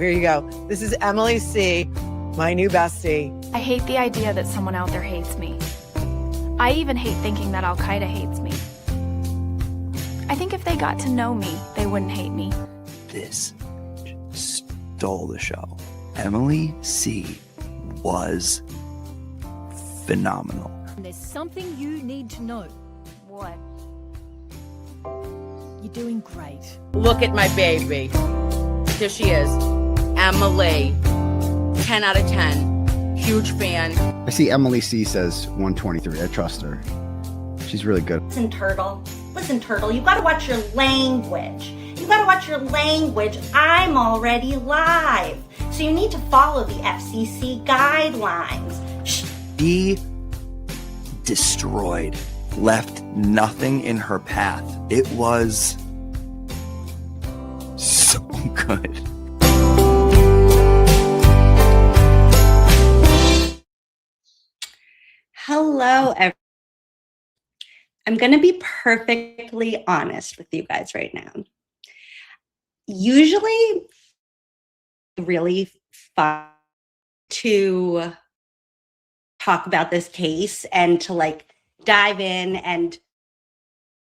here you go. This is Emily C., my new bestie. I hate the idea that someone out there hates me. I even hate thinking that Al-Qaeda hates me. I think if they got to know me, they wouldn't hate me. This stole the show. Emily C. was phenomenal. There's something you need to know. What? You're doing great. Look at my baby. Here she is. Emily. 10 out of 10. Huge fan. I see Emily C says 123. I trust her. She's really good. Listen, Turtle. You gotta watch your language. I'm already live. So you need to follow the FCC guidelines. She destroyed, left nothing in her path. It was so good. Hello, everyone. I'm going to be perfectly honest with you guys right now. Usually, really fun to talk about this case and to like dive in and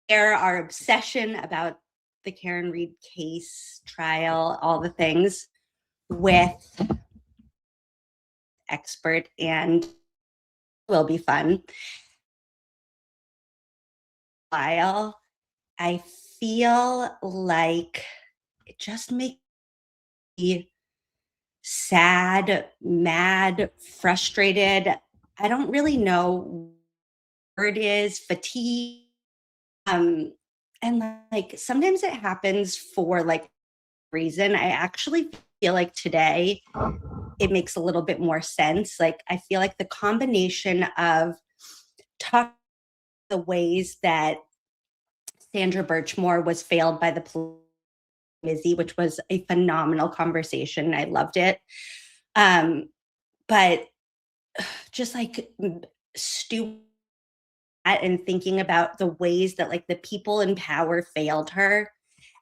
share our obsession about the Karen Read case, trial, all the things with expert, and will be fun. While I feel like it just makes me sad, mad, frustrated. I don't really know where it is, fatigue. And like sometimes it happens for like reason. I actually feel like today it makes a little bit more sense. Like I feel like the combination of the ways that Sandra Birchmore was failed by the police, Mizzy, which was a phenomenal conversation. I loved it. But just like stupid and thinking about the ways that like the people in power failed her.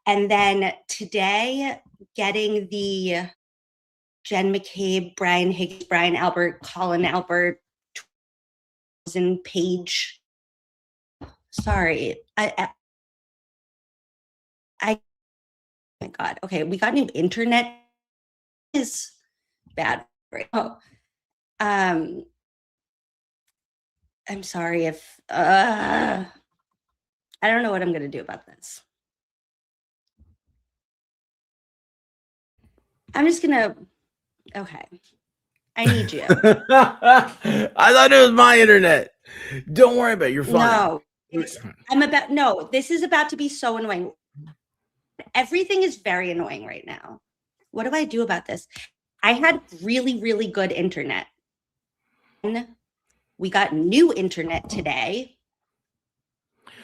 And then today getting the Jen McCabe, Brian Higgins, Brian Albert, Colin Albert, 2,000-page. Sorry. I oh my God. Okay, we got new internet. Is bad right now. I'm sorry if I don't know what I'm gonna do about this. I'm just gonna okay. I need you. I thought it was my internet. Don't worry about it. You're fine. No, this is about to be so annoying. Everything is very annoying right now. What do I do about this? I had really, really good internet. We got new internet today.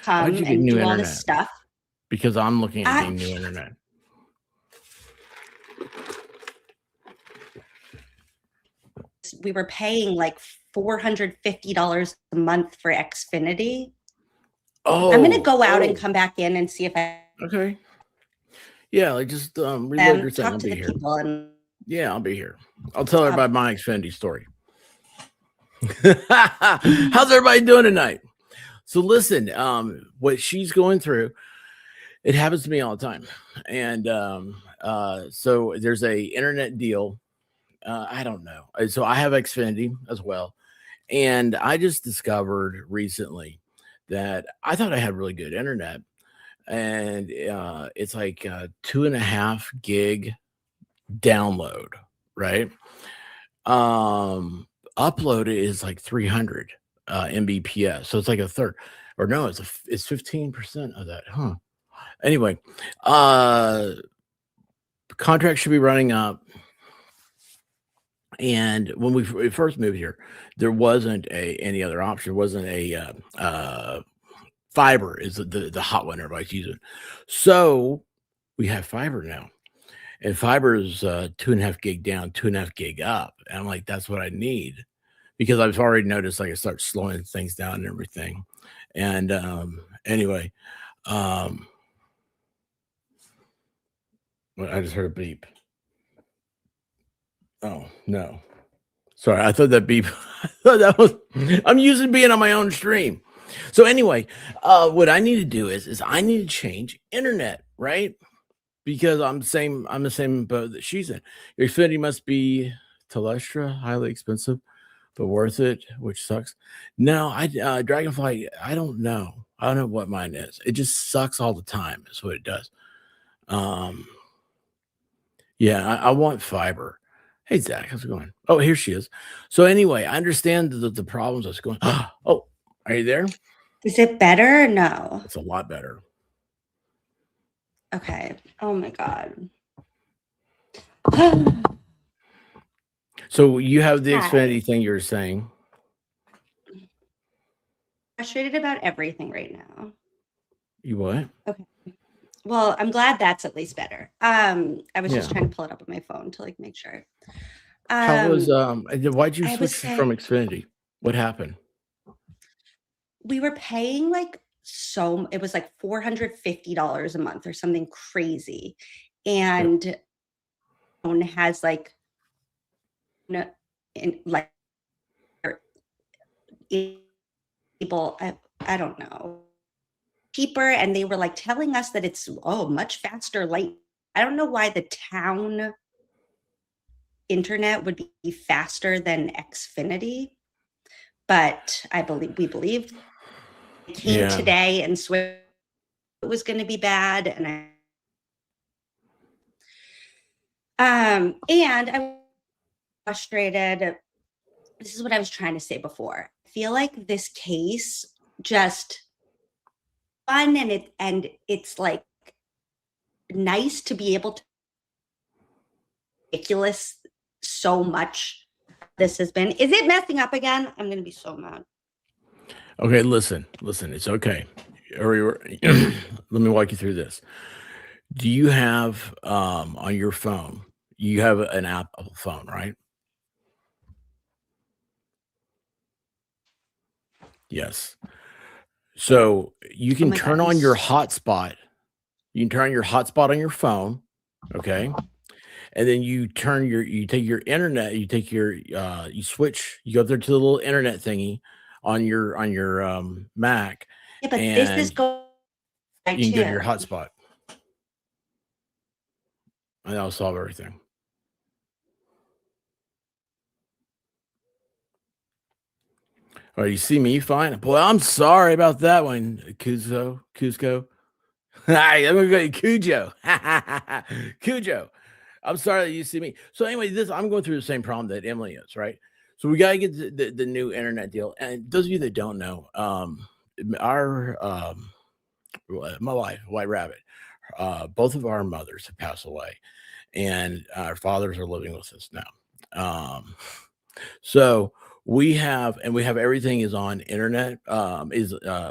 Why'd you get and new do internet? all this stuff. Because I'm looking at getting new internet. We were paying like $450 a month for Xfinity. Oh, I'm gonna go out and come back in and see if I okay. Yeah, like just reload your thing. I'll be here. Yeah, I'll be here. I'll tell her about my Xfinity story. How's everybody doing tonight? So listen, what she's going through, it happens to me all the time. And so there's a internet deal. I don't know. So I have Xfinity as well. And I just discovered recently that I thought I had really good internet. And it's like 2.5 gig download, right? Upload is like 300 Mbps. So it's like a third. Or no, it's 15% of that, huh? Anyway, contract should be running up. And when we first moved here, there wasn't any other option. There wasn't a fiber is the hot one everybody's using. So we have fiber now. And fiber is 2.5 gig down, 2.5 gig up. And I'm like, that's what I need. Because I've already noticed like I start slowing things down and everything. And anyway, well, I just heard a beep. Oh no. Sorry, I thought that beep. I thought that was. I'm used to being on my own stream. So anyway, what I need to do is I need to change internet, right? Because I'm the same boat that she's in. Your Xfinity must be Telestra, highly expensive, but worth it, which sucks. No, Dragonfly, I don't know. I don't know what mine is. It just sucks all the time. Is what it does. Yeah, I want fiber. Hey Zach, how's it going? Oh, here she is. So anyway, I understand the problems that's going. Oh, are you there? Is it better or no? It's a lot better. Okay. Oh my God. So you have the Hi. Xfinity thing you're saying. Frustrated about everything right now. You what? Okay. Well, I'm glad that's at least better. I was just Yeah. trying to pull it up on my phone to like make sure. How was why'd you I would switch from Xfinity? What happened? We were paying like it was like $450 a month or something crazy. And phone has like like people, I don't know, cheaper, and they were like telling us that it's much faster light. I don't know why the town internet would be faster than Xfinity, but we believed it came today and swear it was going to be bad, and I'm frustrated. This is what I was trying to say before. I feel like this case just fun, and it's like nice to be able to ridiculous so much this has been. Is it messing up again? I'm gonna be so mad. Okay, listen, it's okay. Let me walk you through this. Do you have on your phone, you have an Apple phone, right? Yes. So you can turn on your hotspot. You can turn on your hotspot on your phone, okay? And then you take your internet, you switch, you go there to the little internet thingy on your Mac. Yeah, but this is going. You can go to your hotspot. And that'll solve everything. Oh, you see me fine? Boy, I'm sorry about that one, Cusco. Hi, I'm gonna go Cujo. Cujo. I'm sorry that you see me. So anyway, I'm going through the same problem that Emily is, right? So we gotta get the new internet deal. And those of you that don't know, my wife, White Rabbit, both of our mothers have passed away, and our fathers are living with us now. So we have everything is on internet.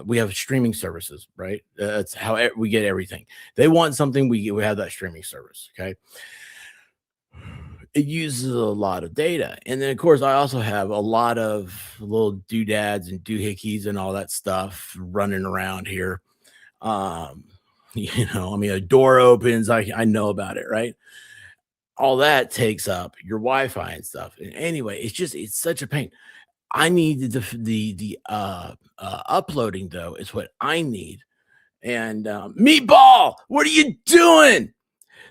We have streaming services, right? That's how we get everything. They want something, we have that streaming service. Okay. It uses a lot of data. And then of course I also have a lot of little doodads and doohickeys and all that stuff running around here. A door opens, I know about it, right? All that takes up your Wi-Fi and stuff. And anyway, it's such a pain. I need the uploading though is what I need. And Meatball, what are you doing?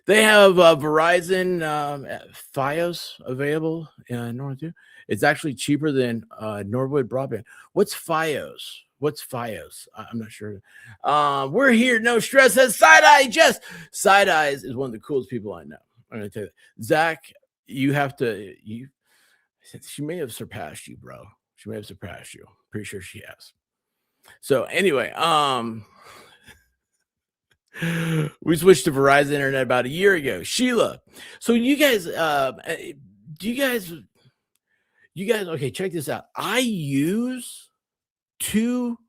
They have Verizon Fios available in Norwood. It's actually cheaper than Norwood broadband. What's Fios? I'm not sure. We're here. No stress. Says Side Eye. Jess. Side Eyes is one of the coolest people I know. I'm gonna tell you, Zach. She may have surpassed you, bro. She may have surpassed you. Pretty sure she has. So anyway, we switched to Verizon Internet about a year ago. Sheila, so you guys, okay, check this out. I use 2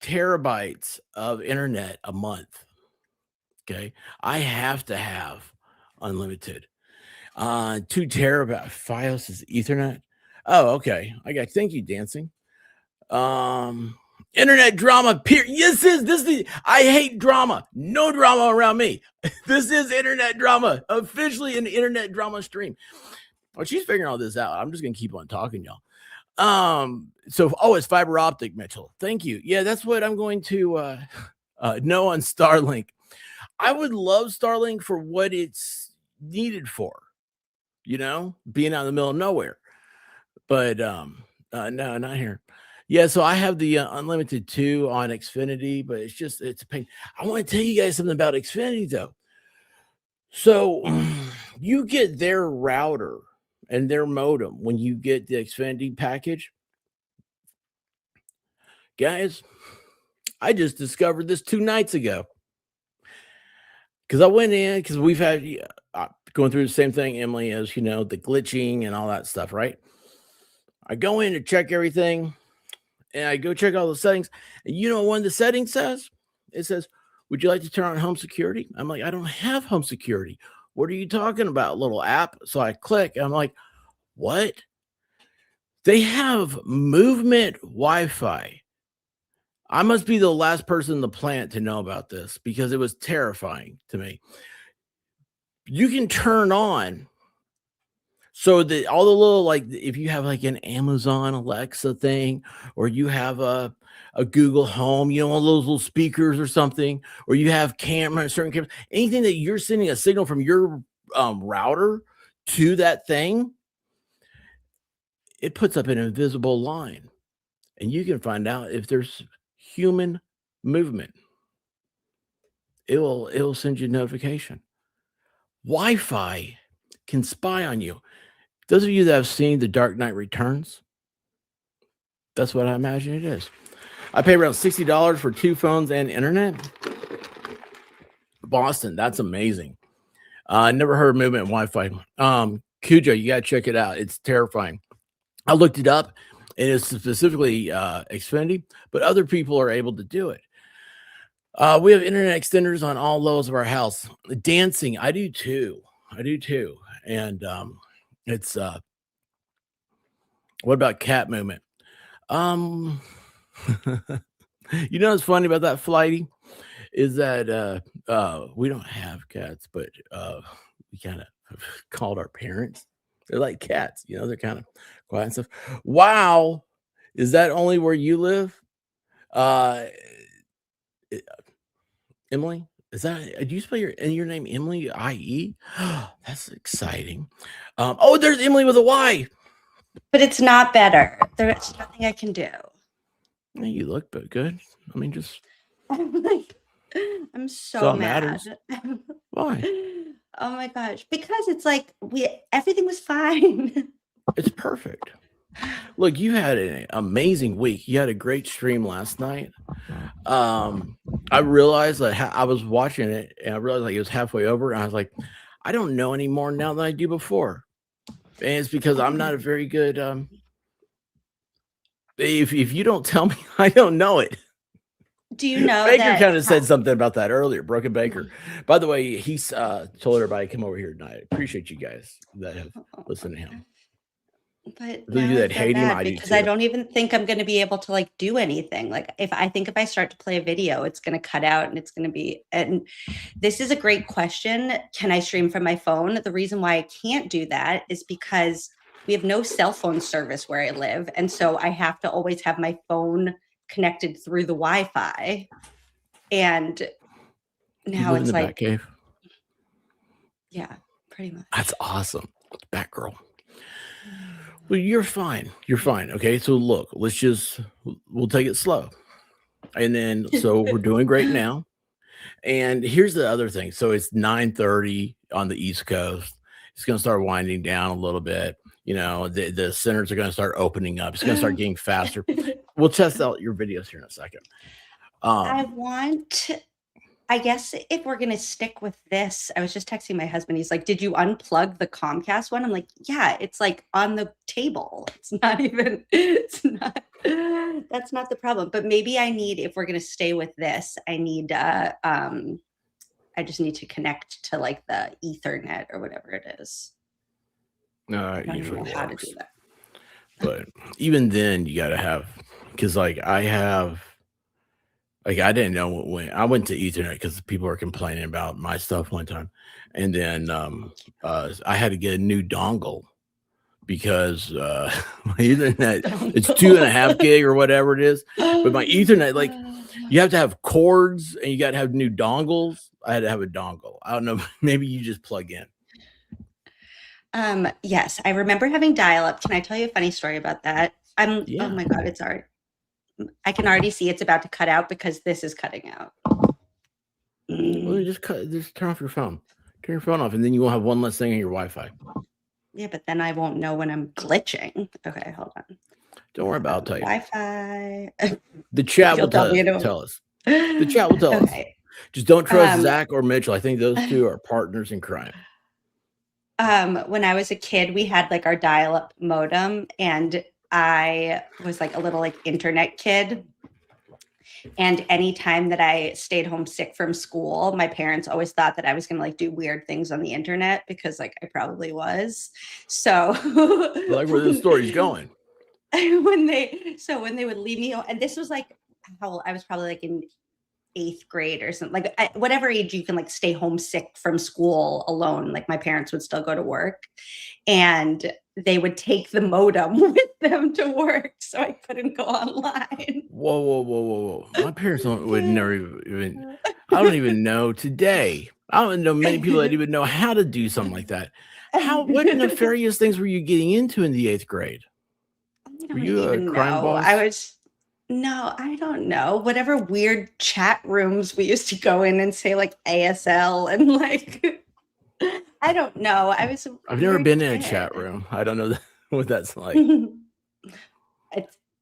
terabytes of internet a month. Okay, I have to have unlimited. 2 terabyte Fios is Ethernet. Oh, okay. Thank you, dancing. Internet drama. I hate drama. No drama around me. This is internet drama. Officially an internet drama stream. Well, she's figuring all this out. I'm just gonna keep on talking, y'all. So it's fiber optic, Mitchell. Thank you. Yeah, that's what I'm going to know on Starlink. I would love Starlink for what it's needed for, being out in the middle of nowhere. But no, not here. Yeah, so I have the unlimited 2 on Xfinity, but it's a pain. I want to tell you guys something about Xfinity though. So you get their router and their modem when you get the Xfinity package. Guys, I just discovered this 2 nights ago. Because I went in, because we've had going through the same thing, Emily, as the glitching and all that stuff, right? I go in to check everything, and I go check all the settings. And you know what one of the settings says? It says, would you like to turn on home security? I'm like, I don't have home security. What are you talking about, little app? So I click, and I'm like, what? They have movement Wi-Fi. I must be the last person on the planet to know about this because it was terrifying to me. You can turn on so that all the little, if you have an Amazon Alexa thing, or you have a Google Home, one of those little speakers or something, or you have certain cameras, anything that you're sending a signal from your router to that thing, it puts up an invisible line, and you can find out if there's human movement. It'll send you a notification. Wi-Fi can spy on you. Those of you that have seen The Dark Knight Returns, that's what I imagine it is. I pay around $60 for 2 phones and internet. Boston, that's amazing. I never heard of movement Wi-Fi. Cujo, you gotta check it out. It's terrifying. I looked it up. It is specifically Xfinity, but other people are able to do it. We have internet extenders on all levels of our house. Dancing, I do too. And it's what about cat movement? What's funny about that, Flighty, is that we don't have cats, but we kind of called our parents. They're like cats, they're kind of quiet and stuff. Wow. Is that only where you live? Emily, do you spell your name Emily, I-E? That's exciting. There's Emily with a Y. But it's not better. There's nothing I can do. You look good. I mean, just. I'm so mad. Why? Oh my gosh. Because it's everything was fine. It's perfect. Look, you had an amazing week. You had a great stream last night. I realized that I was watching it, and I realized it was halfway over, and I was like, I don't know any more now than I do before. And it's because I'm not a very good if you don't tell me, I don't know it. Do you know Baker kind of said something about that earlier, Broken Baker. By the way, he's told everybody to come over here tonight. I appreciate you guys that have listened to him. But you that hate him, because I don't even think I'm going to be able to do anything. If I start to play a video, it's going to cut out, and it's going to be. And this is a great question. Can I stream from my phone? The reason why I can't do that is because we have no cell phone service where I live, and so I have to always have my phone connected through the Wi-Fi. And now it's like, Batcave? Yeah, pretty much. That's awesome, Batgirl. Well, you're fine. Okay, so look, we'll take it slow. And then, so we're doing great now. And here's the other thing. So it's 9:30 on the East Coast. It's going to start winding down a little bit. The centers are going to start opening up. It's going to start getting faster. We'll test out your videos here in a second. I guess if we're going to stick with this, I was just texting my husband. He's like, did you unplug the Comcast one? I'm like, yeah, it's on the table. That's not the problem. But maybe if we're going to stay with this, I just need to connect to the Ethernet or whatever it is. No, it usually works. How to do that. But even then, you got to have, because I didn't know when I went to Ethernet because people were complaining about my stuff one time. And then I had to get a new dongle because my Ethernet, it's 2.5 gig or whatever it is. But my Ethernet, like, you have to have cords and you got to have new dongles. I had to have a dongle. I don't know. Maybe you just plug in. Yes, I remember having dial-up. Can I tell you a funny story about that? Oh my God, it's already. I can already see it's about to cut out because this is cutting out. Well, just turn off your phone. Turn your phone off, and then you won't have one less thing on your Wi-Fi. Yeah, but then I won't know when I'm glitching. Okay, hold on. Don't worry about it. I'll tell you. Wi-Fi. The chat will tell us. The chat will tell us. Just don't trust Zach or Mitchell. I think those two are partners in crime. When I was a kid, we had like our dial-up modem, and I was like a little like internet kid. And anytime that I stayed home sick from school, my parents always thought that I was going to like do weird things on the internet because like I probably was. So I like where this story's going. when they would leave me, and this was like how old? I was probably like in 8th grade or something, like whatever age you can like stay home sick from school alone. Like my parents would still go to work, and they would take the modem with them to work, so I couldn't go online. Whoa! My parents would never even. I don't even know today. I don't know many people that even know how to do something like that. What nefarious things were you getting into in the 8th grade? Were you a crime boss? No, I don't know. Whatever weird chat rooms we used to go in and say like ASL and like. I don't know. I've never been in a chat room. I don't know what that's like.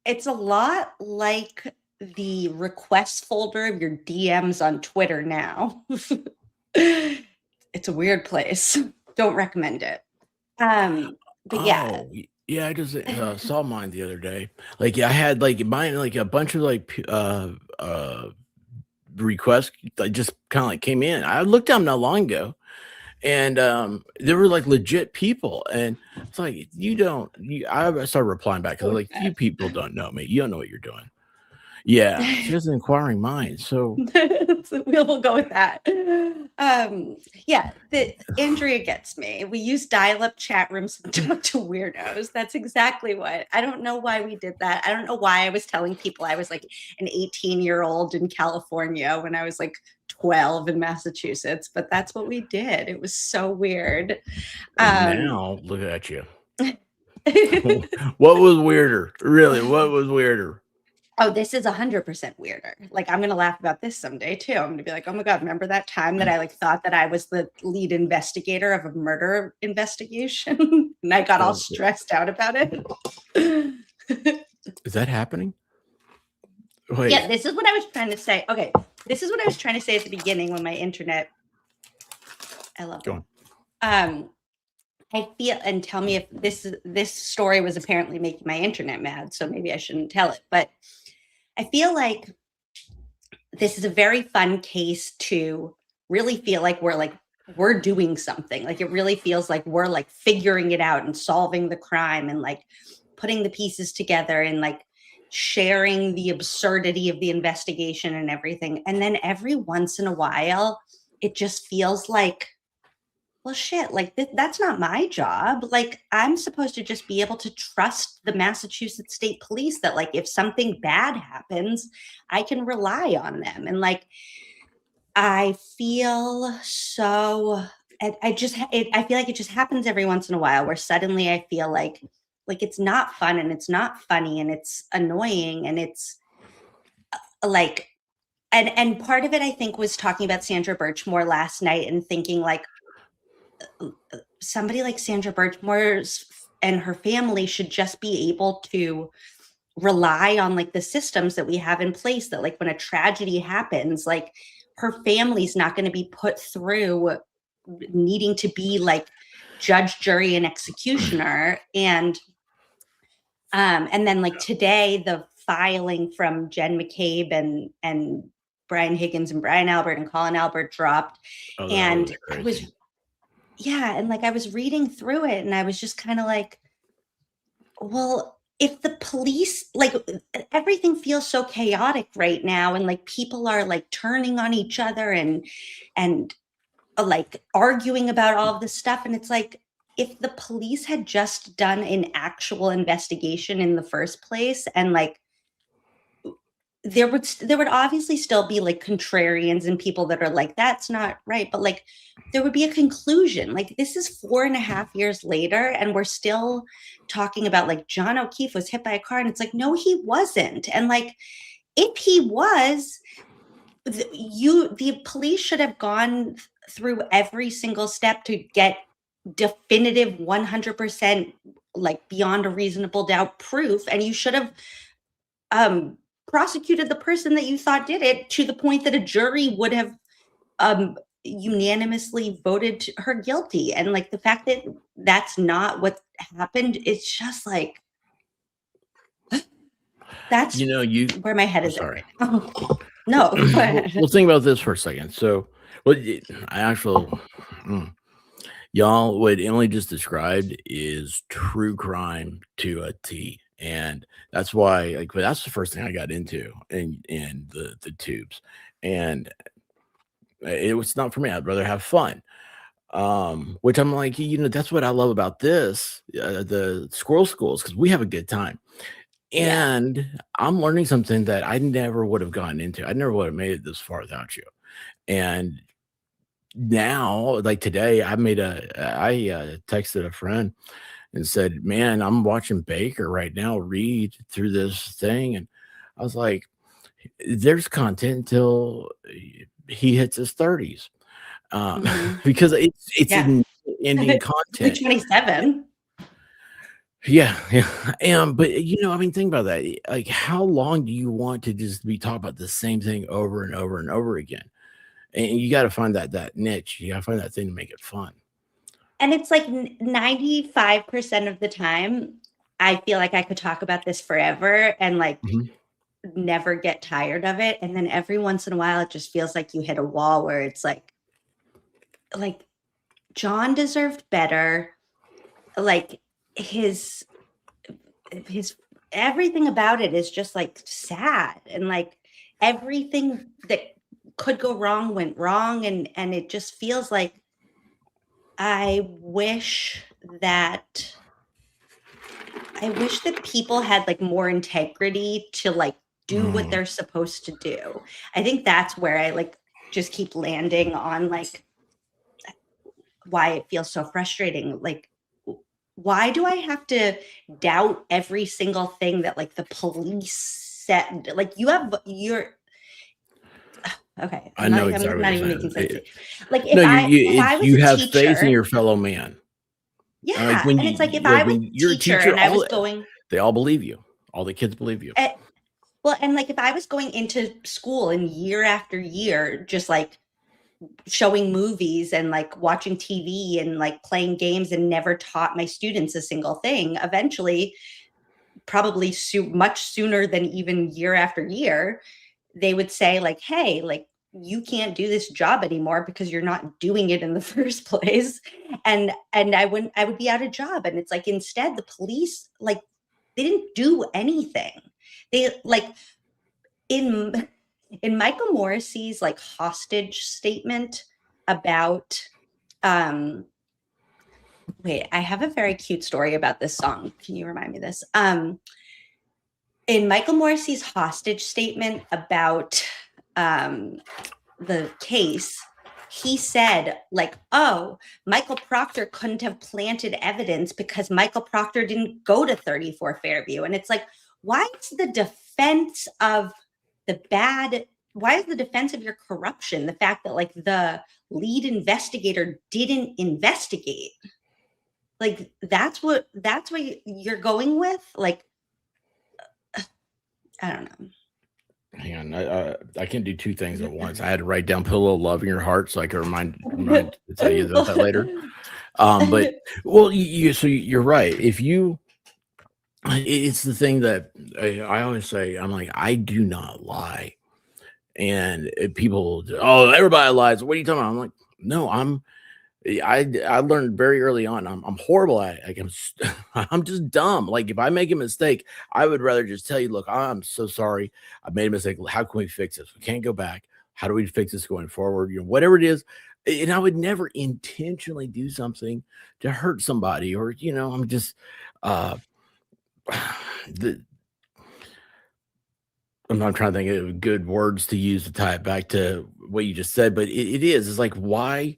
It's a lot like the request folder of your DMs on Twitter now. It's a weird place. Don't recommend it. But yeah. Yeah, I just saw mine the other day. Like, I had like mine, like a bunch of like requests that just kind of like came in. I looked at them not long ago. And there were like legit people, and it's like I started replying back because like, you people don't know me. You don't know what you're doing. Yeah, she has an inquiring mind. So we'll go with that. Yeah, Andrea gets me. We use dial-up chat rooms to talk to weirdos. That's exactly what. I don't know why we did that. I don't know why I was telling people I was like an 18-year-old in California when I was like 12 in Massachusetts, but that's what we did. It was so weird. Now look at you. What was weirder? Really, what was weirder? Oh, this is 100% weirder. Like, I'm going to laugh about this someday too. I'm going to be like, oh my God, remember that time that I like thought that I was the lead investigator of a murder investigation? And I got all stressed out about it. Is that happening? Wait. Yeah, this is what I was trying to say. Okay, this is what I was trying to say at the beginning when my internet. I love it. I feel, and tell me if this story was apparently making my internet mad, so maybe I shouldn't tell it. But I feel like this is a very fun case to really feel like we're doing something. Like, it really feels like we're like figuring it out and solving the crime and like putting the pieces together and like sharing the absurdity of the investigation and everything. And then every once in a while, it just feels like, well, shit, like that's not my job. Like, I'm supposed to just be able to trust the Massachusetts State Police that like, if something bad happens, I can rely on them. And like, I feel so, I feel like it just happens every once in a while where suddenly I feel like it's not fun and it's not funny and it's annoying and it's like, and part of it I think was talking about Sandra Birchmore last night and thinking like somebody like Sandra Birchmore and her family should just be able to rely on like the systems that we have in place, that like when a tragedy happens, like her family's not going to be put through needing to be like judge, jury, and executioner. And then like today, the filing from Jen McCabe and Brian Higgins and Brian Albert and Colin Albert dropped. And I was, and like I was reading through it and I was just kind of like, well, if the police, like everything feels so chaotic right now and like people are like turning on each other and like arguing about all of this stuff. And it's like, if the police had just done an actual investigation in the first place, and like there would obviously still be like contrarians and people that are like, that's not right, but like there would be a conclusion. Like, this is 4.5 years later and we're still talking about like John O'Keefe was hit by a car, and it's like, no, he wasn't. And like, if he was, the police should have gone through every single step to get definitive 100% like beyond a reasonable doubt proof, and you should have prosecuted the person that you thought did it to the point that a jury would have unanimously voted her guilty. And like, the fact that that's not what happened, it's just like, that's where my head is sorry. at right now. No, go ahead. We'll think about this for a second. So, y'all, what Emily just described is true crime to a T. And that's why, like, that's the first thing I got into in the tubes. And it was not for me. I'd rather have fun. Which I'm like, that's what I love about this, the Squirrel Schools, because we have a good time. And I'm learning something that I never would have gotten into. I never would have made it this far without you. And now, like today, I texted a friend and said, man, I'm watching Baker right now read through this thing. And I was like, there's content until he hits his 30s. Because it's ending content. 27. Yeah. But think about that. Like, how long do you want to just be talking about the same thing over and over and over again? And you got to find that niche. You got to find that thing to make it fun. And it's like 95% of the time, I feel like I could talk about this forever and like never get tired of it. And then every once in a while, it just feels like you hit a wall where it's like John deserved better. Like his everything about it is just like sad, and like everything that could go wrong went wrong. And it just feels like, I wish that people had like more integrity to like do what they're supposed to do. I think that's where I like just keep landing on like why it feels so frustrating. Like, why do I have to doubt every single thing that like the police said? Like, okay. I know exactly. I'm not even making sense. Like, if I was you a have teacher, faith in your fellow man. Yeah, and it's like, if I was a teacher and I was going, they all believe you. All the kids believe you. Well, and like, if I was going into school and year after year, just like showing movies and like watching TV and like playing games and never taught my students a single thing, eventually, probably much sooner than even year after year, they would say like, hey, like, you can't do this job anymore because you're not doing it in the first place. And I would be out of job. And it's like, instead, the police, like, they didn't do anything. They like, in Michael Morrissey's like hostage statement about, wait, I have a very cute story about this song. Can you remind me of this? In Michael Morrissey's hostage statement about the case, he said like, oh, Michael Proctor couldn't have planted evidence because Michael Proctor didn't go to 34 Fairview. And it's like, why is the defense of your corruption the fact that like the lead investigator didn't investigate? Like, that's what you're going with? Like, I don't know. Hang on, I can't do two things at once. I had to write down "Put a Little Love in Your Heart" so I could remind to tell you about that later. But well, so you're right. It's the thing that I always say. I'm like, I do not lie, and people, oh, everybody lies. What are you talking about? I'm like, no, I learned very early on. I'm horrible at it. Like, I'm just dumb. Like, if I make a mistake, I would rather just tell you, look, I'm so sorry. I made a mistake. How can we fix this? We can't go back. How do we fix this going forward? Whatever it is, And I would never intentionally do something to hurt somebody, or I'm just uh the I'm not trying to think of good words to use to tie it back to what you just said, but it is. It's like, why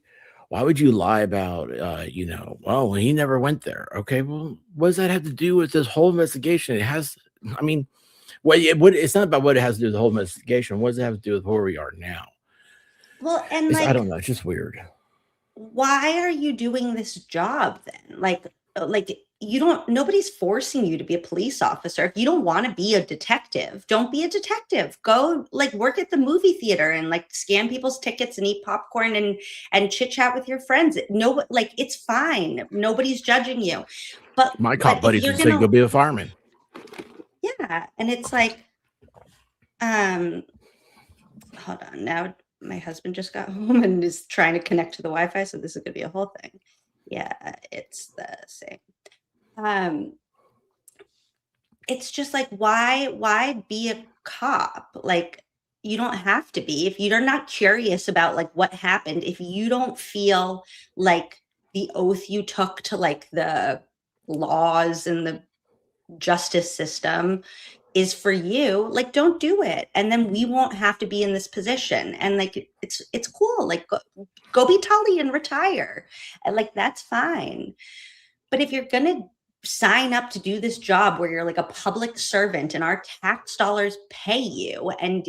would you lie about, well, he never went there. Okay, well, what does that have to do with this whole investigation? It has, I mean, it's not about what it has to do with the whole investigation. What does it have to do with where we are now? Well, and I like, don't know. It's just weird. why are you doing this job then? Like nobody's forcing you to be a police officer. If you don't want to be a detective, don't be a detective. Go like work at the movie theater and like scan people's tickets and eat popcorn and chit chat with your friends. No, like it's fine. Nobody's judging you. But My cop if buddies you're would say, gonna, go be a fireman. yeah, and it's like, hold on. Now my husband just got home and is trying to connect to the Wi-Fi, so this is gonna be a whole thing. Yeah, it's the same. It's just like, why be a cop? Like, you don't have to be. If you're not curious about like what happened, if you don't feel like the oath you took to like the laws and the justice system is for you, like don't do it. And then we won't have to be in this position. And like it's cool. Like go be Tully and retire. And like that's fine. But if you're gonna sign up to do this job where you're like a public servant and our tax dollars pay you and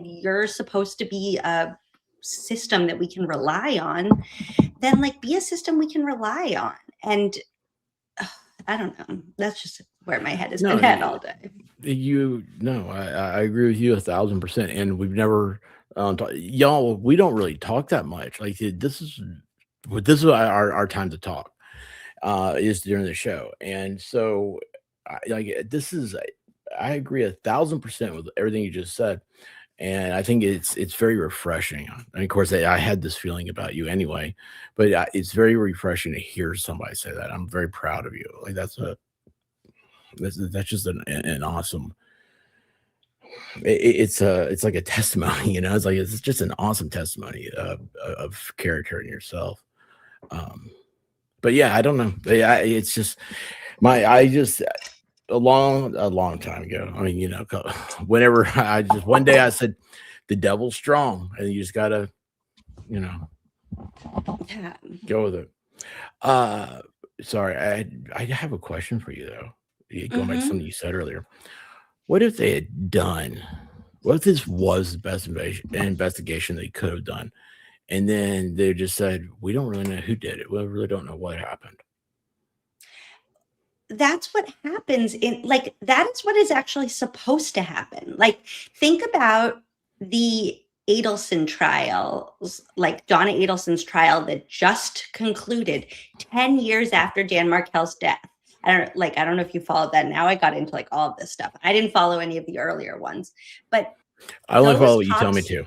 you're supposed to be a system that we can rely on, then like be a system we can rely on. And I don't know. That's just where my head has been at all day. I agree with you 1,000%. And we've never, y'all, we don't really talk that much. Like this is our time to talk. Is during the show. And so I agree 1,000% with everything you just said. And I think it's very refreshing. And of course, I had this feeling about you anyway, but it's very refreshing to hear somebody say that. I'm very proud of you. Like that's just an awesome. It's like a testimony, it's just an awesome testimony of character in yourself. But yeah, I don't know. It's just a long time ago. I mean, whenever one day I said, the devil's strong and you just gotta, go with it. Sorry, I have a question for you though. Going back to something you said earlier. What if this was the best investigation they could have done? And then they just said, we don't really know who did it. We really don't know what happened. That's what happens that is what is actually supposed to happen. Like, think about the Adelson trials, like Donna Adelson's trial that just concluded 10 years after Dan Markel's death. I don't know if you followed that. Now I got into like all of this stuff. I didn't follow any of the earlier ones, but I only follow what you tell me to.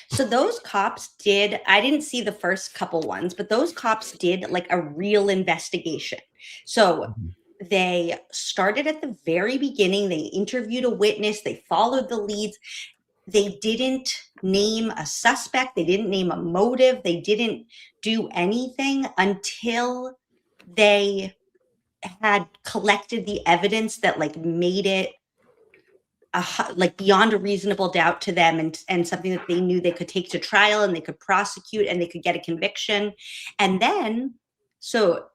So those cops I didn't see the first couple ones, but those cops did like a real investigation. So they started at the very beginning. They interviewed a witness. They followed the leads. They didn't name a suspect. They didn't name a motive. They didn't do anything until they had collected the evidence that like made it like beyond a reasonable doubt to them and something that they knew they could take to trial and they could prosecute and they could get a conviction. And then, so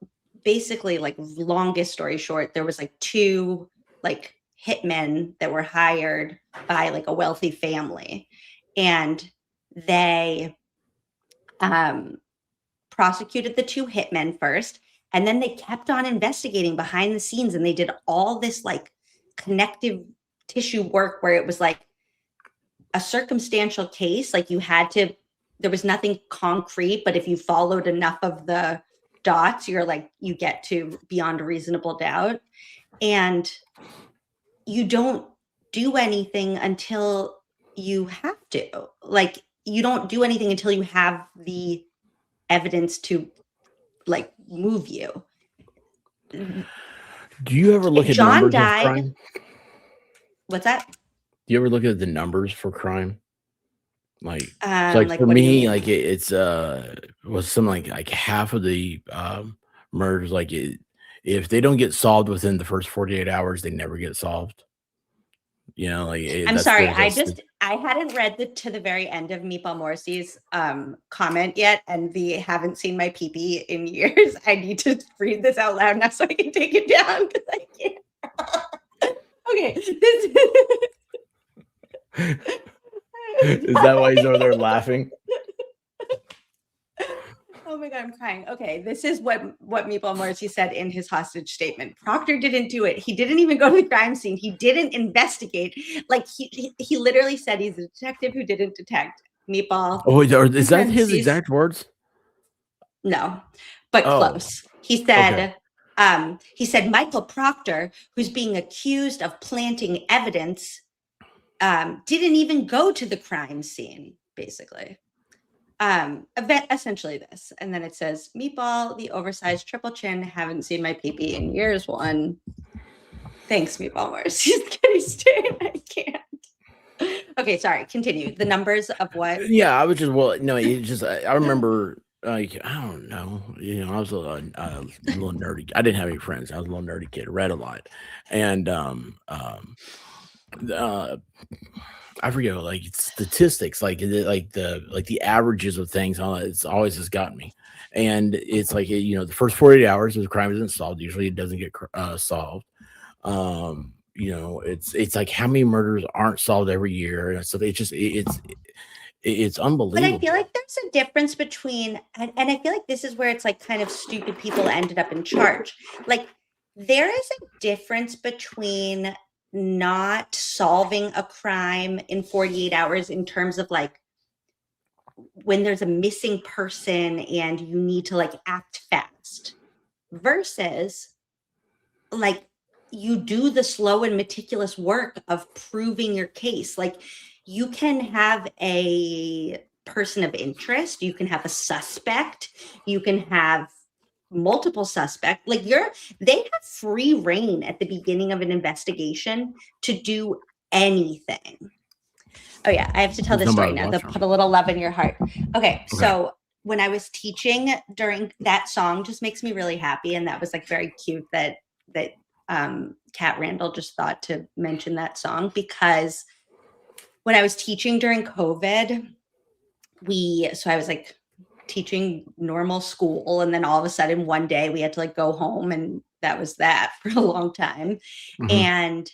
basically, like longest story short, there was like two like hitmen that were hired by like a wealthy family, and they prosecuted the two hitmen first, and then they kept on investigating behind the scenes, and they did all this like connective tissue work where it was like a circumstantial case. Like there was nothing concrete, but if you followed enough of the dots, you get to beyond a reasonable doubt. And you don't do anything until you have to. Like, you don't do anything until you have the evidence to like move you. Do you ever look at John numbers died. of crime? What's that? Do you ever look at the numbers for crime? Like, so like Like, for what do you me, mean? like it's was something like half of the murders, like if they don't get solved within the first 48 hours, they never get solved. You know, like I'm that's sorry. there's a I hadn't read to the very end of Meatball Morrissey's comment yet, and the haven't seen my pee in years. I need to read this out loud now so I can take it down because I can't. Okay. Is that why he's over there laughing? Oh my God, I'm crying. Okay, this is what Meatball Morrissey said in his hostage statement. Proctor didn't do it. He didn't even go to the crime scene. He didn't investigate. Like he literally said he's a detective who didn't detect. Meatball. Oh, is that his parentheses. exact words? No, but Oh, close. He said, okay. Michael Proctor, who's being accused of planting evidence, didn't even go to the crime scene, basically. Essentially this. And then it says, Meatball, the oversized triple chin, haven't seen my pee in years one. Thanks, Meatball Morrissey. I can't. Okay, sorry. Continue. The numbers of what? Yeah, I was just no, it just I remember like I don't know, you know, I was a little nerdy. I didn't have any friends. I was a little nerdy kid. Read a lot, and I forget like statistics, like the averages of things. It's always has gotten me, and it's like you know the first 48 hours if the crime isn't solved, usually it doesn't get solved. You know, it's like how many murders aren't solved every year, and so it's unbelievable. But I feel like there's a difference between, and I feel like this is where it's like kind of stupid people ended up in charge. Like there is a difference between not solving a crime in 48 hours in terms of like when there's a missing person and you need to like act fast versus like you do the slow and meticulous work of proving your case. Like you can have a person of interest, you can have a suspect, you can have multiple suspects. Like they have free reign at the beginning of an investigation to do anything. Oh yeah, I have to tell this story now. They'll put a little love in your heart. Okay, so when I was teaching during that song just makes me really happy, and that was like very cute that Kat Randall just thought to mention that song, because when I was teaching during COVID, I was like teaching normal school, and then all of a sudden one day we had to like go home, and that was that for a long time. And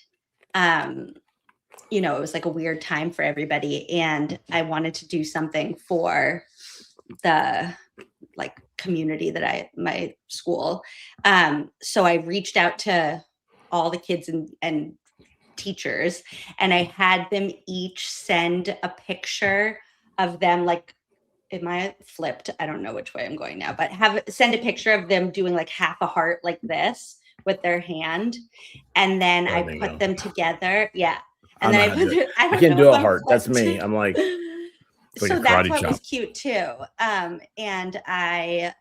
you know, it was like a weird time for everybody, and I wanted to do something for the like community that my school. So I reached out to all the kids and teachers, and I had them each send a picture of them. Like, am I flipped? I don't know which way I'm going now, but send a picture of them doing like half a heart like this with their hand. And then I put them together. Yeah. And then I can't do a heart. That's me. I'm like, so that's what was cute too. And I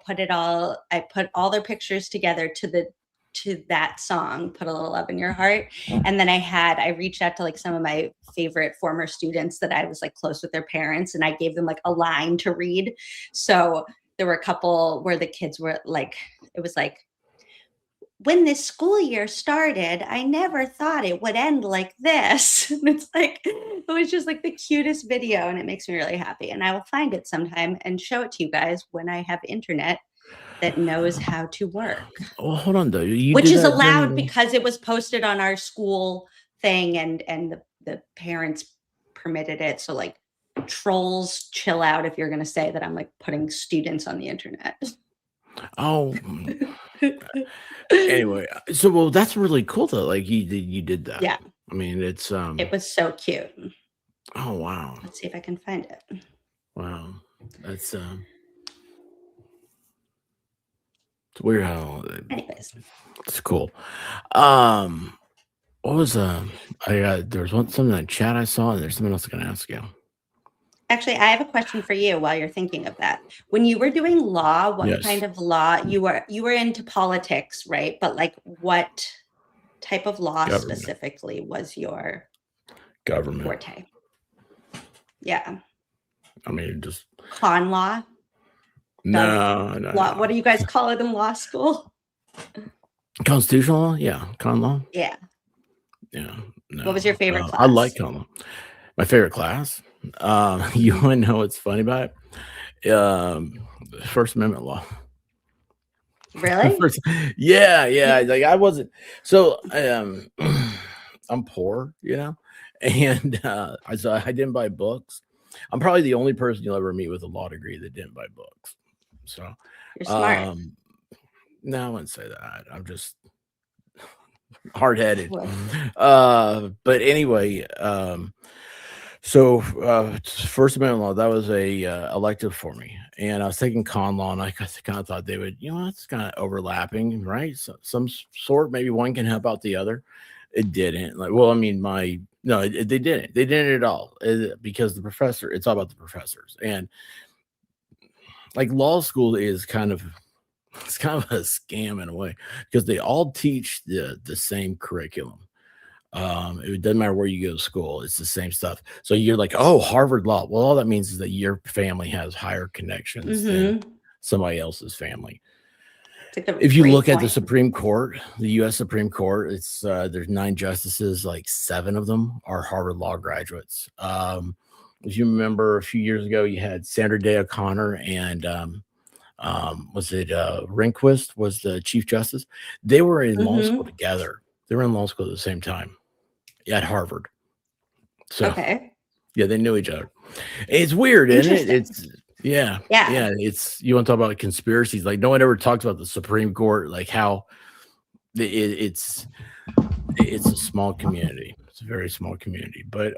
put all their pictures together to that song, Put a Little Love in Your Heart. And then I reached out to like some of my favorite former students that I was like close with their parents, and I gave them like a line to read. So there were a couple where the kids were like, it was like, when this school year started, I never thought it would end like this. And it's like, it was just like the cutest video, and it makes me really happy. And I will find it sometime and show it to you guys when I have internet that knows how to work. Oh, hold on though. Which is allowed because it was posted on our school thing, and the parents permitted it. So like trolls, chill out if you're going to say that I'm like putting students on the internet. Oh. Anyway, so well, that's really cool though. Like you did that. Yeah. I mean, it's it was so cute. Oh wow. Let's see if I can find it. Wow. That's it's weird how anyways. It's cool. What was there was something in the chat I saw, and there's something else I'm gonna ask you. Actually, I have a question for you while you're thinking of that. When you were doing law, what kind of law you were into politics, right? But like what type of law specifically was your government forte? Yeah. I mean, just Con law. no. Law. What do you guys call it in law school? Constitutional law? Yeah. Con law? Yeah. Yeah. No. What was your favorite class? I like con law. My favorite class? You want to know what's funny about it? First Amendment law. Really? Yeah. Like I wasn't so I'm poor, and I didn't buy books. I'm probably the only person you'll ever meet with a law degree that didn't buy books. So You're smart. no, I wouldn't say that. I'm just hard-headed. But anyway, so First Amendment law, that was a elective for me, and I was taking con law, and I kind of thought they would, it's kind of overlapping, right? So, some sort, maybe one can help out the other. It didn't. Like, well, I mean, they didn't. They didn't at all because the professor. It's all about the professors, and like law school is kind of a scam in a way because they all teach the same curriculum. It doesn't matter where you go to school, it's the same stuff. So you're like, oh, Harvard law. Well, all that means is that your family has higher connections than somebody else's family. If you look at the Supreme Court, the U.S. Supreme Court, it's there's 9 justices, like 7 of them are Harvard law graduates. If you remember a few years ago, you had Sandra Day O'Connor and was it Rehnquist was the Chief Justice? They were in law school together. They were in law school at the same time at Harvard. So yeah, they knew each other. It's weird, isn't it? It's yeah. It's you want to talk about conspiracies? Like no one ever talks about the Supreme Court, like how it's a small community. It's a very small community. But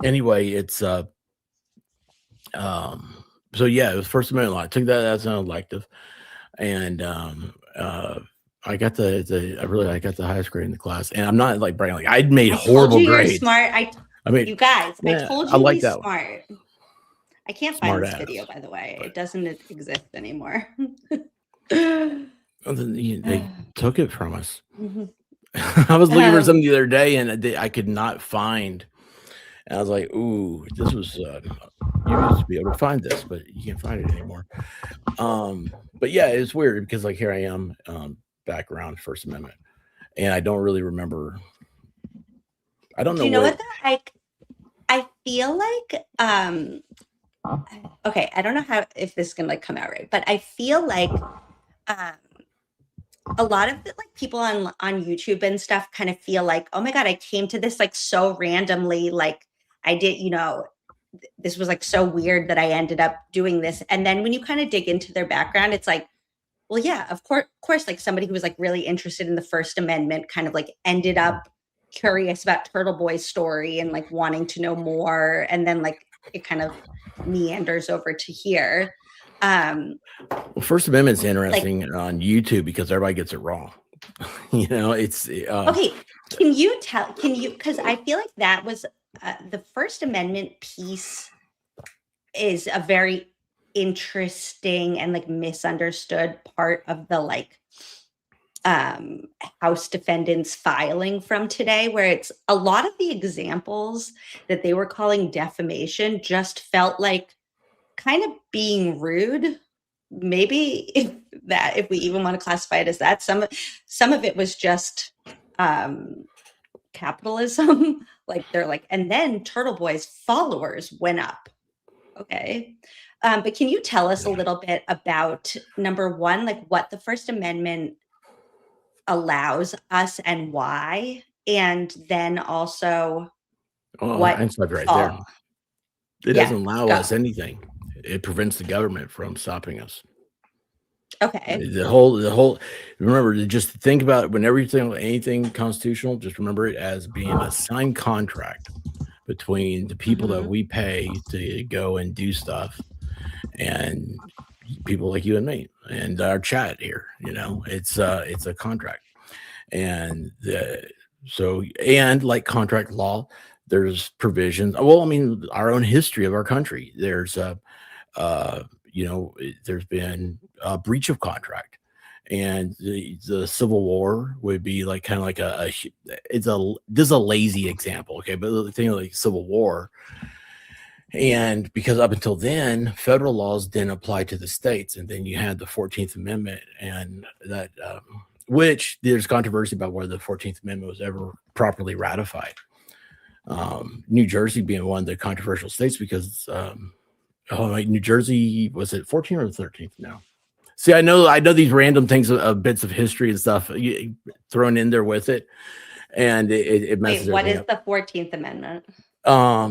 anyway, it's so yeah, it was First Amendment law. I took that as an elective, and I got I got the highest grade in the class, and I'm not like bragging. Like I made horrible grades. You're smart. I mean, you guys. I told you I like be that smart. I can't find this video, by the way. It doesn't exist anymore. They took it from us. I was looking for something the other day, and I could not find. And I was like, "Ooh, this was you used to be able to find this, but you can't find it anymore." But yeah, it's weird because like here I am. Back around First Amendment, and I don't really remember. I don't know. Do you know what I feel like? Okay, I don't know if this is gonna like come out right, but I feel like a lot of like people on YouTube and stuff kind of feel like, oh my god, I came to this like so randomly, like I did, this was like so weird that I ended up doing this, and then when you kind of dig into their background, it's like, well, yeah, of course, like somebody who was like really interested in the First Amendment kind of like ended up curious about Turtle Boy's story and like wanting to know more. And then like it kind of meanders over to here. Well, First Amendment's interesting on YouTube because everybody gets it wrong. It's okay. Because I feel like that was the First Amendment piece is a very interesting and like misunderstood part of the like House defendants filing from today, where it's a lot of the examples that they were calling defamation just felt like kind of being rude. Maybe if we even want to classify it as that, some of it was just capitalism. Like they're like, and then Turtle Boy's followers went up. Okay. But can you tell us a little bit about, number one, like what the First Amendment allows us and why? And then also what it's like right there. It doesn't allow us anything. It prevents the government from stopping us. Okay. The whole remember, just think about it whenever you think of anything constitutional, just remember it as being a signed contract between the people that we pay to go and do stuff and people like you and me and our chat here. It's a contract. And and like contract law, there's provisions. Well, I mean, our own history of our country, there's there's been a breach of contract, and the Civil War would be like kind of like this is a lazy example, okay? But the thing like Civil War, And because up until then, federal laws didn't apply to the states, and then you had the 14th Amendment, and that which there's controversy about whether the 14th Amendment was ever properly ratified. New Jersey being one of the controversial states because New Jersey, was it 14th or 13th now? See, I know these random things, bits of history and stuff thrown in there with it, and it messes. Wait, what is the 14th Amendment?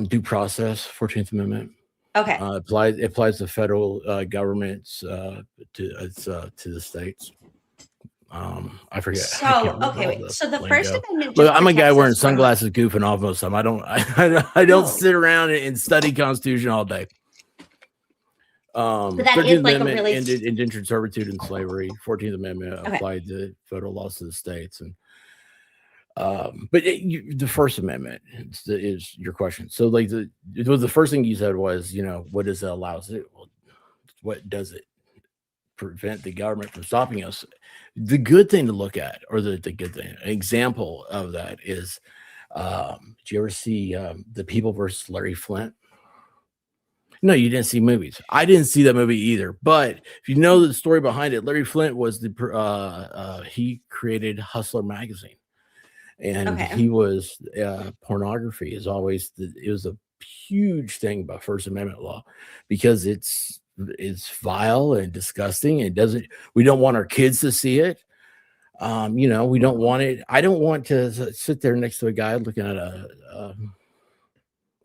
Due process, 14th Amendment. Okay. It applies to federal governments to the states. I forget. So okay, wait. So the First Amendment. Look, I'm a guy wearing protects us from- sunglasses, goofing off most of the time. I don't sit around and study Constitution all day. that 13th is like a Amendment really- ended indentured servitude and slavery. 14th Amendment Okay. applied to federal laws to the states, and but the First Amendment is your question. So, like the first thing you said was, what does it allow us to do? Well, what does it prevent the government from stopping us? The good thing to look at, or the good thing, an example of that is, did you ever see The People versus Larry Flint? No, you didn't see movies. I didn't see that movie either. But if you know the story behind it, Larry Flint was he created Hustler magazine, and he was pornography is always it was a huge thing about First Amendment law because it's vile and disgusting and we don't want our kids to see it. We don't want it. I don't want to sit there next to a guy looking at a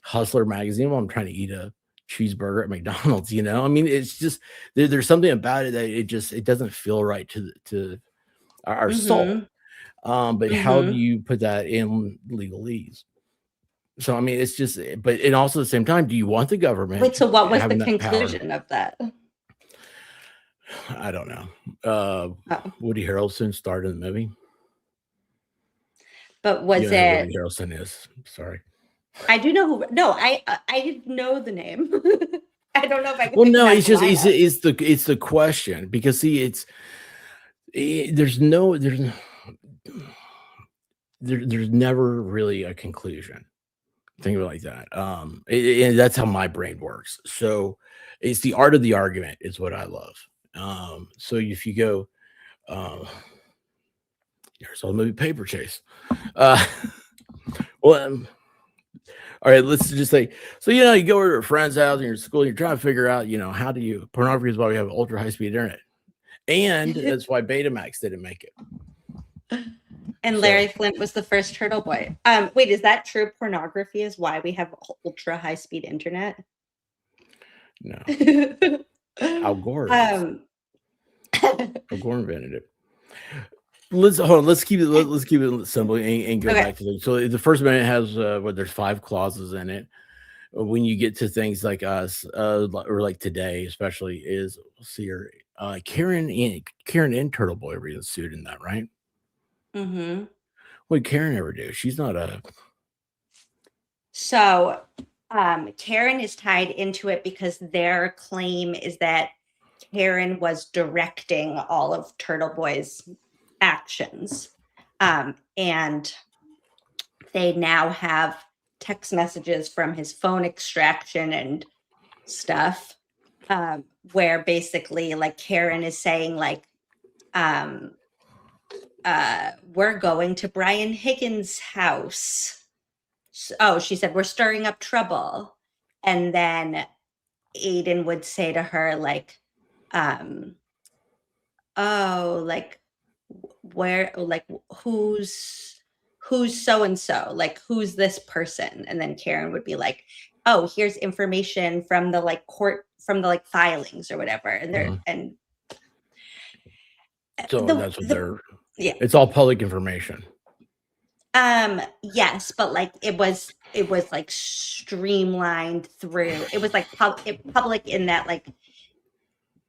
Hustler magazine while I'm trying to eat a cheeseburger at McDonald's. I mean, it's just there's something about it that it doesn't feel right to our soul. But how do you put that in legalese? So I mean, it's just, but and also at the same time, do you want the government? Wait, so what was the having that conclusion power? of that? I don't know. Woody Harrelson starred in the movie. But was You know who it? Woody Harrelson is. Sorry. I do know who. No, I know the name. I don't know if I can. Well, think no, of it's just lineup. it's the question because see, there's never really a conclusion. Think of it like that. And that's how my brain works. So it's the art of the argument is what I love. So if you go, here's all the movie Paper Chase. All right, let's just say, so, you go over to a friend's house in your school, and you're trying to figure out, pornography is why we have ultra high speed internet. And that's why Betamax didn't make it. And Larry Flint was the first turtle boy. Wait, is that true? Pornography is why we have ultra high speed internet? No. Al Gore. Al Gore invented it. Let's keep it simple and go back to it. So the First Amendment has there's 5 clauses in it. When you get to things like us, or like today, especially, is Karen and Turtle Boy were being sued in that, right? Mm-hmm. What did Karen ever do? She's not a. So, Karen is tied into it because their claim is that Karen was directing all of Turtle Boy's actions. And they now have text messages from his phone extraction and stuff, where basically like Karen is saying like, we're going to Brian Higgins' house. She said, we're stirring up trouble. And then Aiden would say to her like, where, like, who's so-and-so, like, who's this person? And then Karen would be like, oh, here's information from the like court, from the like filings or whatever. And they're, and so that's what they're, yeah, it's all public information. Yes, but like it was like streamlined through, it was like public in that like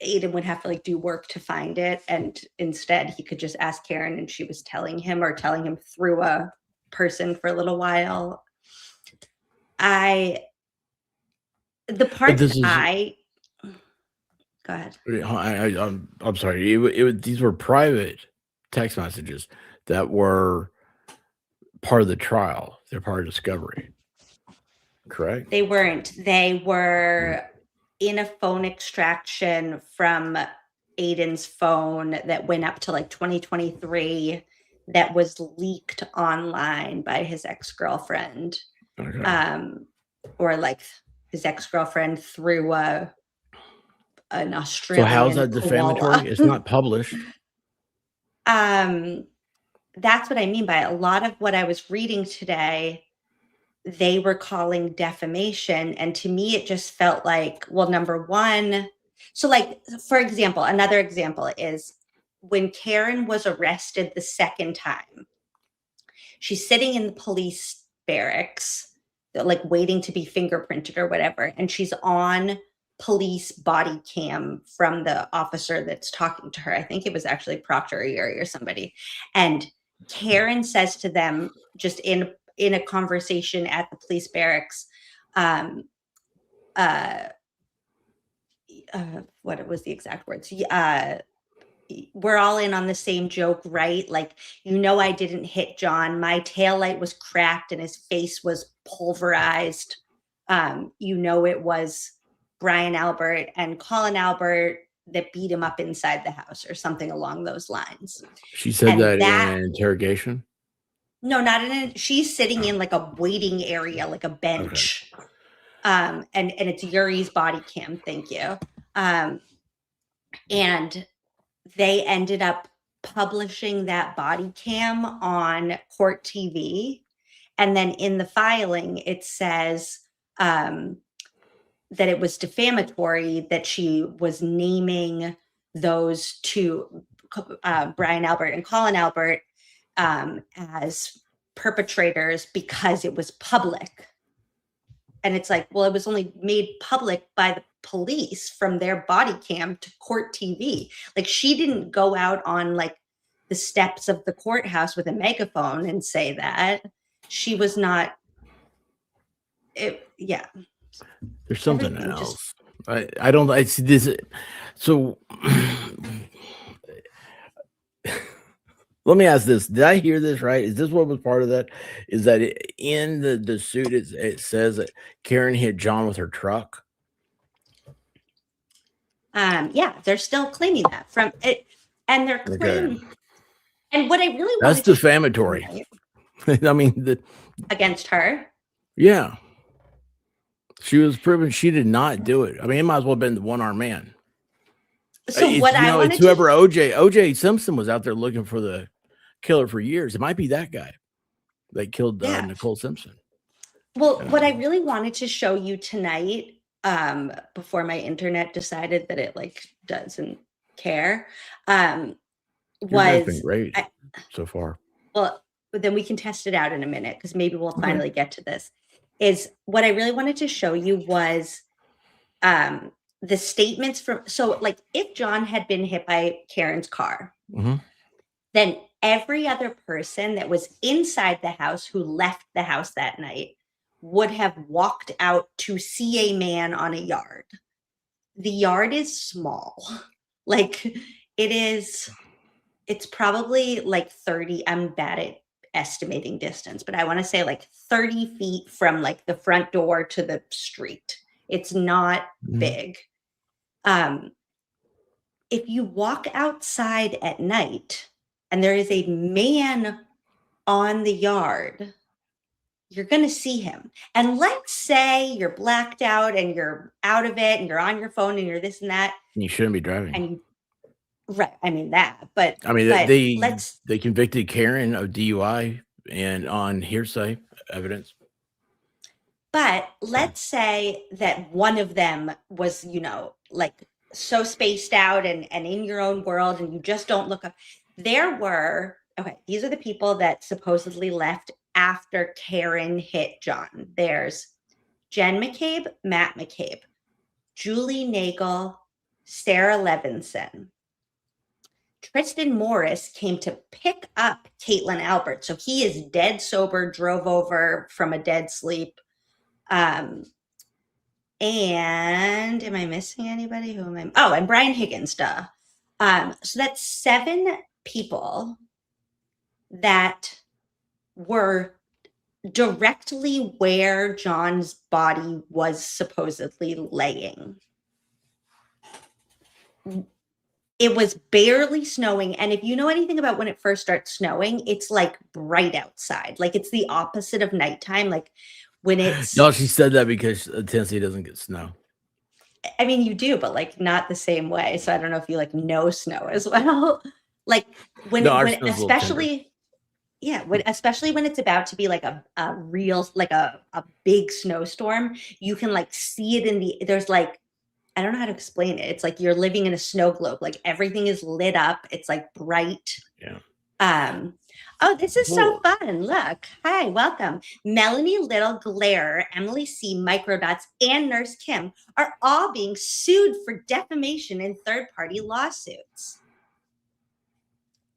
Aiden would have to like do work to find it, and instead he could just ask Karen and she was telling him through a person for a little while. Go ahead. I'm sorry. These were private text messages that were part of the trial. They're part of discovery. Correct. They weren't. They were in a phone extraction from Aiden's phone that went up to like 2023 that was leaked online by his ex-girlfriend. Okay. Or like his ex-girlfriend through an So Australian how's that koala. defamatory? It's not published. That's what I mean by a lot of what I was reading today, they were calling defamation. And to me, it just felt like, well, number one, so like, for example, another example is when Karen was arrested the second time, she's sitting in the police barracks, like waiting to be fingerprinted or whatever. And she's on police body cam from the officer that's talking to her. I think it was actually Proctor or Yuri or somebody. And Karen says to them, just in a conversation at the police barracks, what was the exact words? We're all in on the same joke, right? Like, I didn't hit John. My taillight was cracked and his face was pulverized. It was Brian Albert and Colin Albert that beat him up inside the house or something along those lines. She said that in an interrogation? No, not in it. She's sitting in like a waiting area, like a bench. Okay. And it's Yuri's body cam. Thank you. And they ended up publishing that body cam on court TV. And then in the filing, it says that it was defamatory, that she was naming those two, Brian Albert and Colin Albert, as perpetrators because it was public. And it's like, well, it was only made public by the police from their body cam to court TV. Like, she didn't go out on like the steps of the courthouse with a megaphone and say that. She was not. Yeah. There's something else. I don't. I see this. So let me ask this. Did I hear this right? Is this what was part of that? Is that in the suit, it says that Karen hit John with her truck? Yeah, they're still claiming that from it. And they're claiming. Okay. And what I really want That's defamatory. I mean, against her. Yeah. She was proven she did not do it. I mean, it might as well have been the one-armed man. So it's whoever OJ Simpson was out there looking for the killer for years. It might be that guy that killed Nicole Simpson. Well, what I really wanted to show you tonight, before my internet decided that it like doesn't care, was been great so far. Well, but then we can test it out in a minute because maybe we'll finally get to this. Is what I really wanted to show you was the statements from, so like if John had been hit by Karen's car, then every other person that was inside the house who left the house that night would have walked out to see a man on a yard. The yard is small. Like it's probably like 30. I'm bad at estimating distance, but I want to say like 30 feet from like the front door to the street. It's not big. If you walk outside at night and there is a man on the yard, you're going to see him. And let's say you're blacked out and you're out of it and you're on your phone and you're this and that. You shouldn't be driving. And right. I mean that, but I mean, they convicted Karen of DUI and on hearsay evidence. But let's say that one of them was, like so spaced out and in your own world and you just don't look up. These are the people that supposedly left after Karen hit John. There's Jen McCabe, Matt McCabe, Julie Nagel, Sarah Levinson. Tristan Morris came to pick up Caitlin Albert. So he is dead sober, drove over from a dead sleep. And am I missing anybody? Who am I? Oh, and Brian Higgins, duh. So that's 7 people that were directly where John's body was supposedly laying. It was barely snowing. And if you know anything about when it first starts snowing, it's like bright outside. Like it's the opposite of nighttime. Like when it's, No, she said that because Tennessee doesn't get snow. I mean, you do, but like not the same way. So I don't know if you like know snow as well. Like when, No, our when snow's a little tender. especially, yeah, especially when it's about to be like a real, like a big snowstorm, you can like see it in there's like, I don't know how to explain it. It's like you're living in a snow globe. Like everything is lit up. It's like bright. Yeah. Oh, this is so Cool. fun. Look. Hi, welcome. Melanie Little, Glare, Emily C, Microdots, and Nurse Kim are all being sued for defamation in third-party lawsuits.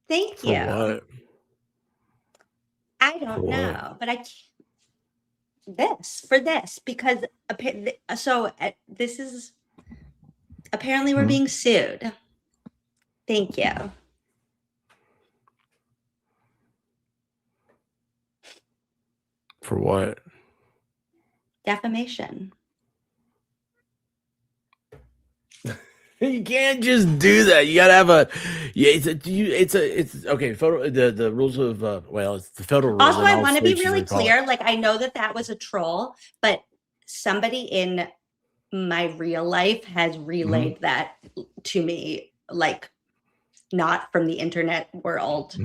Thank For you. what? I don't For what? know, but I can't. This because this is apparently we're being sued. Thank you. For what? Defamation. You can't just do that. You gotta have a. Yeah, it's okay. The rules of it's the federal rules. Also, and I all want to be states really usually follow. clear. Like, I know that was a troll, but somebody in my real life has relayed that to me, like, not from the internet world,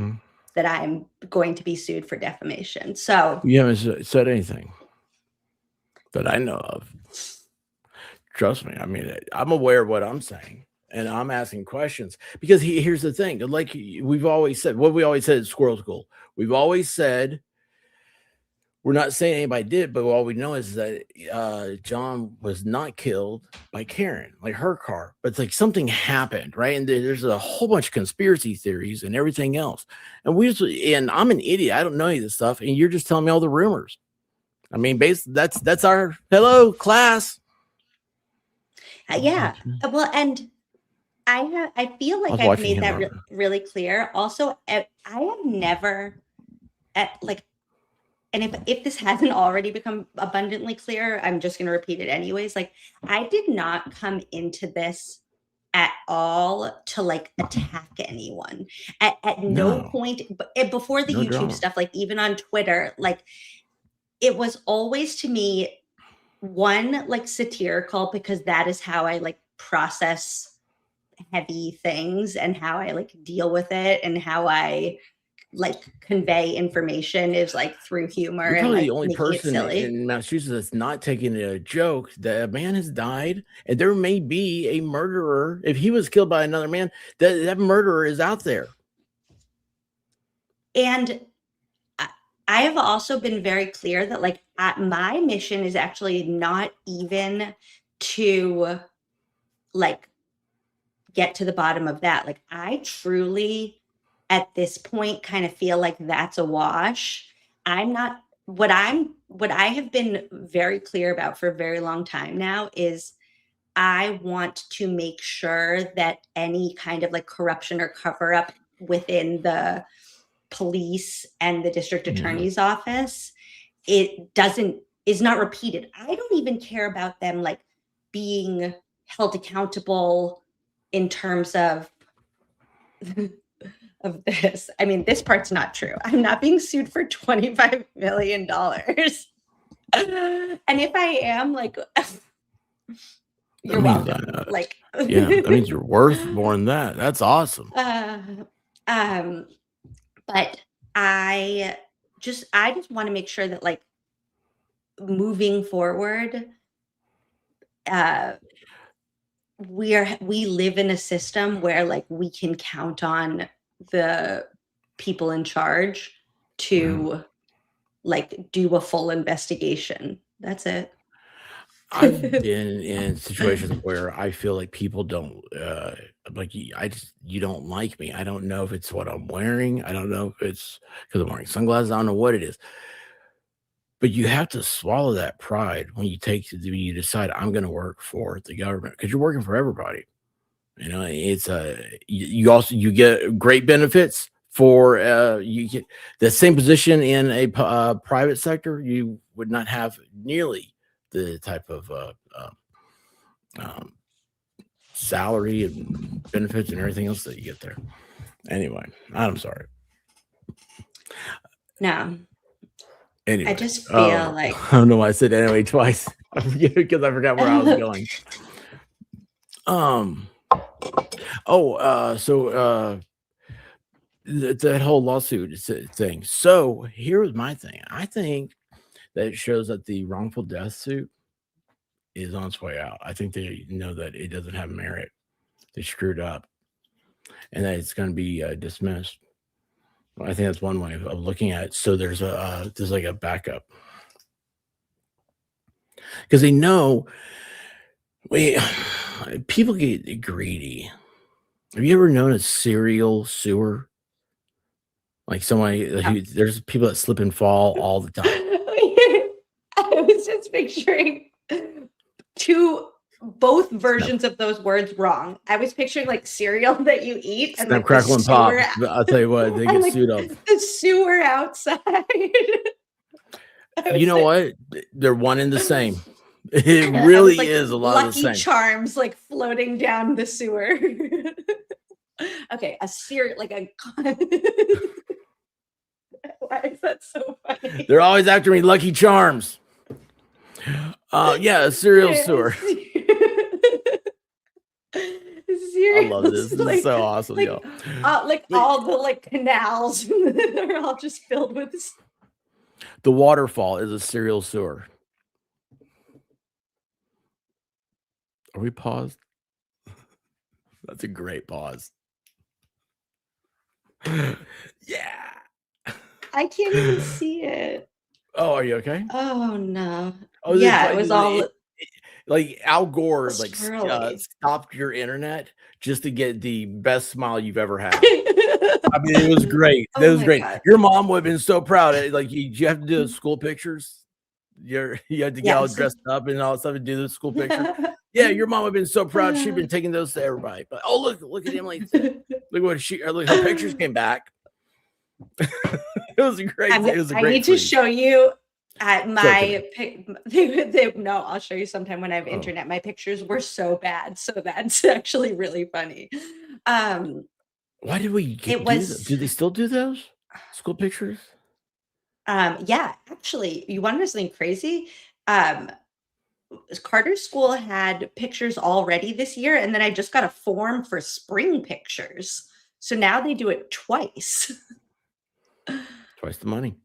that I'm going to be sued for defamation. So You haven't said anything that I know of. Trust me. I mean, I'm aware of what I'm saying, and I'm asking questions because here's the thing. Like we've always said, what we always said at Squirrel School, we've always said we're not saying anybody did, but all we know is that John was not killed by Karen, like her car, but it's like something happened, right? And there's a whole bunch of conspiracy theories and everything else. And I'm an idiot. I don't know any of this stuff, and you're just telling me all the rumors. I mean, that's our hello class. yeah. Well, and I feel like I've made that really clear. Also, I have never and if this hasn't already become abundantly clear, I'm just going to repeat it anyways. Like, I did not come into this at all to like attack anyone at no point before the YouTube drama stuff, like even on Twitter, like it was always to me one like satirical, because that is how I like process heavy things and how I like deal with it and how I like convey information is like through humor. You're probably and like the only person silly. in Massachusetts that's not taking it a joke that a man has died, and there may be a murderer. If he was killed by another man, that murderer is out there. And I have also been very clear that like my mission is actually not even to like get to the bottom of that. Like, I truly at this point kind of feel like that's a wash. I'm not what I have been very clear about for a very long time now is I want to make sure that any kind of like corruption or cover up within the police and the district attorney's office, is not repeated. I don't even care about them like being held accountable in terms of this. I mean, this part's not true. I'm not being sued for $25 million. And if I am, like, you're welcome. Like, yeah, that means you're worth more than that. That's awesome. But I just want to make sure that like moving forward, we live in a system where like we can count on the people in charge to like do a full investigation. That's it. I've been in situations where I feel like people don't like you don't like me. I don't know if it's what I'm wearing. I don't know if it's because I'm wearing sunglasses. I don't know what it is. But you have to swallow that pride when you decide I'm going to work for the government, because you're working for everybody. You know, it's you get great benefits, for you get the same position in a private sector, you would not have nearly the type of salary and benefits and everything else that you get there. Anyway, I'm sorry. No. Anyway, I just feel like I don't know why I said anyway twice because I forgot where I was going. That whole lawsuit thing. So here's my thing. I think that it shows that the wrongful death suit is on its way out. I think they know that it doesn't have merit. They screwed up, and that it's going to be dismissed. I think that's one way of looking at it. So there's like a backup, because they know people get greedy. Have you ever known a serial sewer? Like somebody, there's people that slip and fall all the time. I was just picturing both versions of those words wrong. I was picturing like cereal that you eat and Snap, like crackle, and pop. I'll tell you what, they get like, sued up. The sewer outside. You know what? They're one and the same. It really like, is a lot of the Lucky same. Charms like floating down the sewer. Okay, a cereal like a. Why is that so funny? They're always after me, Lucky Charms. Yeah, a cereal sewer. I love this. This is so awesome, y'all. All the like canals, they're all just filled with. The waterfall is a cereal sewer. Are we paused? That's a great pause. Yeah. I can't even see it. Oh, are you okay? Oh no. Oh, yeah, it was all like Al Gore like swirly. stopped your internet just to get the best smile you've ever had. I mean, it was great. It was great. God. Your mom would have been so proud. Like you have to do the school pictures. You had to get all dressed up and all that stuff and do the school pictures. Yeah, your mom would have been so proud. She'd been taking those to everybody. But look at Emily. Look what her pictures came back. It was a great. I need to show you at my no, I'll show you sometime when I have internet. My pictures were so bad, so that's actually really funny. Why did we do they still do those school pictures? Yeah, actually, you want to know something crazy? Carter's school had pictures already this year, and then I just got a form for spring pictures. So now they do it twice. Twice the money.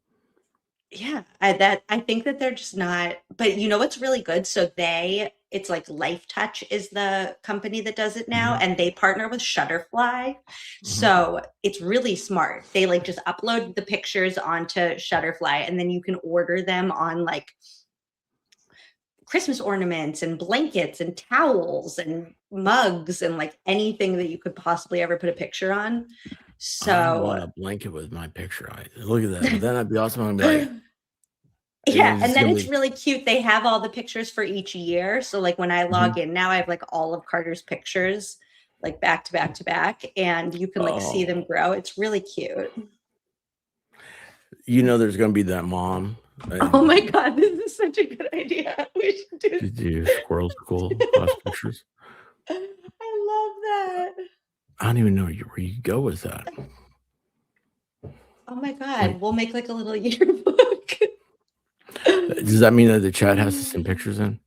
Yeah, I think that they're just not. But you know what's really good? So it's like Life Touch is the company that does it now, and they partner with Shutterfly. So it's really smart. They like just upload the pictures onto Shutterfly, and then you can order them on like Christmas ornaments and blankets and towels and mugs and like anything that you could possibly ever put a picture on. So I want a blanket with my picture on it. Look at that. But then I'd be awesome. I'm like, yeah, and then it's really cute. They have all the pictures for each year. So like when I log in now, I have like all of Carter's pictures, like back to back to back, and you can like see them grow. It's really cute. You know, there's going to be that mom. Oh my God, this is such a good idea. We should do Squirrel's cool pictures. I love that. I don't even know where you go with that. Oh my God, we'll make like a little yearbook. Does that mean that the chat has to send pictures in?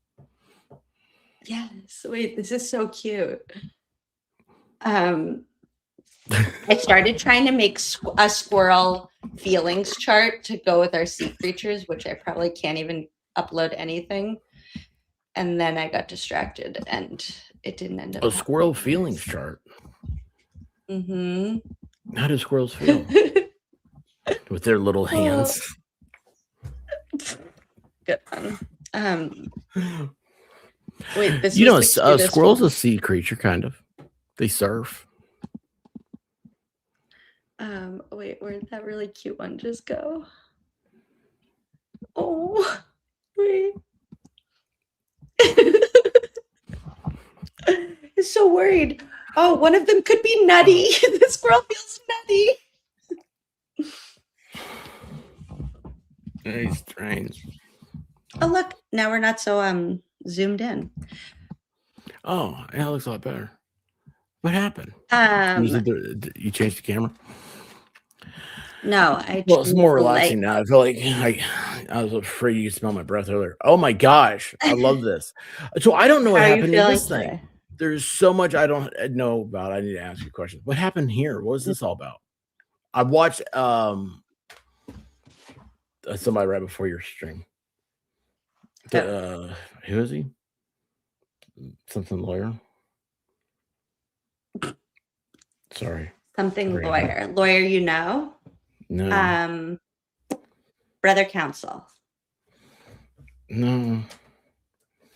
Yes. Wait, this is so cute. I started trying to make a squirrel feelings chart to go with our sea creatures, which I probably can't even upload anything. And then I got distracted and it didn't end up. A squirrel feelings chart. Mm-hmm. How do squirrels feel? With their little hands. Good one. Wait, this squirrel's a sea creature, kind of. They surf. Wait, where'd that really cute one just go? Oh, wait. I'm so worried. Oh, one of them could be nutty. The squirrel feels nutty. Very strange. Oh, look, now we're not so zoomed in. Oh, yeah, it looks a lot better. What happened? Was it you changed the camera? No, I Well, it's more changed the relaxing light. now. I feel like I was afraid you could smell my breath earlier. Oh my gosh, I love this. So I don't know what How are you happened in feeling this thing. today? There's so much I don't know about. I need to ask you questions. What happened here? What is this all about? I watched somebody right before your stream. Who is he? Something lawyer. Sorry. Something Sorry. lawyer. Lawyer, you know? No. Brother counsel. No.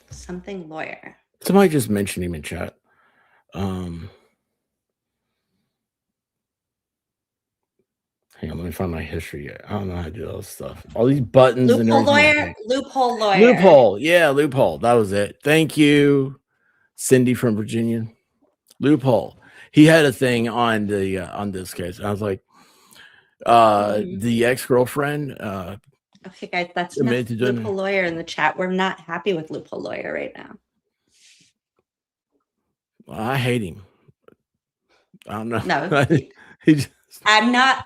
Something lawyer. Somebody just mentioned him in chat. Hang on, let me find my history. I don't know how to do all this stuff. All these buttons and Loophole everything. lawyer. Loophole lawyer. Loophole. Yeah, loophole. That was it. Thank you, Cindy from Virginia. Loophole. He had a thing on the on this case. I was like, the ex-girlfriend. Okay, guys, that's enough loophole lawyer in the chat. We're not happy with loophole lawyer right now. Well, I hate him. I don't know. No, he just, I'm not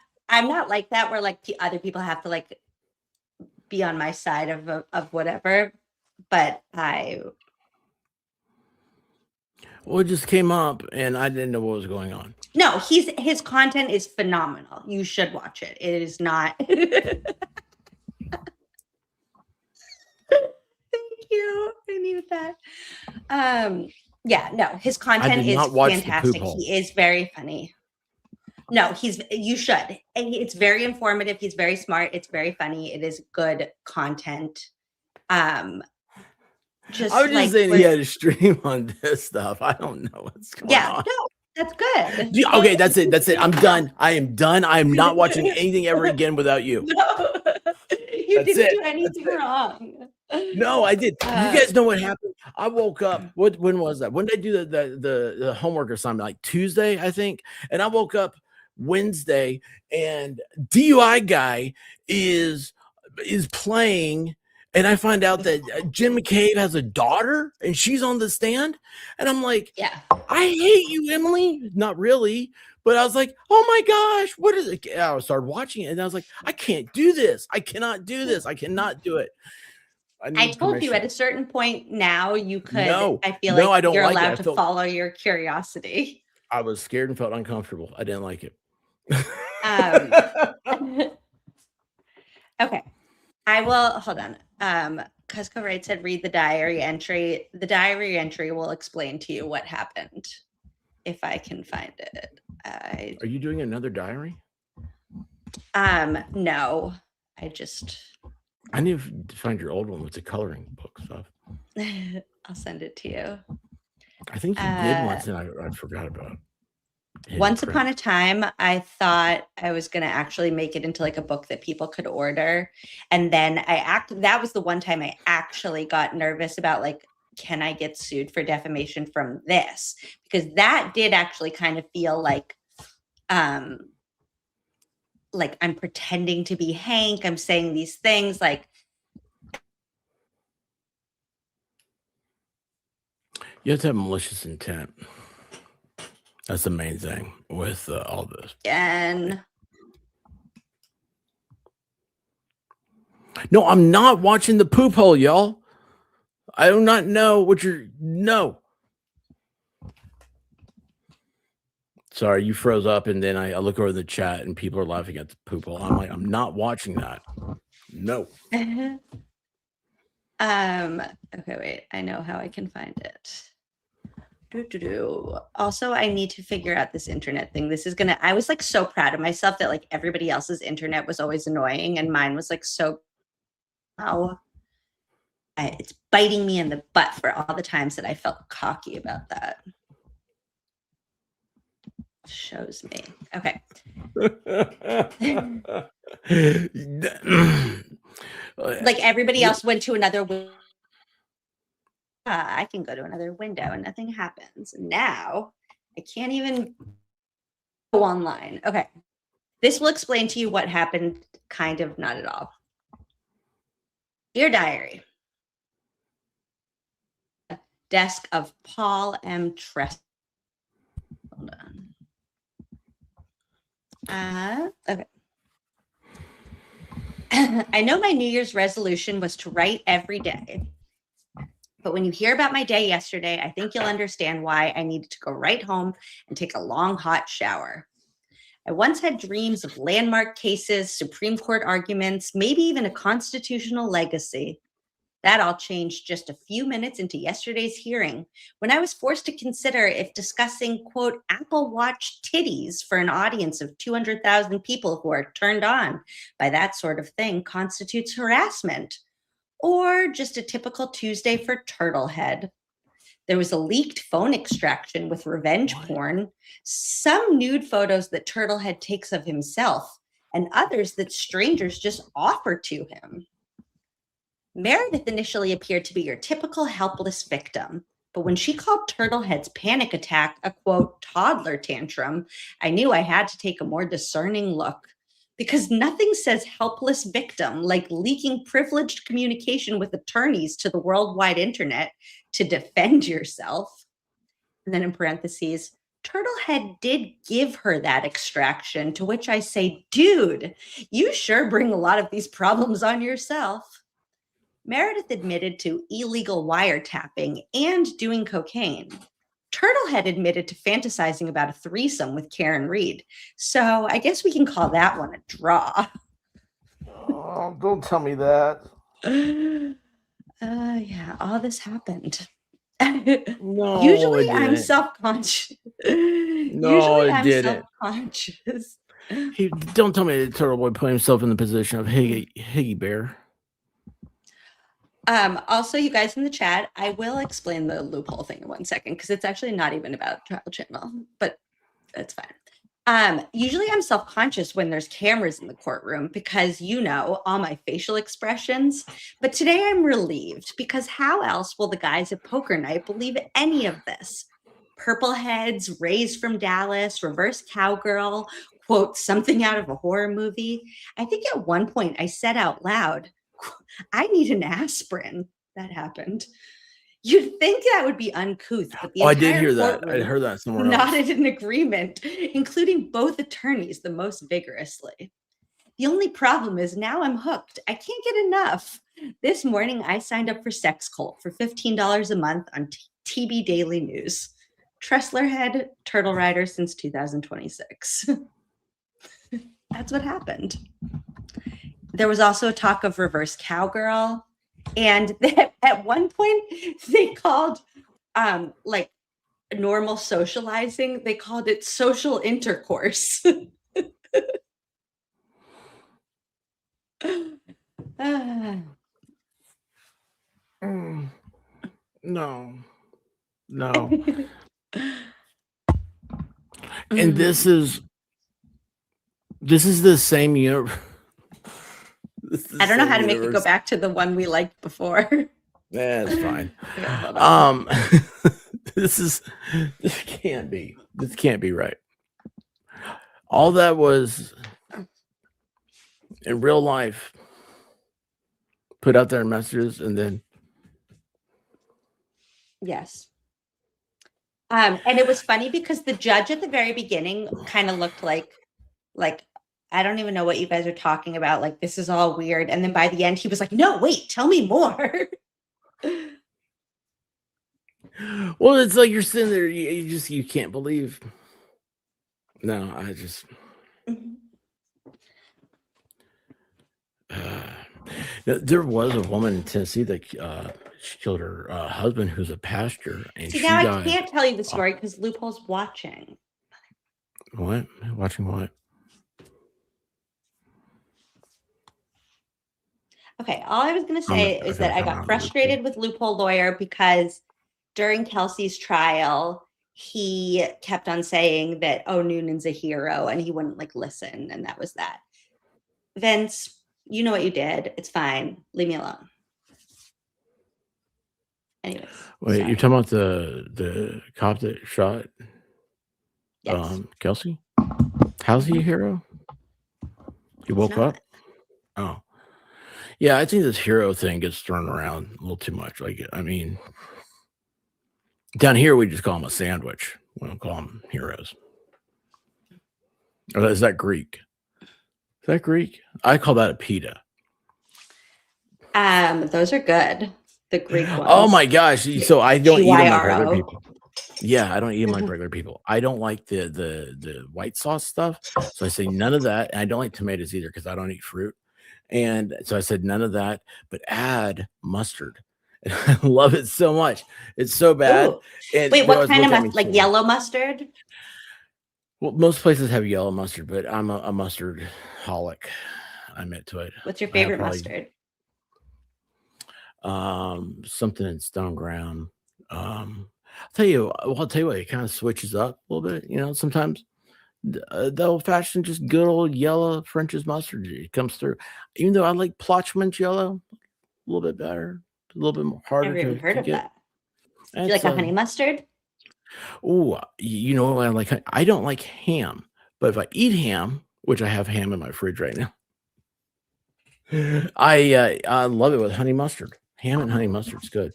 like that. Where like other people have to like be on my side of whatever. But well, it just came up, and I didn't know what was going on. no, his content is phenomenal. You should watch it. It is not. Thank you. I needed that. Yeah, no, his content is fantastic. He is very funny. No, you should. And it's very informative. He's very smart. It's very funny. It is good content. I was just saying he had a stream on this stuff. I don't know what's going on. Yeah, no, that's good. Okay, that's it. That's it. I'm done. I am done. I am not watching anything ever again without you. No, you didn't do anything wrong. No, I did. You guys know what happened? I woke up. When was that? When did I do the homework assignment? Like Tuesday, I think. And I woke up Wednesday, and DUI guy is playing. And I find out that Jen McCabe has a daughter and she's on the stand. And I'm like, yeah, I hate you, Emily. Not really. But I was like, oh my gosh, what is it? I started watching it and I was like, I can't do this. I cannot do this. I cannot do it. I told you at a certain point now you could. No, I feel like I don't you're like allowed to follow your curiosity. I was scared and felt uncomfortable. I didn't like it. Okay. I will hold on. Cusco Wright said read the diary entry. The diary entry will explain to you what happened if I can find it. Are you doing another diary? No. I need to find your old one with the coloring book stuff. I'll send it to you. I think you did once and I forgot about it. Once upon a time, I thought I was going to actually make it into like a book that people could order. And then that was the one time I actually got nervous about like, can I get sued for defamation from this? Because that did actually kind of feel like I'm pretending to be Hank. I'm saying these things like. You have to have malicious intent. That's the main thing with all this. And no, I'm not watching the poop hole, y'all. I do not know what no. Sorry, you froze up, and then I look over the chat, and people are laughing at the poop hole. I'm like, I'm not watching that. No. Okay, wait. I know how I can find it. Also, I need to figure out this internet thing. I was like so proud of myself that like everybody else's internet was always annoying and mine was like so. It's biting me in the butt for all the times that I felt cocky about that. Shows me. Okay. Like everybody else went to another window. I can go to another window and nothing happens. Now I can't even go online. Okay. This will explain to you what happened. Kind of, not at all. Dear Diary. Desk of Paul M. Tress. Hold on. Okay. I know my New Year's resolution was to write every day. But when you hear about my day yesterday, I think you'll understand why I needed to go right home and take a long, hot shower. I once had dreams of landmark cases, Supreme Court arguments, maybe even a constitutional legacy. That all changed just a few minutes into yesterday's hearing when I was forced to consider if discussing, quote, Apple Watch titties for an audience of 200,000 people who are turned on by that sort of thing constitutes harassment, or just a typical Tuesday for Turtlehead. There was a leaked phone extraction with revenge porn, some nude photos that Turtlehead takes of himself, and others that strangers just offer to him. Meredith initially appeared to be your typical helpless victim, but when she called Turtlehead's panic attack a, quote, toddler tantrum, I knew I had to take a more discerning look. Because nothing says helpless victim like leaking privileged communication with attorneys to the worldwide internet to defend yourself. And then in parentheses, Turtlehead did give her that extraction, to which I say, dude, you sure bring a lot of these problems on yourself. Meredith admitted to illegal wiretapping and doing cocaine. Turtlehead admitted to fantasizing about a threesome with Karen Reed. So I guess we can call that one a draw. Oh, don't tell me that. Yeah, all this happened. No, Usually it I'm didn't. self-conscious. No, it didn't. Self-conscious. Don't tell me that Turtle Boy put himself in the position of Higgy Bear. Also, you guys in the chat, I will explain the loophole thing in 1 second because it's actually not even about Travel Channel, but that's fine. Usually I'm self-conscious when there's cameras in the courtroom because, you know, all my facial expressions. But today I'm relieved because how else will the guys at Poker Night believe any of this? Purple heads, Rays from Dallas, reverse cowgirl, quote, something out of a horror movie. I think at one point I said out loud, I need an aspirin. That happened. You'd think that would be uncouth, but the I did hear entire that. I heard that somewhere else. nodded in agreement, including both attorneys the most vigorously. The only problem is now I'm hooked. I can't get enough. This morning, I signed up for Sex Cult for $15 a month on TB Daily News. Tressler head, Turtle Rider since 2026. That's what happened. There was also a talk of reverse cowgirl. And at one point, they called like normal socializing, they called it social intercourse. No. And this is the same year. I don't know how to make it go back to the one we liked before. Yeah, it's fine. This can't be right. All that was in real life put out there in messages and then yes. And it was funny because the judge at the very beginning kind of looked like I don't even know what you guys are talking about. Like, this is all weird. And then by the end, he was like, no, wait, tell me more. Well, it's like you're sitting there, you can't believe. No, I just. There was a woman in Tennessee that she killed her husband, who's a pastor, and See, she now died. I can't tell you the story because Loophole's watching. What? Watching what? Okay, all I was going to say is that I got frustrated with Loophole Lawyer because during Kelsey's trial, he kept on saying that, oh, Noonan's a hero, and he wouldn't like listen, and that was that. Vince, you know what you did. It's fine. Leave me alone. Anyways. Wait, sorry. you're talking about the cop that shot Yes. Kelsey? How's he a hero? He woke not. up? Oh. Yeah, I think this hero thing gets thrown around a little too much. Like, I mean, down here we just call them a sandwich. We don't call them heroes. Or is that Greek? Is that Greek? I call that a pita. Those are good. The Greek ones. Oh my gosh! So I don't eat them like regular GYRO. people. Yeah, I don't eat them like regular people. I don't like the white sauce stuff. So I say none of that. And I don't like tomatoes either because I don't eat fruit. And so I said none of that, but add mustard. I love it so much. It's so bad. Ooh. And Wait, they what always kind look of at me mustard? Like funny. yellow mustard? Well, most places have yellow mustard, but I'm a mustard holic. I admit to it. What's your I have favorite probably mustard? something in stone ground. I'll tell you what, it kind of switches up a little bit. You know, sometimes the old fashioned, just good old yellow French's mustard, it comes through. Even though I like Plotchman's yellow a little bit better, a little bit more harder Never even heard to of get. that. You like a honey mustard? Oh, you know what I like? I don't like ham, but if I eat ham, which I have ham in my fridge right now, I love it with honey mustard. Ham and honey mustard's good.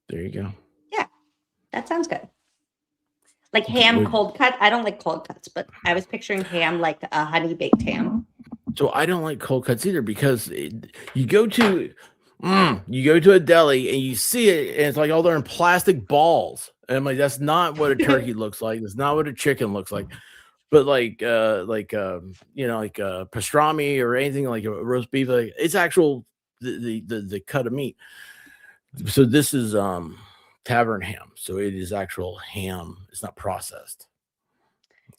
There you go. Yeah, that sounds good. Like ham cold cut. I don't like cold cuts, but I was picturing ham like a honey baked ham. So I don't like cold cuts either because you go to a deli and you see it and it's like, oh, they're in plastic balls. And I'm like, that's not what a turkey looks like. That's not what a chicken looks like. But like pastrami or anything like a roast beef, like, it's actual the cut of meat. So this is tavern ham. So it is actual ham. It's not processed.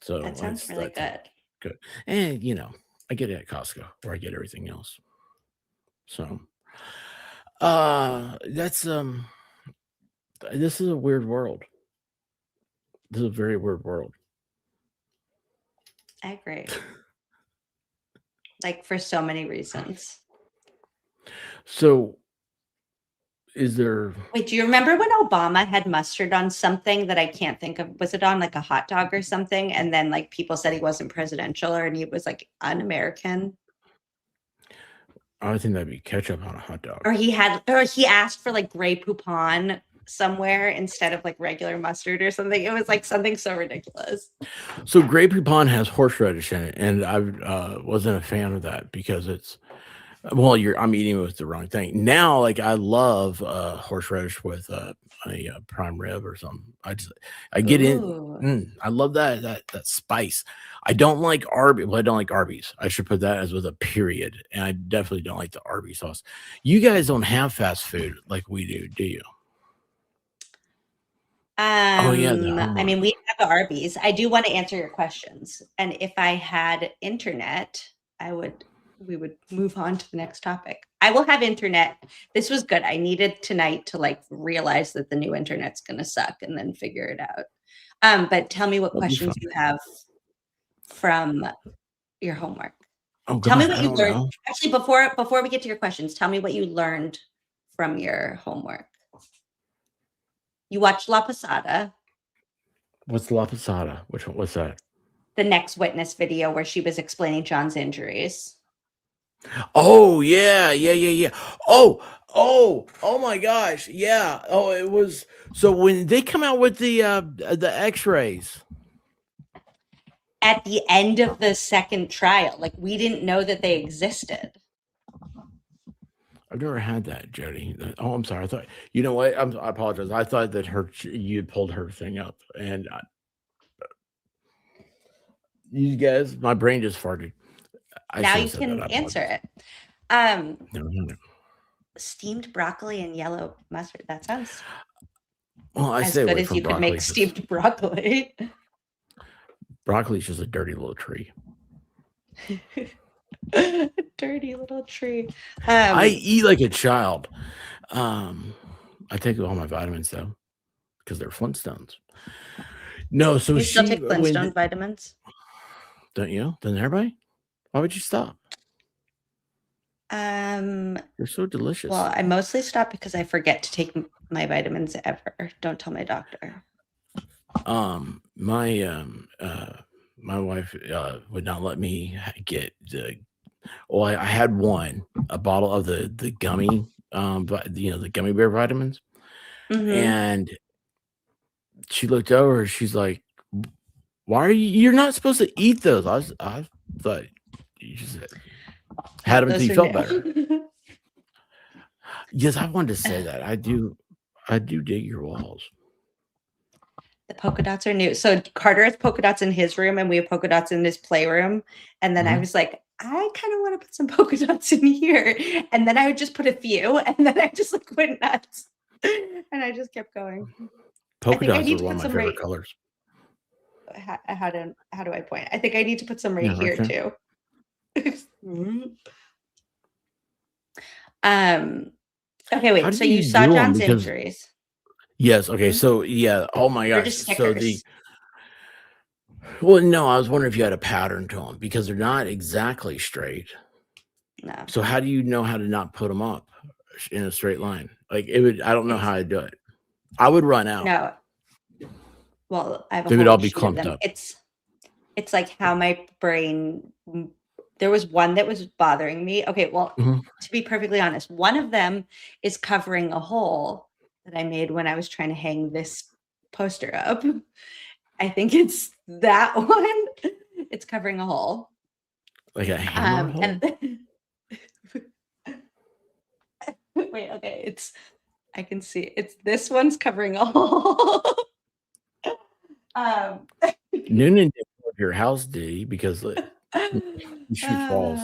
So That sounds really good. Good. And I get it at Costco where I get everything else. So that's this is a weird world. This is a very weird world. I agree. Like for so many reasons. So is there Wait, do you remember when Obama had mustard on something that I can't think of? Was it on like a hot dog or something? And then like people said he wasn't presidential or and he was like un-American. I think that'd be ketchup on a hot dog. Or he asked for like Grey Poupon somewhere instead of like regular mustard or something. It was like something so ridiculous. So Grey Poupon has horseradish in it, and I wasn't a fan of that because it's I'm eating with the wrong thing. Now, like I love horseradish with a prime rib or something. I get in. I love that spice. I don't like Arby's. Well, I don't like Arby's. I should put that as with a period. And I definitely don't like the Arby's sauce. You guys don't have fast food like we do you? I mean, we have Arby's. I do want to answer your questions. And if I had internet, we would move on to the next topic. I will have internet. This was good. I needed tonight to like realize that the new internet's going to suck and then figure it out. But tell me what questions you have from your homework. Tell me what you learned. Actually, before we get to your questions, tell me what you learned from your homework. You watched La Posada. What's La Posada? Which one? What's that? The next witness video where she was explaining John's injuries. Oh yeah. Oh my gosh. Yeah. Oh, it was so when they come out with the x-rays. At the end of the second trial, like we didn't know that they existed. I've never had that, Jody. Oh, I'm sorry. I thought, you know what? I apologize. I thought that you had pulled her thing up, and you guys, my brain just farted. Now you can answer it. No. Steamed broccoli and yellow mustard. That sounds as good as you could make steamed broccoli. Broccoli's just a dirty little tree. Dirty little tree. I eat like a child. I take all my vitamins though, because they're Flintstones. No, so you still take Flintstone vitamins? Don't you? Doesn't everybody? Why would you stop? They're so delicious. Well, I mostly stop because I forget to take my vitamins ever. Don't tell my doctor. My wife would not let me get Well, I had a bottle of the gummy, but the gummy bear vitamins, Mm-hmm. and she looked over. She's like, "Why are you're not supposed to eat those?" I thought you just had them until Those you are felt better. new. Yes, I wanted to say that. I do dig your walls. The polka dots are new. So Carter has polka dots in his room and we have polka dots in his playroom. And then I Mhm. was like, I kind of want to put some polka dots in here. And then I would just put a few and then I just like went nuts. And I just kept going. Polka think I dots need are to one put of my some favorite right. colors. How do I point? I think I need to put some right Yeah, right here there. too. Mhm. um okay, How wait. do So you you saw do them? John's Because injuries. yes, okay, Mhm. so yeah, oh my They're gosh. just So the stickers. well, no, I was wondering if you had a pattern to them because they're not exactly straight. No. So how do you know how to not put them up in a straight line? Like it would, I don't know It's how I'd do it. I would run out. no. Well, I have a They would all whole be sheet of clumped them. up. It's like how my brain there was one that was bothering me. Okay, well, Mhm. to be perfectly honest, one of them is covering a hole that I made when I was trying to hang this poster up. I think it's that one. It's covering a hole. Like a hammer hole. And wait, okay, I can see it's this one's covering a hole. um Noonan didn't go to your house, did he? Because he shoots balls.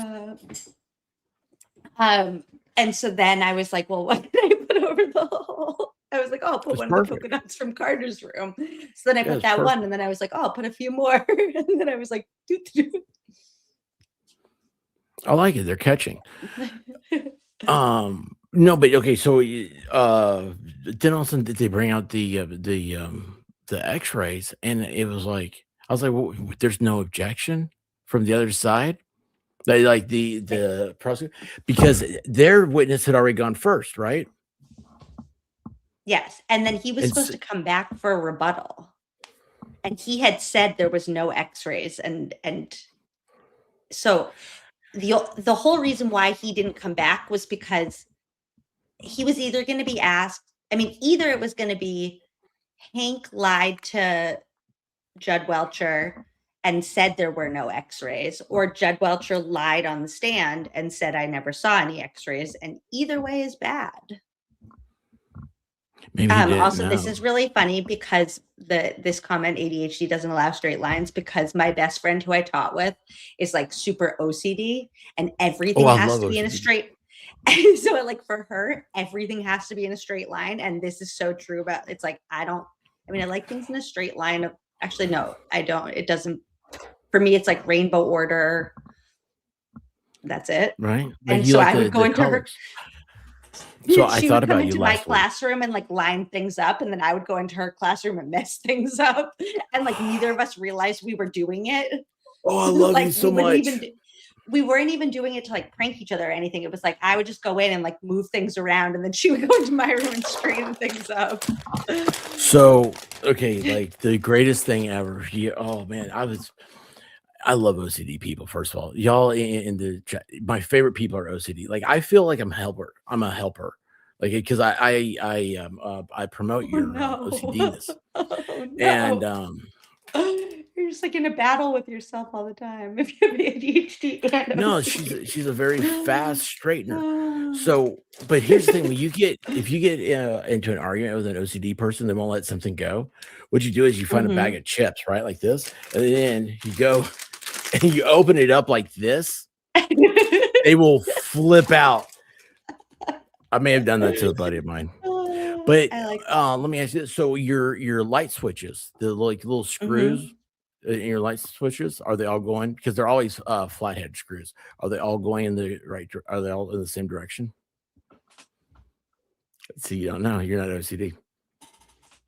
uh, and so then I was like, well, what can I put over the hole? I was like, oh, I'll put It's one of the perfect. polka dots from Carter's room. So then I Yeah, put it's that one, perfect. and then I was like, oh, I'll put a few more. And then I was like, doo, doo, I like it. They're catching. doo. No, but okay. So, then all of a sudden, did they bring out the X-rays, and it was like I was like, well, "There's no objection from the other side." They like the prosecutor because their witness had already gone first, right? Yes. And then he was And supposed to come back for a rebuttal. And he had said there was no x-rays. And so the whole reason why he didn't come back was because he was either going to be asked, I mean, either it was going to be Hank lied to Judd Welcher and said there were no x-rays, or Judd Welcher lied on the stand and said I never saw any x-rays. And either way is bad. maybe he didn't Also, this know. is really funny because this comment ADHD doesn't allow straight lines, because my best friend who I taught with is like super OCD and everything Oh, I has love to be in a OCD. straight. So like for her, everything has to be in a straight line. And this is so true about it's like I like things in a straight line. Actually, no, I don't. It doesn't for me, it's like rainbow order. That's it. Right? Like And you so like I would go the into her. colors. So I She thought would come about you into my last week. classroom and like line things up, and then I would go into her classroom and mess things up, and like neither of us realized we were doing it. Oh, I love you Like so much. we weren't even doing it to like prank each other or anything. It was like I would just go in and like move things around, and then she would go into my room and straighten things up. So, okay, like the greatest thing ever. Oh man, I love OCD people. First of all, y'all in the chat, my favorite people are OCD. Like I feel like I'm a helper. Like because I promote Oh your no. OCDness. Oh And no. You're just like in a battle with yourself all the time if you have ADHD and no, OCD. she's a very fast straightener. So, but here's the thing: when if you get into an argument with an OCD person, they won't let something go. What you do is you find a bag Mhm. of chips, right, like this, and then you go and you open it up like this. They will flip out. I may have done that to a buddy of mine. But I like let me ask you this. So your light switches, the like little screws Mhm. in your light switches, are they all going? Because they're always flathead screws. Are they all going in the right? Are they all in the same direction? See, you don't know. You're not OCD.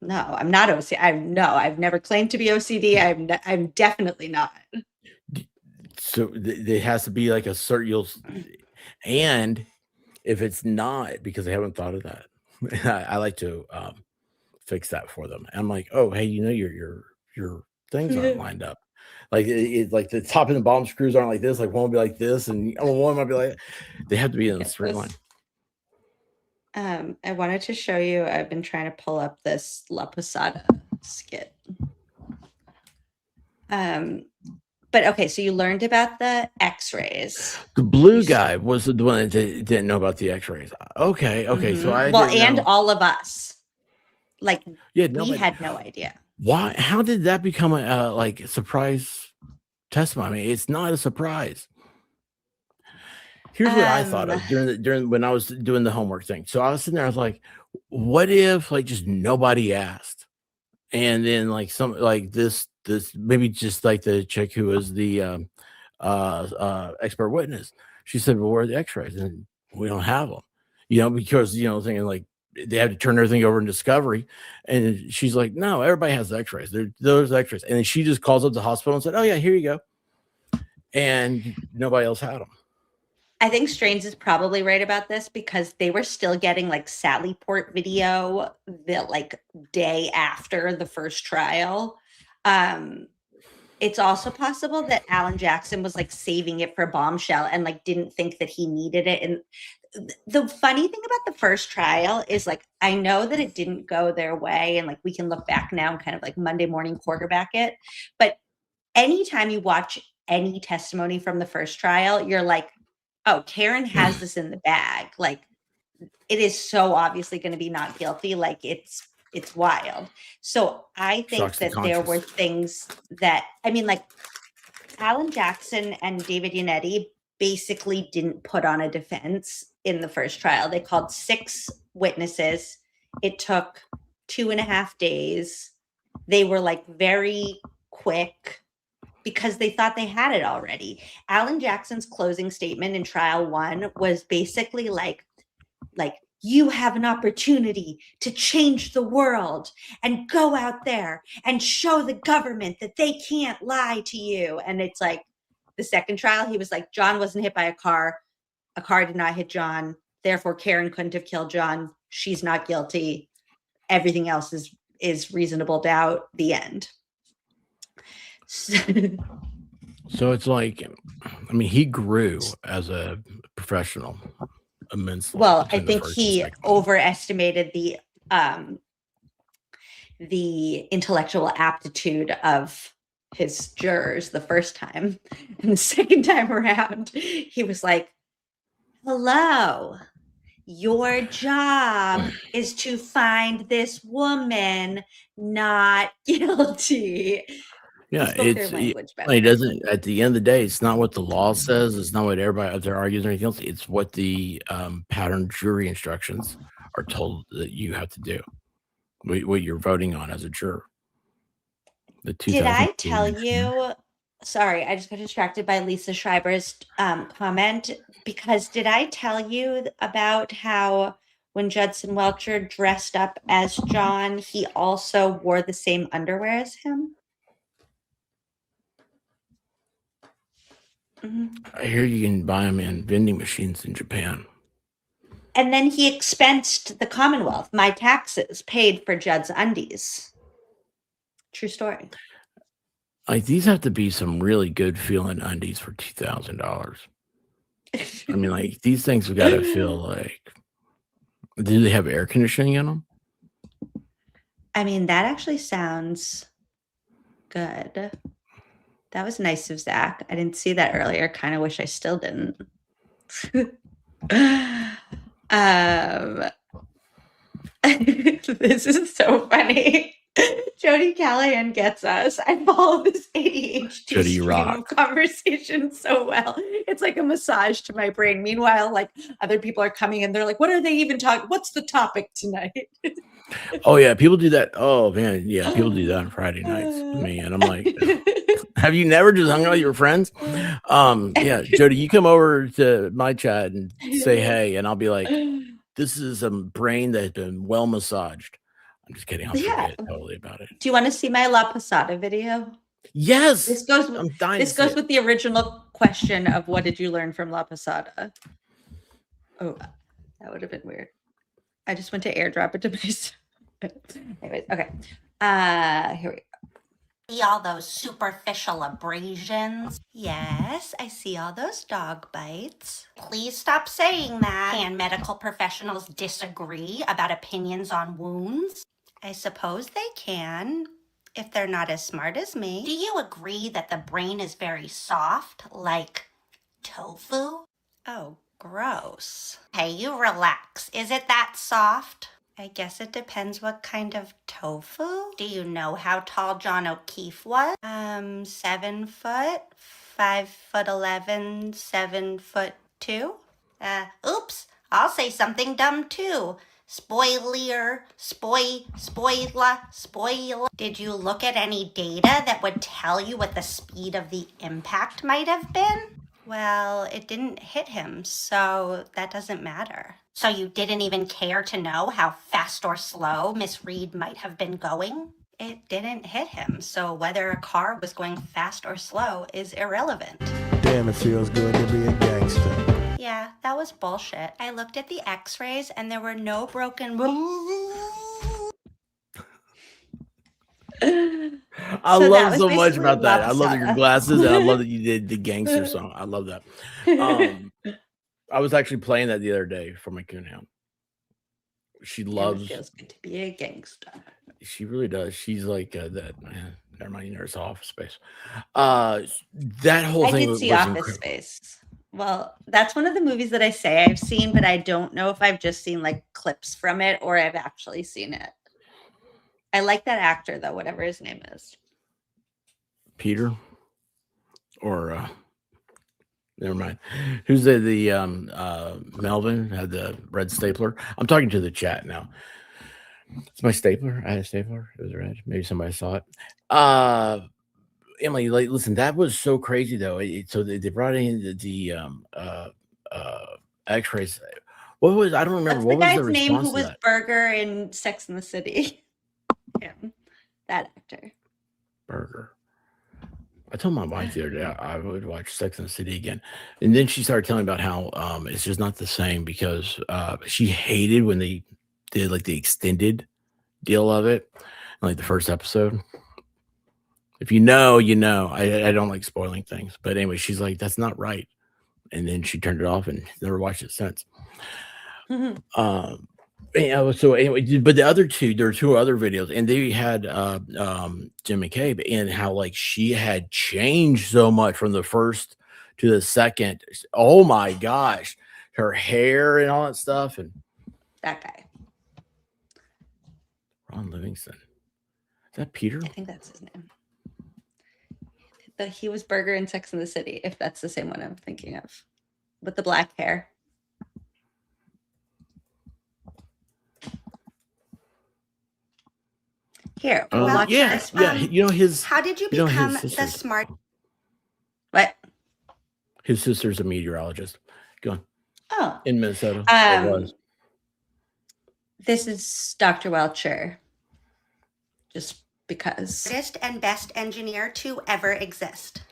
No, I'm not OCD. I've never claimed to be OCD. I'm definitely not. So there has to be like a certain and if it's not, because I haven't thought of that, I like to fix that for them. I'm like, oh, hey, your things aren't lined up. Like like the top and the bottom screws aren't like this. Like one will be like this, and one might be like. They have to be in a straight line. I wanted to show you. I've been trying to pull up this La Posada skit. But okay, so you learned about the X-rays. The blue guy was the one that didn't know about the X-rays. Okay. So I and all of us, like, we had no idea. Why? How did that become a like surprise testimony? It's not a surprise. Here's what I thought of during when I was doing the homework thing. So I was sitting there, I was like, what if like just nobody asked? And then like some like this maybe just like the chick who was the expert witness. She said, well, where are the X-rays? And we don't have them, because thinking like they have to turn everything over in discovery. And she's like, no, everybody has the X-rays. Those X-rays. And then she just calls up the hospital and said, oh yeah, here you go. And nobody else had them. I think Strains is probably right about this because they were still getting like Sally Port video the like day after the first trial. It's also possible that Alan Jackson was like saving it for Bombshell and like didn't think that he needed it. And the funny thing about the first trial is like, I know that it didn't go their way and like we can look back now and kind of like Monday morning quarterback it. But anytime you watch any testimony from the first trial, you're like, oh, Karen has this in the bag. Like, it is so obviously going to be not guilty. Like, it's wild. So I think that there were things that, I mean, like, Alan Jackson and David Yannetti basically didn't put on a defense in the first trial. They called 6 witnesses. It took 2.5 days. They were like very quick, because they thought they had it already. Alan Jackson's closing statement in trial 1 was basically like, you have an opportunity to change the world and go out there and show the government that they can't lie to you. And it's like the second trial, he was like, John wasn't hit by a car. A car did not hit John. Therefore, Karen couldn't have killed John. She's not guilty. Everything else is reasonable doubt. The end. So it's like, I mean, he grew as a professional immensely. Well, I think he overestimated the intellectual aptitude of his jurors the first time. And the second time around, he was like, hello, your job is to find this woman not guilty. Yeah, it doesn't. At the end of the day, it's not what the law says. It's not what everybody out there argues or anything else. It's what the pattern jury instructions are told that you have to do. What you're voting on as a juror. Did I tell you? Sorry, I just got distracted by Lisa Schreiber's comment, because did I tell you about how when Judson Welcher dressed up as John, he also wore the same underwear as him? I hear you can buy them in vending machines in Japan. And then he expensed the Commonwealth, my taxes paid for Judd's undies. True story. Like, these have to be some really good feeling undies for $2,000. I mean, like, these things have got to feel like, do they have air conditioning in them? I mean, that actually sounds good. That was nice of Zach. I didn't see that earlier. Kind of wish I still didn't. This is so funny. Jody Callahan gets us. I follow this ADHD stream conversation so well. It's like a massage to my brain. Meanwhile, like, other people are coming in. They're like, what are they even talking? What's the topic tonight? Oh, yeah. People do that. Oh, man. Yeah. People do that on Friday nights with me. And I'm like, have you never just hung out with your friends? Yeah. Jody, you come over to my chat and say, hey, and I'll be like, this is a brain that has been well massaged. I'm just kidding. I'll forget totally about it. Do you want to see my La Posada video? Yes. This goes with the original question of what did you learn from La Posada? Oh, that would have been weird. I just went to airdrop it to myself. Anyways, okay. Here we go. See all those superficial abrasions? Yes, I see all those dog bites. Please stop saying that. Can medical professionals disagree about opinions on wounds? I suppose they can, if they're not as smart as me. Do you agree that the brain is very soft, like tofu? Oh, gross. Hey, you relax. Is it that soft? I guess it depends what kind of tofu. Do you know how tall John O'Keefe was? 7 foot, 5'11", 7'2". Oops, I'll say something dumb too. Spoiler. Did you look at any data that would tell you what the speed of the impact might have been? Well, it didn't hit him, so that doesn't matter. So you didn't even care to know how fast or slow Miss Reed might have been going? It didn't hit him, so whether a car was going fast or slow is irrelevant. Damn, it feels good to be a gangster. Yeah, that was bullshit. I looked at the x-rays and there were no broken... I So that love was so much basically about that. I love your Lopsada. glasses, and I love that you did the gangster song. I love that. I was actually playing that the other day for my coonhound. She loves. It feels good to be a gangster. She really does. She's like that. Never mind, there's Office Space. That whole I thing did was see Office incredible. Space. Well, that's one of the movies that I say I've seen, but I don't know if I've just seen like clips from it or I've actually seen it. I like that actor though, whatever his name is. Peter, or never mind. Who's the Melvin had the red stapler? I'm talking to the chat now. It's my stapler. I had a stapler. It was red. Maybe somebody saw it. Emily, like, listen, that was so crazy though. So they brought in the X-rays. What was? I don't remember. That's What the was guy's the name response who to was that? Burger in Sex and the City. Him, that actor. Burger. I told my wife the other day I would watch Sex and the City again, and then she started telling me about how it's just not the same because she hated when they did like the extended deal of it, like the first episode. If you know, you know. I don't like spoiling things, but anyway, she's like, "That's not right," and then she turned it off and never watched it since. Yeah, so anyway, but the other two, there were two other videos, and they had Jim McCabe and how like she had changed so much from the first to the second. Oh my gosh, her hair and all that stuff, and That guy. Ron Livingston. Is that Peter? I think that's his name. He was Burger in Sex and the City, if that's the same one I'm thinking of. With the black hair. Here, watch yes, this. yeah. You know his. How did you you know become his the sisters. smart? What? His sister's a meteorologist. Go on. Oh, In Minnesota. It was. this is Dr. Welcher. Just because. Greatest and best engineer to ever exist.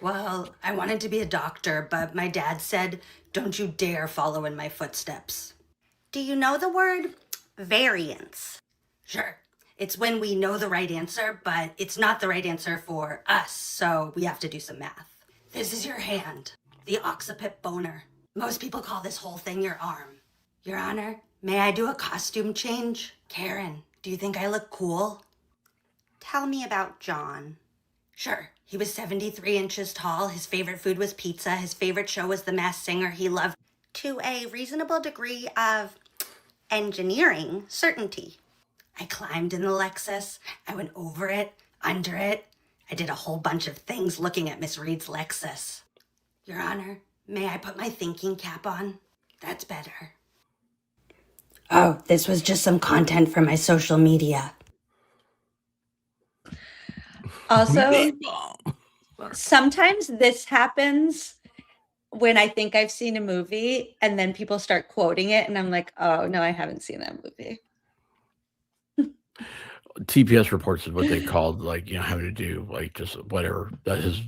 Well, I wanted to be a doctor, but my dad said, "Don't you dare follow in my footsteps." Do you know the word variance? Sure. It's when we know the right answer, but it's not the right answer for us, so we have to do some math. This is your hand, the occiput boner. Most people call this whole thing your arm. Your Honor, may I do a costume change? Karen, do you think I look cool? Tell me about John. Sure. He was 73 inches tall. His favorite food was pizza. His favorite show was The Masked Singer. He loved to a reasonable degree of engineering certainty. I climbed in the Lexus. I went over it, under it. I did a whole bunch of things looking at Miss Reed's Lexus. Your Honor, may I put my thinking cap on? That's better. Oh, this was just some content for my social media. Also, sometimes this happens when I think I've seen a movie and then people start quoting it and I'm like, oh, no, I haven't seen that movie. TPS reports is what they called, like, you know, having to do like just whatever that is.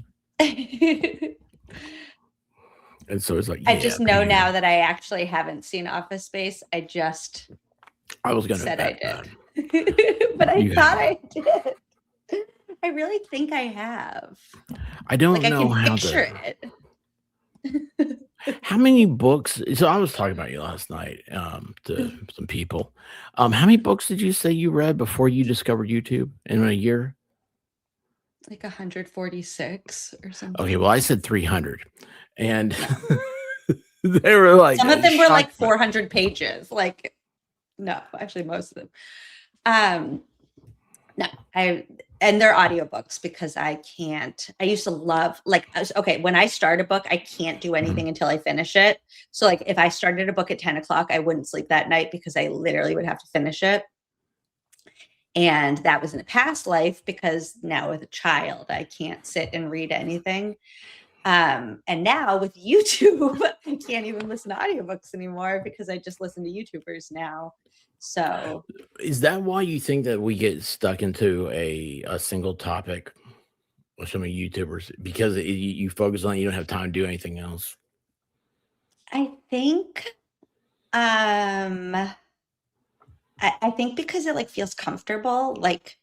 And so it's like, I just know now that I actually haven't seen Office Space. I just I was gonna said I bet did. But I thought I did. I really think I have. I don't Like I know can how picture to. it. How many books? So I was talking about you last night to some people. How many books did you say you read before you discovered YouTube in a year? Like 146 or something. Okay, well, I said 300, and they were like, Some of them were like shocked. 400 pages. Like, no, actually, most of them. No, and they're audiobooks because I used to love, like, okay, when I start a book, I can't do anything until I finish it. So, like, if I started a book at 10 o'clock, I wouldn't sleep that night because I literally would have to finish it. And that was in a past life because now with a child, I can't sit and read anything. And now with YouTube, I can't even listen to audiobooks anymore because I just listen to YouTubers now. So Is that why you think that we get stuck into a single topic with so many YouTubers? Because you focus on it, you don't have time to do anything else. I think I think because it like feels comfortable, like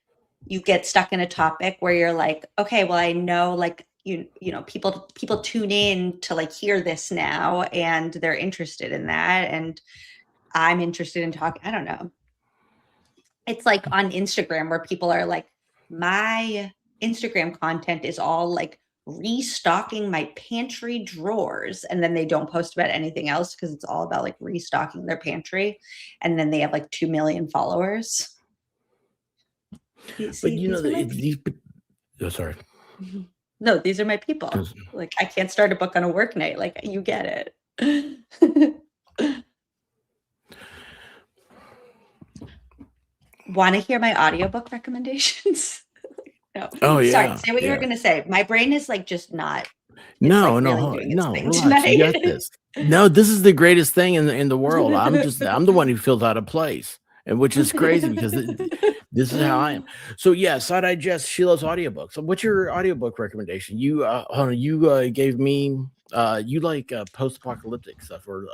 you get stuck in a topic where you're like, okay, well, I know like you know, people tune in to like hear this now and they're interested in that. And I'm interested in talking. I don't know. It's like on Instagram where people are like, my Instagram content is all like restocking my pantry drawers. And then they don't post about anything else because it's all about like restocking their pantry. And then they have like 2 million followers. But you know, these. Oh, sorry. No, these are my people. Like, I can't start a book on a work night. Like, you get it. Want to hear my audiobook recommendations? No. Oh, yeah. Sorry, say what you were going to say. My brain is like just not. No, like no. really Relax, you got this. No, this is the greatest thing in the world. I'm the one who feels out of place, and which is crazy because this is how I am. So yeah, Side Eye Jess, she loves audiobooks. So what's your audiobook recommendation? You gave me you like post-apocalyptic stuff or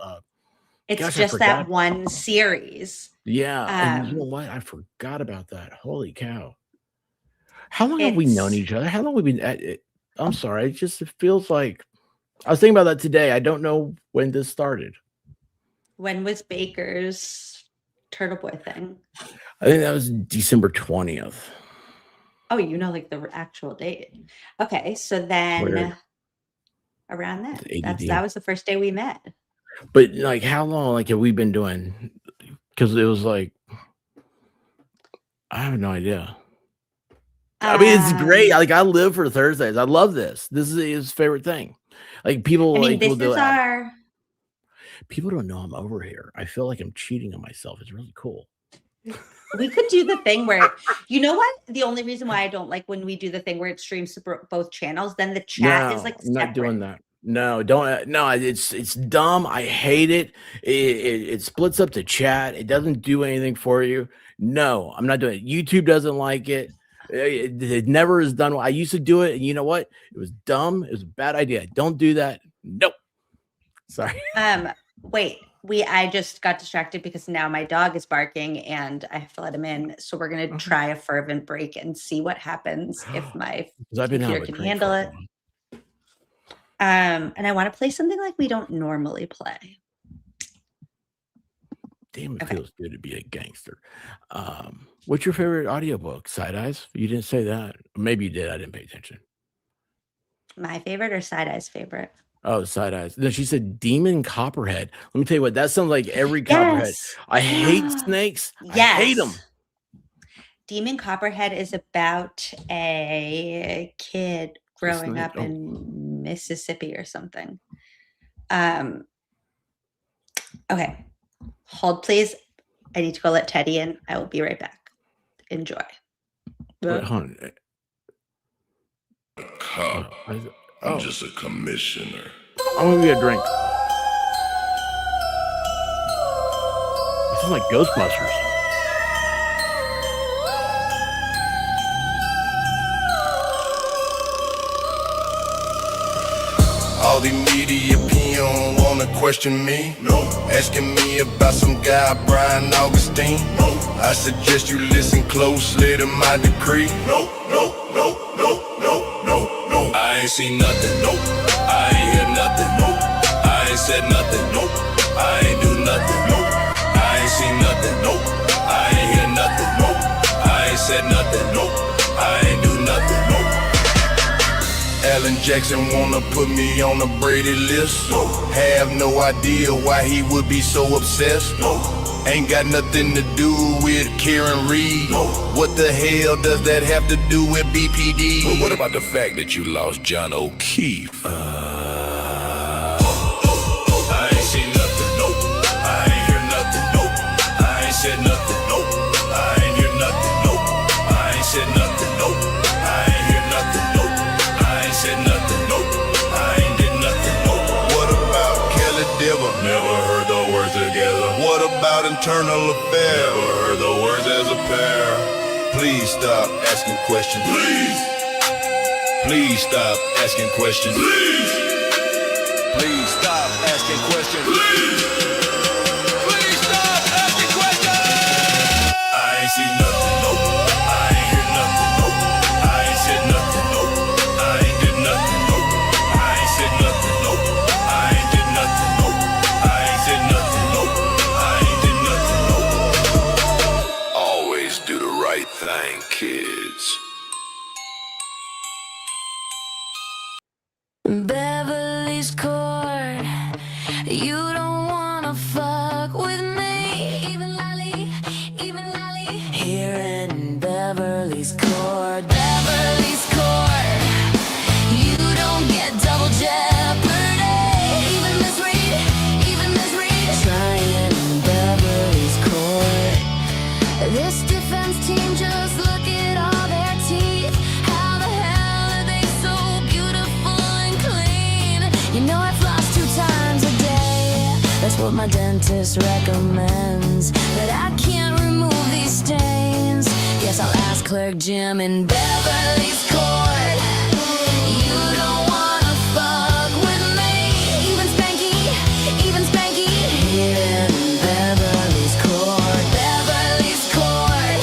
it's just that one series. Yeah, and you know what? I forgot about that. Holy cow. How long have we known each other? How long have we been at it? I'm sorry. It feels like I was thinking about that today. I don't know when this started. When was Baker's Turtle Boy thing? I think that was December 20th. Oh, you know, like the actual date. Okay, so then around that. That was the first day we met. But like, how long like have we been doing? Because it was like, I have no idea. I mean, it's great. Like, I live for Thursdays. I love this. This is his favorite thing. Like, people like this is our. People don't know I'm over here. I feel like I'm cheating on myself. It's really cool. We could do the thing where, you know what? The only reason why I don't like when we do the thing where it streams to both channels, then the chat is like separate. I'm not doing that. No, don't. No, it's dumb. I hate it. It splits up the chat. It doesn't do anything for you. No, I'm not doing it. YouTube doesn't like it. It never is done. I used to do it, and you know what? It was dumb. It was a bad idea. Don't do that. Nope. Sorry. Wait. I just got distracted because now my dog is barking and I have to let him in. So we're gonna try a Fervent break and see what happens if my computer can handle it. And I want to play something like we don't normally play. Damn, it feels good to be a gangster. What's your favorite audiobook? Side Eyes? You didn't say that. Maybe you did. I didn't pay attention. My favorite or Side Eye's favorite? Oh, Side Eyes. No, she said Demon Copperhead. Let me tell you what, that sounds like every Copperhead. I hate snakes. Yes. I hate them. Demon Copperhead is about a kid growing up in Mississippi or something. Okay. Hold, please. I need to go let Teddy in. I will be right back. Enjoy. Wait, hold on. A cop. I'm just a commissioner. I'm gonna get a drink. This is like Ghostbusters. All the media peon wanna question me. No. Asking me about some guy, Brian Augustine. No. I suggest you listen closely to my decree. No, no, no, no, no, no, no. I ain't seen nothing. Nope. I ain't hear nothing. Nope. I ain't said nothing. Nope. I ain't do nothing. Nope. I ain't seen nothing. Nope. I ain't hear nothing. Nope. I ain't said nothing. Nope. I ain't do nothing. Nope. Alan Jackson wanna put me on the Brady list. No. Have no idea why he would be so obsessed. No. Ain't got nothing to do with Karen Reed. No. What the hell does that have to do with BPD? But what about the fact that you lost John O'Keefe? I ain't seen nothing, nope. I ain't hear nothing, nope. I ain't said nothing, nope. I ain't hear nothing, nope. I ain't said nothing, nope. I ain't hear nothing, nope. I ain't said nothing, nope. I ain't did nothing, nope. What about Kelly Diver? Never heard the words together. What about internal affairs? Never heard the words as a pair. Please stop asking questions. Please. Please stop asking questions. Please. Please stop asking questions. Please. Please stop asking questions. I ain't seen nothing, nope. I ain't hear nothing, nope. I ain't said nothing, nope. I ain't did nothing, nope. I ain't said nothing, nope. I ain't did nothing, nope. I ain't said nothing, nope. I ain't did nothing, nope. Always do the right thing, kids. Beverly's Court, you don't wanna fuck with me. Even Lolly, here in Beverly's Court. Beverly's Court, you don't get double jeopardy. Even Miss Reed, trying in Beverly's Court. This defense team, just look at all their teeth. How the hell are they so beautiful and clean? You know I floss 2 times a day. That's what my dentist recommends. But I can't remove these stains. Guess I'll ask Clerk Jim in Beverly's Court. You don't wanna fuck with me. Even Spanky, here in Beverly's Court. Beverly's Court,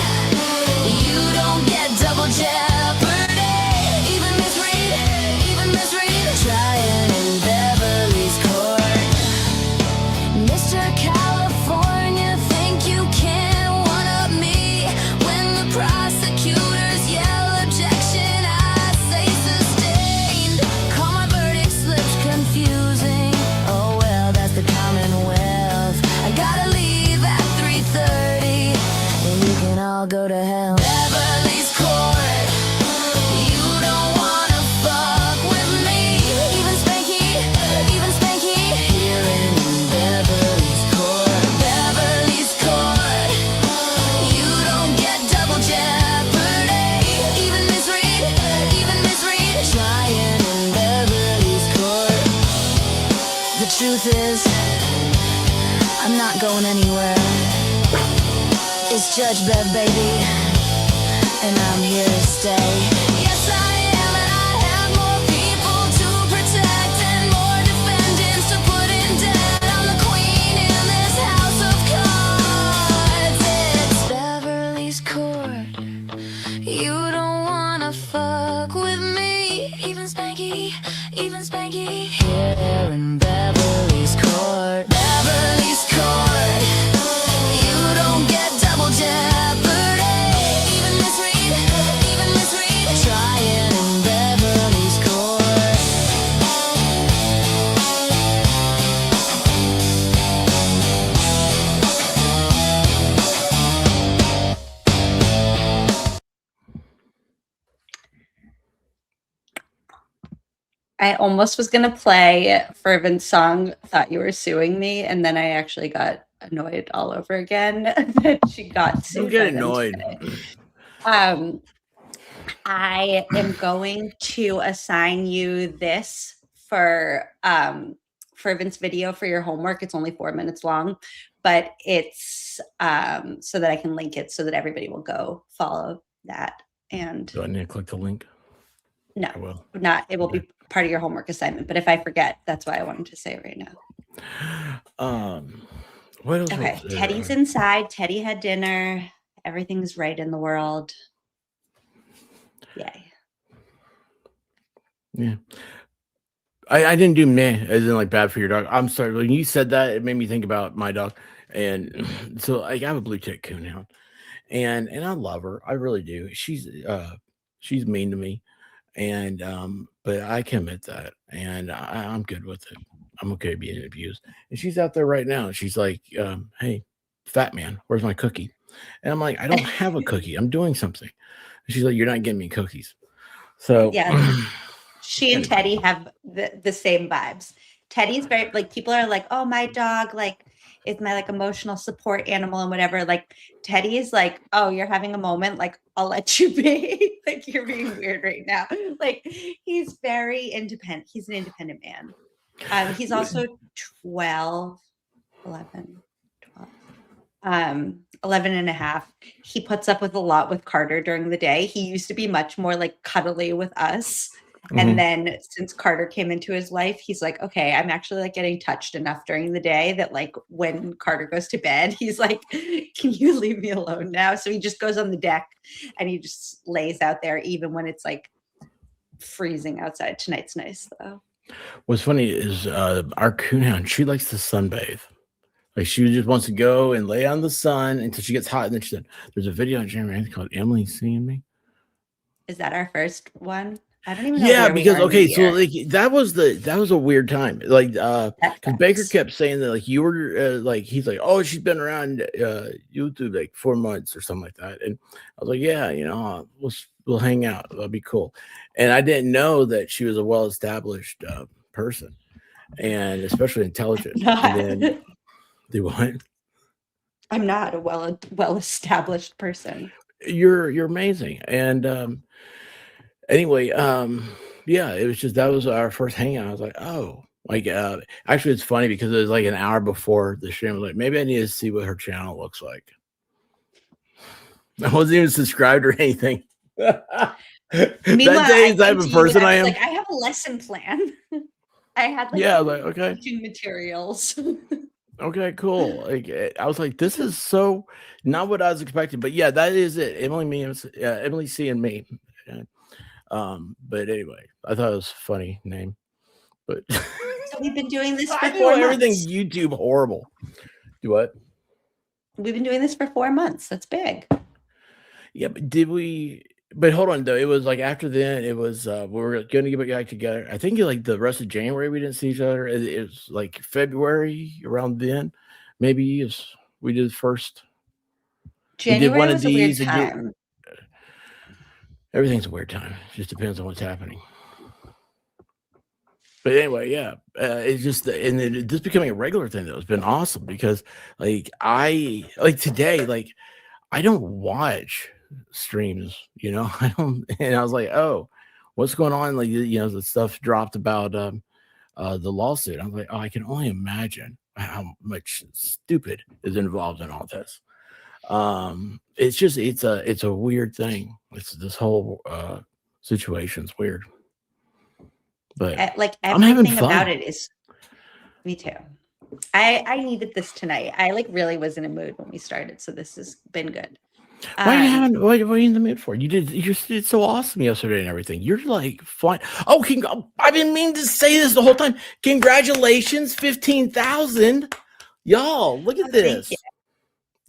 you don't get double jeopardy. Even Miss Reed, trying in Beverly's Court. Mr. California, think you can one-up me. When the prosecutors yell objection, I say sustained. Call my verdict slips confusing. Oh well, that's the Commonwealth. I gotta leave at 3:30, and you can all go to hell. Beverly's Court, you don't wanna fuck with me. Even Spanky, here in Beverly's Court. Beverly's Court, you don't get double jeopardy. Even Miss Reed, trying in Beverly's Court. The truth is, I'm not going anywhere. It's Judge Bev, baby, and I'm here to stay. Yes, I am, and I have more people to protect and more defendants to put in debt. I'm the queen in this house of cards. It's Beverly's Court. You don't wanna fuck with me. Even Spanky, here in Beverly's Court. Beverly's Court, you don't get double jeopardy. Even Miss Reed, trying in Beverly's Court. I almost was gonna play Fervent's song, Thought You Were Suing Me, and then I actually got annoyed all over again that she got sued. Don't get by them annoyed. today. I am going to assign you this for Fervent's video for your homework. It's only 4 minutes long, but it's so that I can link it so that everybody will go follow that. And Do I need to click the link? no, I will. not it will be part of your homework assignment. But if I forget, that's why I wanted to say it right now. What else? Okay, was there? Teddy's inside. Teddy had dinner. everything's right in the world. Yay. Yeah. I didn't do meh as in like bad for your dog. I'm sorry. When you said that, it made me think about my dog. And so like, I have a blue tick coonhound and I love her. I really do. She's mean to me. And but I can admit that. And I'm good with it. I'm okay being abused. And she's out there right now. She's like, hey, fat man, where's my cookie? And I'm like, I don't have a cookie. I'm doing something. And she's like, you're not getting me cookies. So yeah. She and Teddy have the same vibes. Teddy's very like people are like, oh, my dog like is my like emotional support animal and whatever. Like Teddy is like, oh, you're having a moment, like I'll let you be. Like you're being weird right now. Like he's very independent. He's an independent man. He's also 12, 11, 11 and a half. He puts up with a lot with Carter during the day. He used to be much more like cuddly with us. And then since Carter came into his life, he's like, okay, I'm actually like getting touched enough during the day that like when Carter goes to bed, he's like, can you leave me alone now? So he just goes on the deck and he just lays out there even when it's like freezing outside. Tonight's nice though. What's funny is our coonhound, she likes to sunbathe. Like she just wants to go and lay on the sun until she gets hot. And then she said, there's a video on Jeremy called Emily Seeing Me. Is that our first one? I don't even know. Yeah, because okay, so like that was a weird time. Like because Baker kept saying that like you were like he's like, oh, she's been around YouTube like 4 months or something like that. And I was like, yeah, you know, we'll hang out. That'll be cool. And I didn't know that she was a well-established person and especially intelligent. And then do what? I'm not a well-established person. You're amazing. And anyway, yeah, it was just that was our first hangout. I was like, oh, like actually it's funny because it was like an hour before the stream. I was like, maybe I need to see what her channel looks like. I wasn't even subscribed or anything. That day is the type of person I am. Like, I have a lesson plan. I had like, like okay, teaching materials. Okay, cool. Like I was like, this is so not what I was expecting, but yeah, that is it. Emily Seeing Me. But anyway, I thought it was a funny name. But so we've been doing this for I 4 know months. everything YouTube horrible. Do what? We've been doing this for 4 months. That's big. Yeah, but did we? But hold on though. It was like after then. It was we were going to get back together. I think like the rest of January we didn't see each other. It was like February around then. Maybe we did first. January we did one was of these a weird time. Everything's a weird time. It just depends on what's happening. But anyway, yeah, it's just and this becoming a regular thing though. It's been awesome because like I like today like I don't watch streams, you know. I don't, and I was like, oh, what's going on? Like you know, the stuff dropped about the lawsuit. I was like, oh, I can only imagine how much stupid is involved in all this. It's just it's a weird thing. It's this whole situation's weird. But like I'm having everything fun about it is me too. I needed this tonight. I like really was in a mood when we started, so this has been good. What are you in the mood for? You did so awesome yesterday and everything. You're like fine. Oh, I've been meaning to say this the whole time. Congratulations, 15,000. Y'all, look at this.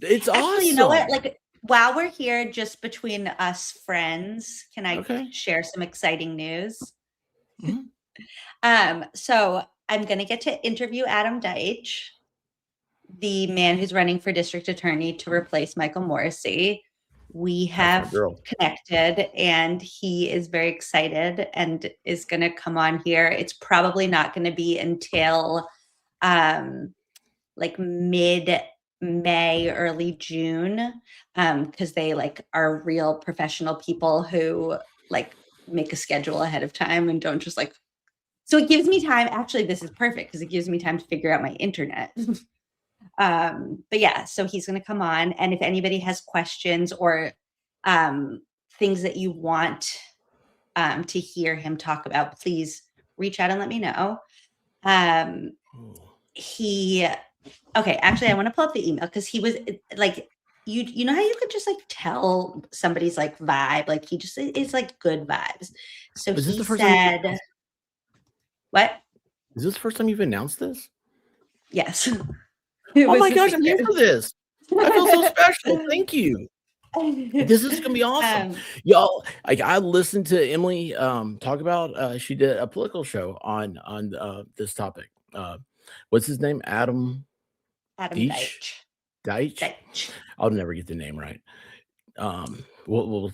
It's Actually, awesome. you know what? Like while we're here, just between us friends, can I share some exciting news? Mm-hmm. So I'm gonna get to interview Adam Deitch, the man who's running for district attorney to replace Michael Morrissey. We have connected and he is very excited and is going to come on here. It's probably not going to be until like mid-May, early June, because they like are real professional people who like make a schedule ahead of time and don't just like, so it gives me time. Actually, this is perfect because it gives me time to figure out my internet. But yeah, so he's going to come on. And if anybody has questions or things that you want to hear him talk about, please reach out and let me know. Okay, actually, I want to pull up the email because he was like, you know how you could just like tell somebody's like vibe, like he just is like good vibes. So Is this he the first time you've said, announced, what? is this the first time you've announced this? Yes. Oh my gosh, I'm here for this. I feel so special. Thank you. This is gonna be awesome. Y'all, like I listened to Emily talk about she did a political show on this topic. What's his name? Adam Deitch. Deitch? I'll never get the name right. We'll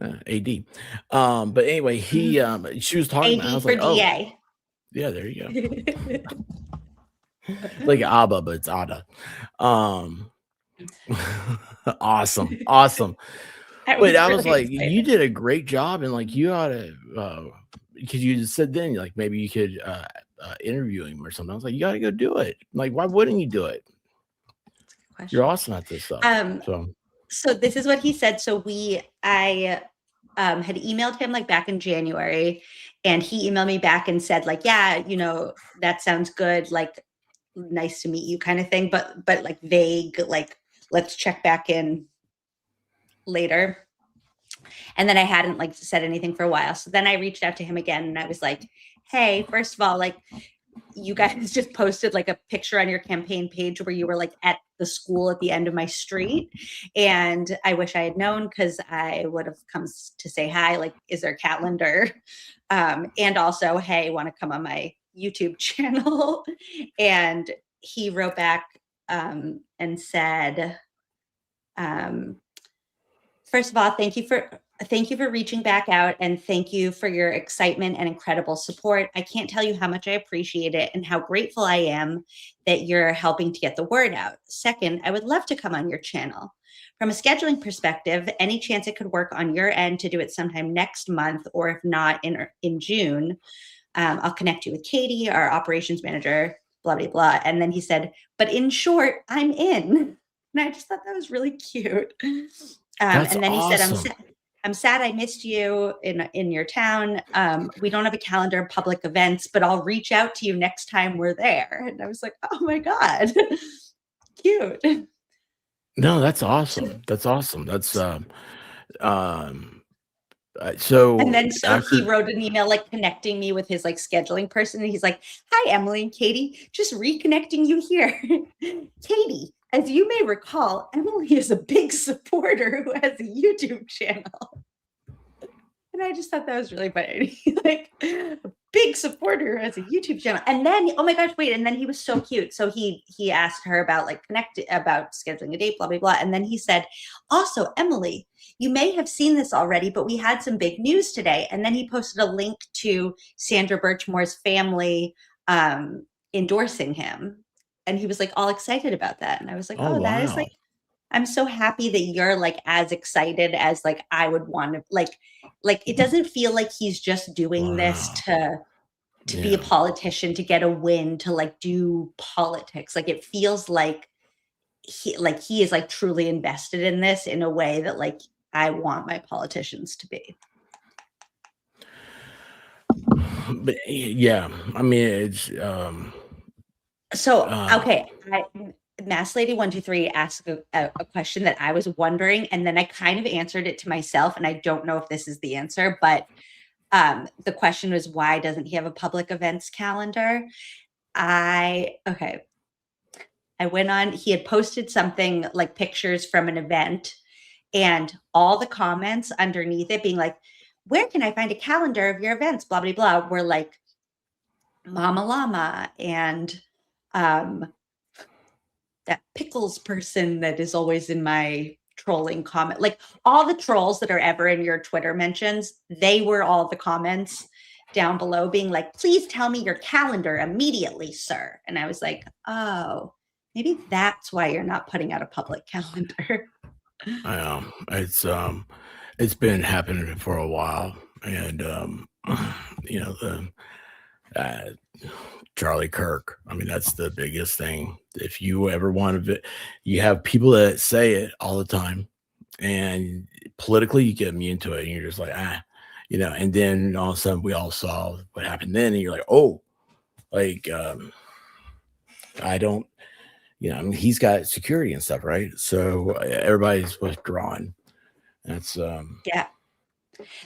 AD. But anyway, she was talking about, I was like, oh, DA. yeah, there you go. Like ABBA, but it's Ada. Awesome. But I was like, you did a great job, and like you ought to because you just said then like maybe you could interview him or something. I was like, you gotta go do it. Like, why wouldn't you do it? You're awesome at this stuff. So this is what he said. So I had emailed him like back in January, and he emailed me back and said like, yeah, you know, that sounds good. Like, nice to meet you kind of thing, but like vague, like let's check back in later. And then I hadn't like said anything for a while. So then I reached out to him again and I was like, hey, first of all, like you guys just posted like a picture on your campaign page where you were like at the school at the end of my street. And I wish I had known because I would have come to say hi, like, is there a calendar? And also, hey, want to come on my YouTube channel? And he wrote back and said, first of all, thank you for reaching back out, and thank you for your excitement and incredible support. I can't tell you how much I appreciate it and how grateful I am that you're helping to get the word out. Second, I would love to come on your channel. From a scheduling perspective, any chance it could work on your end to do it sometime next month, or if not in June, I'll connect you with Katie, our operations manager, blah, blah, blah. And then he said, but in short, I'm in. And I just thought that was really cute. And then he said, I'm sad I missed you in your town. We don't have a calendar of public events, but I'll reach out to you next time we're there. And I was like, oh my God, cute. No, that's awesome. That's awesome. That's so. And then he wrote an email like connecting me with his like scheduling person. And he's like, hi, Emily and Katie, just reconnecting you here. Katie, as you may recall, Emily is a big supporter who has a YouTube channel. And I just thought that was really funny. Like, a big supporter who has a YouTube channel. And then, oh my gosh, wait. And then he was so cute. So he asked her about like about scheduling a date, blah, blah, blah. And then he said, also, Emily, you may have seen this already, but we had some big news today. And then he posted a link to Sandra Birchmore's family endorsing him. And he was like all excited about that. And I was like, oh, that is like, I'm so happy that you're like as excited as like I would want to, like it doesn't feel like he's just doing this to be a politician, to get a win, to like do politics. Like it feels like he is like truly invested in this in a way that like I want my politicians to be. But yeah, I mean, it's okay. Mass Lady 123 asked a question that I was wondering, and then I kind of answered it to myself, and I don't know if this is the answer, but the question was, why doesn't he have a public events calendar? I went on, he had posted something like pictures from an event, and all the comments underneath it being like, where can I find a calendar of your events, blah, blah, blah, were like Mama Llama and that pickles person that is always in my trolling comment, like all the trolls that are ever in your Twitter mentions, they were all the comments down below being like, please tell me your calendar immediately, sir. And I was like, oh, maybe that's why you're not putting out a public calendar. It's been happening for a while. And, you know, Charlie Kirk. I mean, that's the biggest thing. If you ever want to, you have people that say it all the time, and politically you get immune to it, and you're just like, you know. And then all of a sudden, we all saw what happened then, and you're like, oh, like, I don't, you know, I mean, he's got security and stuff, right? So everybody's withdrawn. That's Yeah.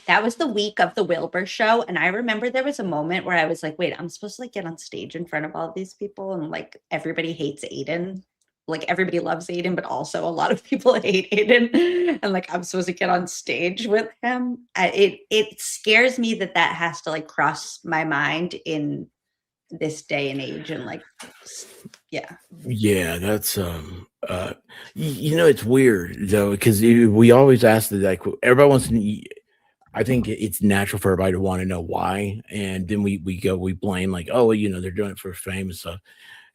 That was the week of the Wilbur show. And I remember there was a moment where I was like, wait, I'm supposed to like get on stage in front of all these people. And like everybody hates Aiden. Like everybody loves Aiden, but also a lot of people hate Aiden. And like I'm supposed to get on stage with him. It scares me that that has to like cross my mind in this day and age. And like, yeah. yeah, that's you know, it's weird though, because we always ask that, like, everybody wants to. I think it's natural for everybody to want to know why, and then we blame, like, oh, well, you know, they're doing it for fame and stuff.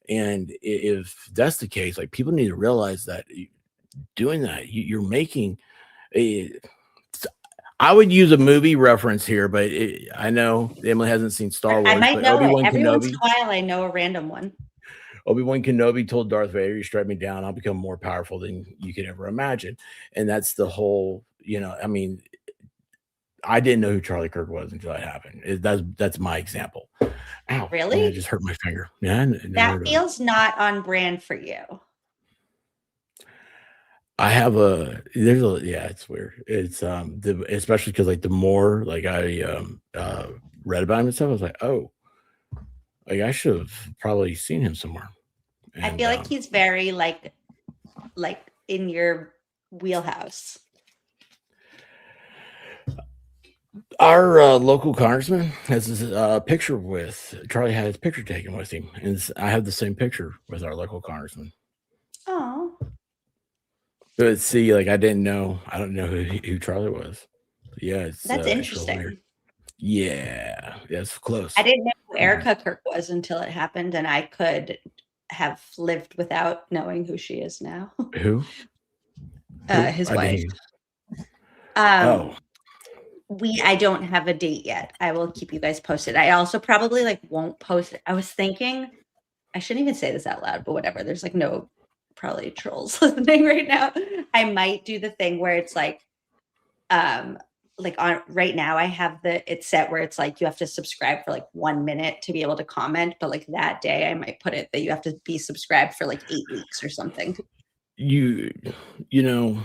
And if that's the case, like, people need to realize that doing that, you're making a. I would use a movie reference here, but I know Emily hasn't seen Star Wars. I might but know Obi-Wan it. Every once Kenobi, in a while, I know a random one. Obi-Wan Kenobi told Darth Vader, "You strike me down, I'll become more powerful than you could ever imagine." And that's the whole, you know, I mean, I didn't know who Charlie Kirk was until that happened. That's my example. Ow! Really? I just hurt my finger. Yeah, That feels not on brand for you. I have yeah, it's weird. It's especially because like the more like I read about him and stuff, I was like, oh, like I should have probably seen him somewhere. And, I feel like he's very like in your wheelhouse. Our local congressman has his picture with Charlie, had his picture taken with him, and I have the same picture with our local congressman. Oh, But see, like I don't know who Charlie was. But yeah, it's that's real interesting. weird. Yeah, it's close. I didn't know who Erica Kirk was until it happened, and I could have lived without knowing who she is now. Who? His wife. Oh. I don't have a date yet. I will keep you guys posted. I also probably like won't post it. I was thinking I shouldn't even say this out loud, but whatever. There's like no probably trolls listening right now. I might do the thing where it's like on right now I have it's set where it's like you have to subscribe for like 1 minute to be able to comment, but like that day I might put it that you have to be subscribed for like 8 weeks or something. You know,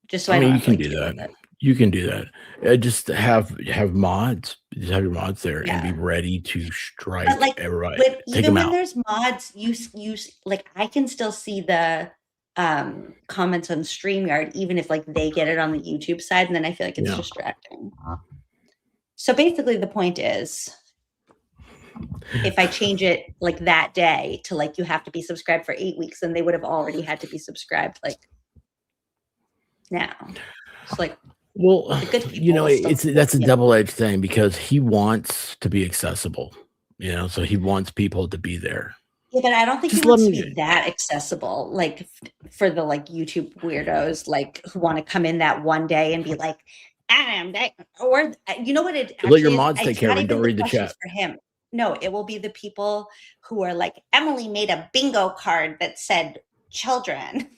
just so I mean, don't you can do that. You can do that. Just have mods. Just have your mods there and be ready to strike everybody. But Take even them when out. there's mods, you like I can still see the comments on StreamYard, even if like they get it on the YouTube side, and then I feel like it's distracting. So basically, the point is, if I change it like that day to like you have to be subscribed for 8 weeks, then they would have already had to be subscribed like now. It's like. Well, you know, that's a double-edged thing because he wants to be accessible, you know, so he wants people to be there. Yeah, but I don't think he wants to be that accessible, like for the like YouTube weirdos, like who want to come in that one day and be like, or you know what it actually let your is? mods take care of it. Don't read the chat for him. No, it will be the people who are like, Emily made a bingo card that said children.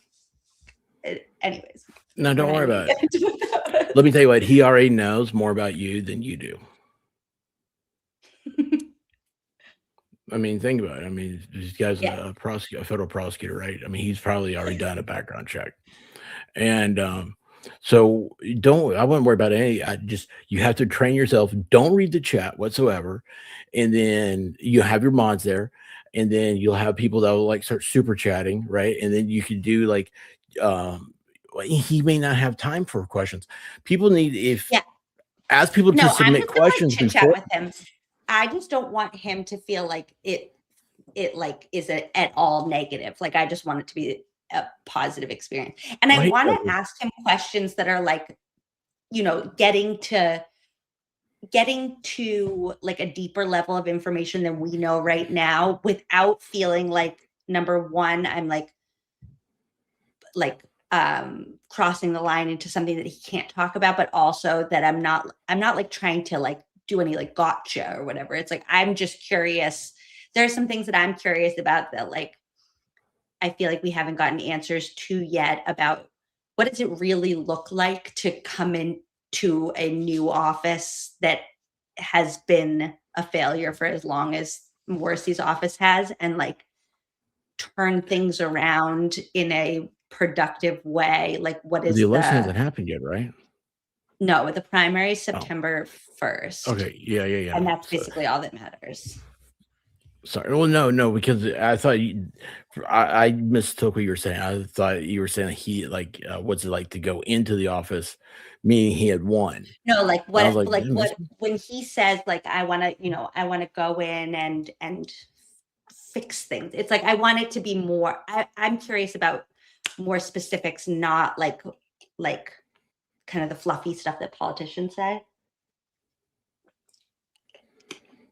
Anyways. No, don't worry about it. Let me tell you what, he already knows more about you than you do. I mean, think about it. I mean, this guy's a federal prosecutor, right? I mean, he's probably already done a background check. And so I wouldn't worry about any. You have to train yourself. Don't read the chat whatsoever. And then you have your mods there. And then you'll have people that will like start super chatting, right? And then you can do like, he may not have time for questions. People need ask people to submit questions. Chit chat with him. I just don't want him to feel like it like is at all negative. Like I just want it to be a positive experience. And I want to ask him questions that are like, you know, getting to like a deeper level of information than we know right now without feeling like, number one, I'm like crossing the line into something that he can't talk about, but also that I'm not like trying to like do any like gotcha or whatever. It's like, I'm just curious. There are some things that I'm curious about that like, I feel like we haven't gotten answers to yet about what does it really look like to come into a new office that has been a failure for as long as Morrissey's office has, and like turn things around in a productive way? Like, what is The election hasn't happened yet, right? No, the primary is Oh, September 1st. okay. Yeah. And that's So, basically all that matters. sorry. Well, no, because I thought I mistook what you were saying. I thought you were saying he what's it like to go into the office, meaning he had won. No, like And I was what, like, "Damn, when he says like, I want to go in and fix things. It's like, I want it to be more, I'm curious about more specifics, not like kind of the fluffy stuff that politicians say.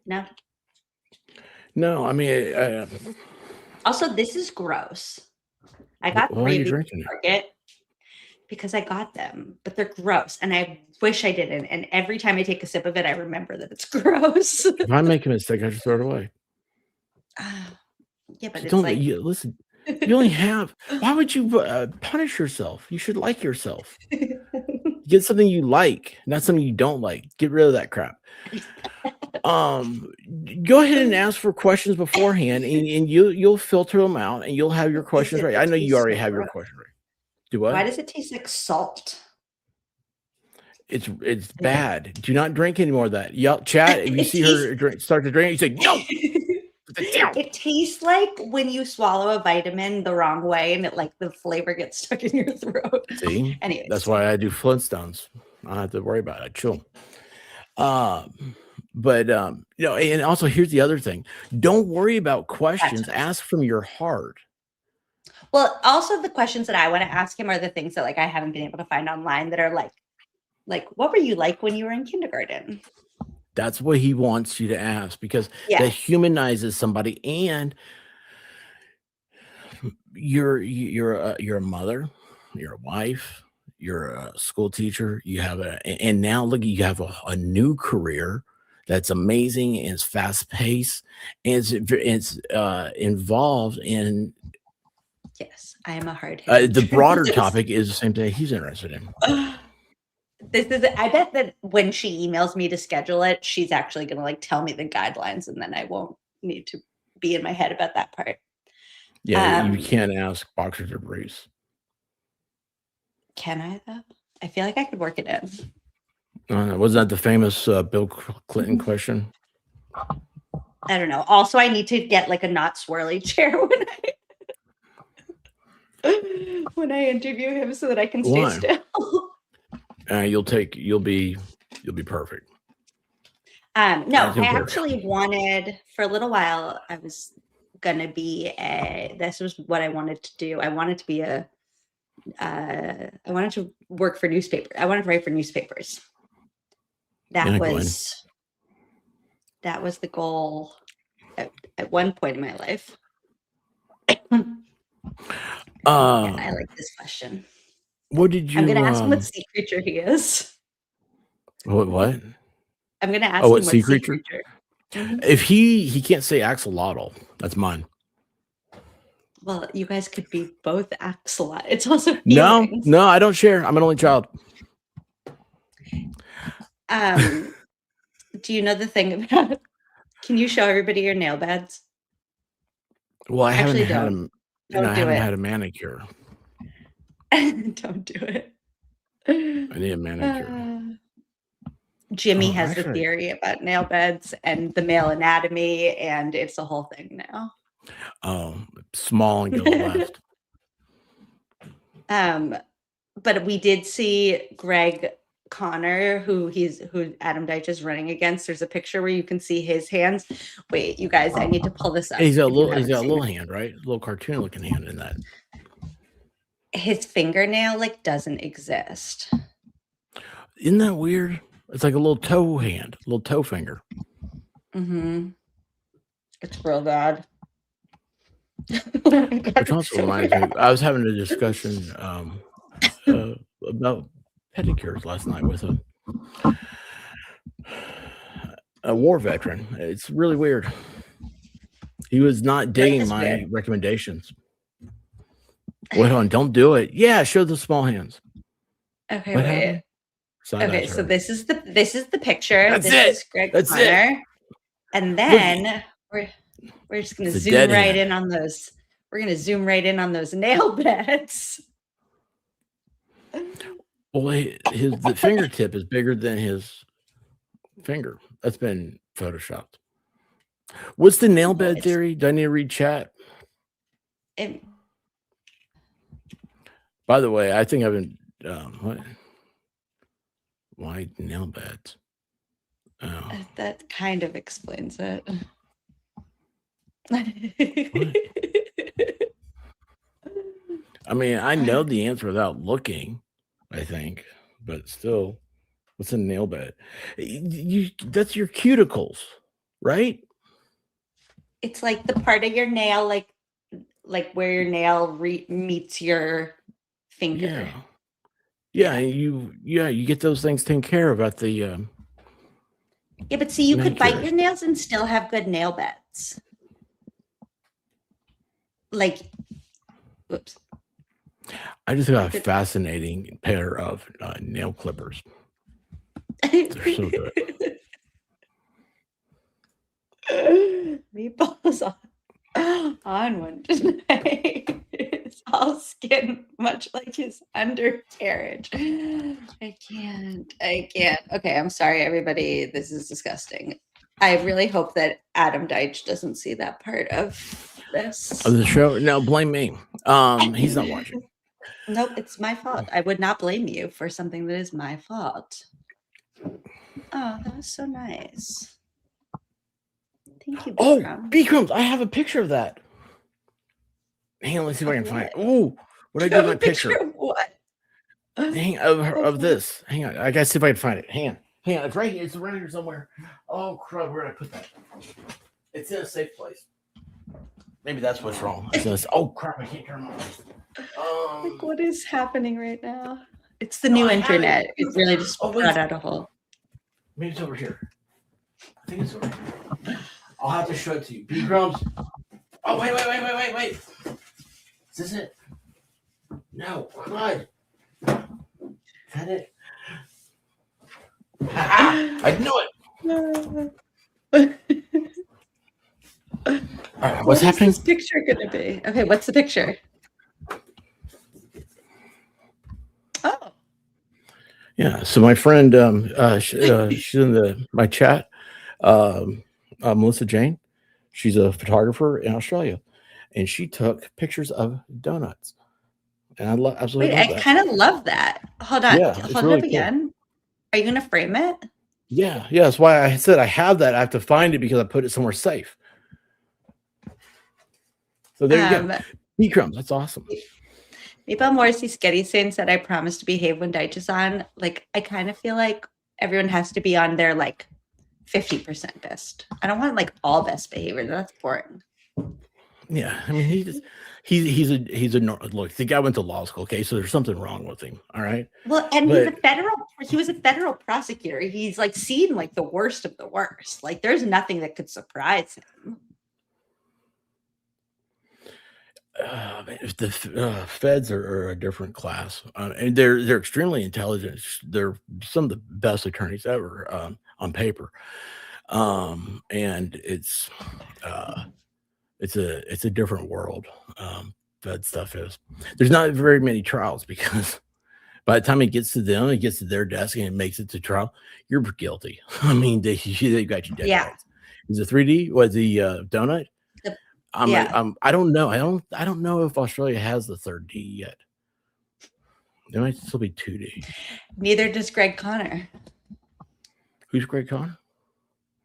No. No, I mean, Also, this is gross. I got why are 3 you of these drinking at it? Target because I got them, but they're gross, and I wish I didn't. And every time I take a sip of it, I remember that it's gross. If I make a mistake, I just throw it away. Yeah, but So it's don't like listen. You only have. Why would you punish yourself? You should like yourself. Get something you like, not something you don't like. Get rid of that crap. Go ahead and ask for questions beforehand, and you'll filter them out, and you'll have your questions ready. I know you already have your question ready. Do what? Why does it taste like salt? It's bad. Do not drink any more of that. Yell, chat. If you see her start to drink, you say no. Put it down. It tastes like when you swallow a vitamin the wrong way, and it like the flavor gets stuck in your throat. See, Anyways, that's why I do Flintstones. I don't have to worry about it. I chill. But and also here's the other thing. Don't worry about questions. Ask from your heart. well, also the questions that I want to ask him are the things that like I haven't been able to find online that are like what were you like when you were in kindergarten? That's what he wants you to ask, because Yeah. that humanizes somebody, and you're a mother, you're a wife, you're a school teacher, you have and now look, you have a new career that's amazing and it's fast paced, and it's involved in Yes, I am a hard the broader topic is the same thing he's interested in. I bet that when she emails me to schedule it, she's actually going to like tell me the guidelines, and then I won't need to be in my head about that part. Yeah, you can't ask boxers or briefs. Can I though? I feel like I could work it in. Wasn't that the famous Bill Clinton question? I don't know. Also, I need to get like a not swirly chair when I interview him so that I can stay Why? still. You'll be perfect. No, I actually wanted for a little while. I was gonna be this was what I wanted to do. I wanted to be I wanted to work for newspaper. I wanted to write for newspapers. That was the goal at one point in my life. I like this question. What did you? I'm gonna ask him what sea creature he is. What? I'm gonna ask Oh, him what what sea creature? Mhm. If he can't say axolotl, that's mine. Well, you guys could be both axolotl. It's also No, feelings. no, I don't share. I'm an only child. Do you know the thing about? Can you show everybody your nail beds? Well, I Actually, haven't had a manicure. Don't do it. I need a manicure. Jimmy has a theory about nail beds and the male anatomy, and it's a whole thing now. Oh, small and go left. But we did see Greg Connor, who Adam Deitch is running against. There's a picture where you can see his hands. Wait, you guys, I need to pull this up. He's got a little hand, right? A little cartoon looking hand in that. His fingernail like doesn't exist. Isn't that weird? It's like a little toe hand, a little toe finger. Mm-hmm. It's real bad. Which also reminds me, I was having a discussion about pedicures last night with a war veteran. It's really weird. He was not digging my recommendations. Wait on, don't do it. Yeah, show the small hands. Okay, wait. Okay, so this is the picture. That's this it. is Greg That's Connor. it. And then we're just gonna zoom right in on those We're gonna zoom right in on those nail beds. Well, the fingertip is bigger than his finger. That's been photoshopped. What's the nail bed theory? Do I need to read chat? By the way, I think I've been what? Why nail beds? Oh. That kind of explains it. I mean, I know the answer without looking, I think, but still, what's a nail bed? That's your cuticles, right? It's like the part of your nail, like where your nail meets your finger. Yeah, you get those things taken care of at the Yeah, but see, you could bite manicurist. your nails and still have good nail beds. Like, whoops. I just got a fascinating pair of nail clippers. They're so good. Meatballs on one tonight. It's all skin, much like his undercarriage. I can't. Okay, I'm sorry, everybody. This is disgusting. I really hope that Adam Deitch doesn't see that part of this. Of the show? No, blame me. He's not watching. Nope, it's my fault. I would not blame you for something that is my fault. Oh, that was so nice. Thank you, Oh, B-Crumbs, I have a picture of that. Hang on, let's see if I can find it. Oh, what did I do with my picture? Of what? Hang of this. Hang on, I gotta see if I can find it. Hang on, it's right here. It's around here somewhere. Oh crap, where did I put that? It's in a safe place. Maybe that's what's wrong. Oh crap, I can't turn on. Like, what is happening right now? It's the new internet. It really just brought out a hole. Maybe it's over here. I think it's over here. I'll have to show it to you. B-Crumbs. Oh, wait. Is this it? No, God. Is that it? I knew it. All right, what's happening? What's this picture going to be? Okay, what's the picture? Oh. Yeah, so my friend, she's in my chat, Melissa Jane. She's a photographer in Australia, and she took pictures of donuts. And I absolutely love that. I kind of love that. Hold on. Yeah, Hold really it up again. Are you going to frame it? Yeah, that's why I said I have that. I have to find it because I put it somewhere safe. So there you go. B-Crumbs, that's awesome. Meatball Morrissey Sketty Sane said, I promise to behave when Deitch is on. Like, I kind of feel like everyone has to be on their, 50% best. I don't want, all best behavior. That's boring. Yeah, I mean, he's a look. The guy went to law school, okay? So there's something wrong with him, all right? Well, and he was a federal prosecutor. He's, seen, the worst of the worst. There's nothing that could surprise him. The feds are a different class, and they're extremely intelligent. They're some of the best attorneys ever on paper, and it's a different world. Fed stuff is. There's not very many trials because by the time it gets to them, it gets to their desk and it makes it to trial. You're guilty. I mean, they got you dead. Yeah. Is it 3D? Was the donut? I don't know. I don't know if Australia has the 3D yet. There might still be 2D. Neither does Greg Connor. Who's Greg Connor?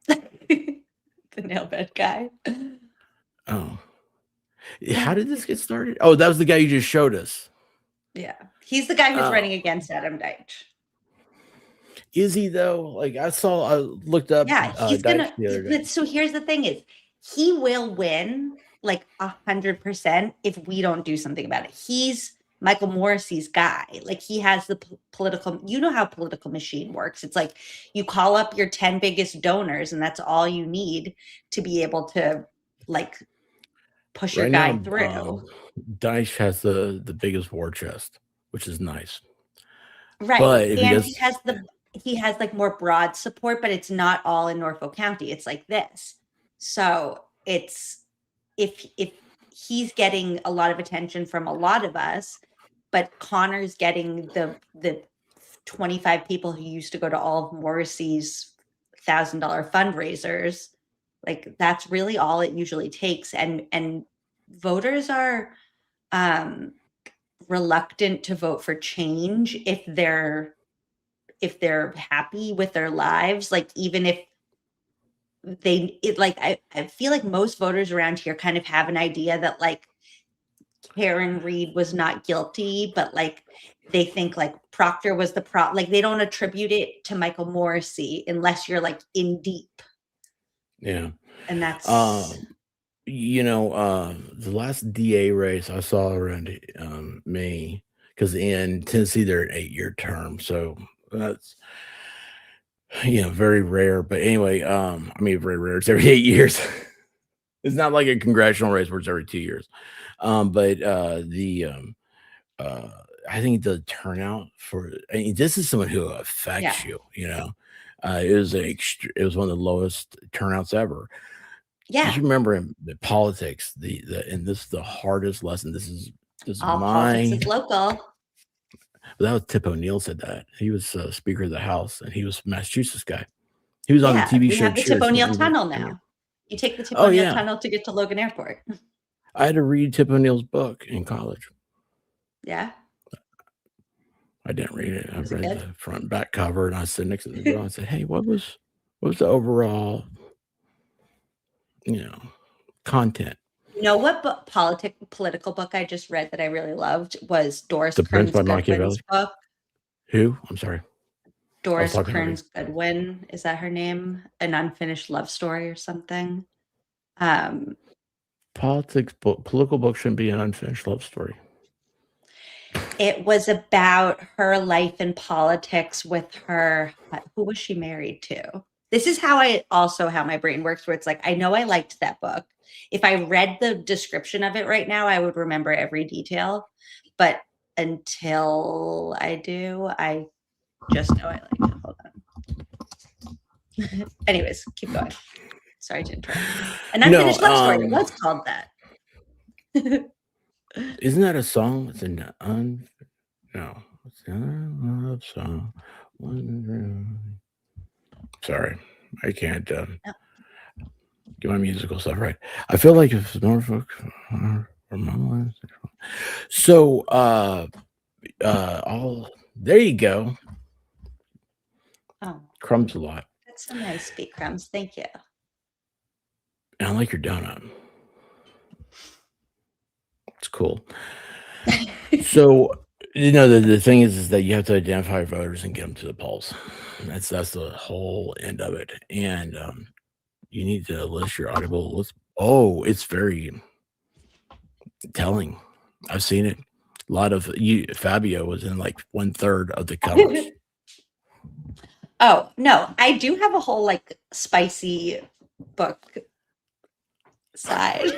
The nail bed guy. Oh. How did this get started? Oh, that was the guy you just showed us. Yeah. He's the guy who's running against Adam Deitch. Is he though? I looked up. Yeah, he's gonna. So here's the thing: is he will win 100% if we don't do something about it. He's Michael Morrissey's guy. He has the political. You know how political machine works. It's you call up your 10 biggest donors, and that's all you need to be able to push your guy through. Deitch has the biggest war chest, which is nice. Right, but and he has more broad support, but it's not all in Norfolk County. It's this. So it's if he's getting a lot of attention from a lot of us, but Connor's getting the 25 people who used to go to all of Morrissey's $1,000 fundraisers. Like that's really all it usually takes. And voters are reluctant to vote for change if they're happy with their lives. Like even if I feel like most voters around here kind of have an idea that like Karen Reed was not guilty, but like they think like Proctor was like they don't attribute it to Michael Morrissey unless you're like in deep. Yeah. And that's the last DA race I saw around May, because in Tennessee they're an 8-year term, so that's very rare. But anyway, very rare. It's every 8 years. It's not like a congressional race where it's every 2 years. But I think the turnout this is someone who affects you. It was one of the lowest turnouts ever. Yeah. You remember in the politics, and this is the hardest lesson. This is all politics is local. That was Tip O'Neill said that. He was Speaker of the House, and he was a Massachusetts guy. He was on the TV show. We have the Tip O'Neill Tunnel now. You take the Tip O'Neill Tunnel to get to Logan Airport. I had to read Tip O'Neill's book in college. Yeah. I didn't read it. I read the front and back cover, and I stood next to the girl and said, "Hey, what was the overall, content?" You know what political book I just read that I really loved was Doris Prince Kearns by Goodwin's book. Who? I'm sorry. Doris Kearns Goodwin. Is that her name? An Unfinished Love Story or something? Political book shouldn't be an unfinished love story. It was about her life in politics with her. Who was she married to? This is how my brain works, where it's like, I know I liked that book. If I read the description of it right now, I would remember every detail. But until I do, I just know I like it. Hold on. Anyways, keep going. Sorry to interrupt. An Unfinished Love Story. It was called that. Isn't that a song? It's an no. It's a love song. Sorry, I can't get my musical stuff right. I feel like it's Norfolk or Mama. So, there you go. Oh, Crumbs a lot. that's a nice speak, Crumbs. Thank you. And I like your donut. It's cool. So, the thing is that you have to identify voters and get them to the polls. That's the whole end of it. And you need to list your audible list. Oh, it's very telling. I've seen it. A lot of Fabio was in like 1/3 of the covers. Oh, no, I do have a whole like spicy book side.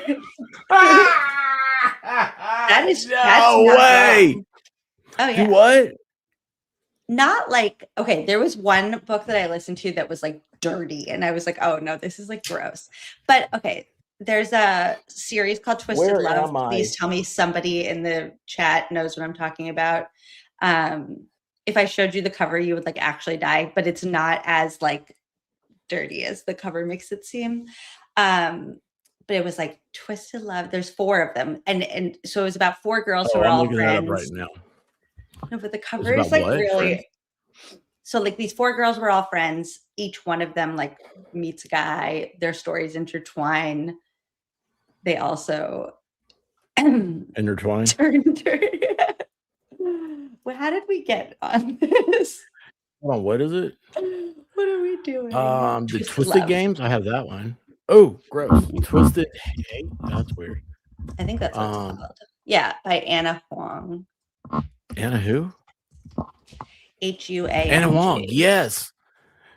That's no way. Wrong. Oh yeah. What? Not like, okay, there was one book that I listened to that was like dirty, and I was like, oh no, this is like gross. But okay, there's a series called Twisted Where Love. am I? Please tell me somebody in the chat knows what I'm talking about. If I showed you the cover, you would like actually die, but it's not as like dirty as the cover makes it seem. But it was like Twisted Love. There's 4 of them, and so it was about 4 girls who were all friends. That up right now. No, but the cover is like really. Friends? So like these 4 girls were all friends. Each one of them like meets a guy. Their stories intertwine. They also intertwine. Well, how did we get on this? Hold on, what is it? What are we doing? The Twisted Games. I have that one. Oh, gross. Twisted Hate. That's weird. I think that's what it's called. Yeah, by Anna Huang. Anna who? Huang. Anna Huang. Yes.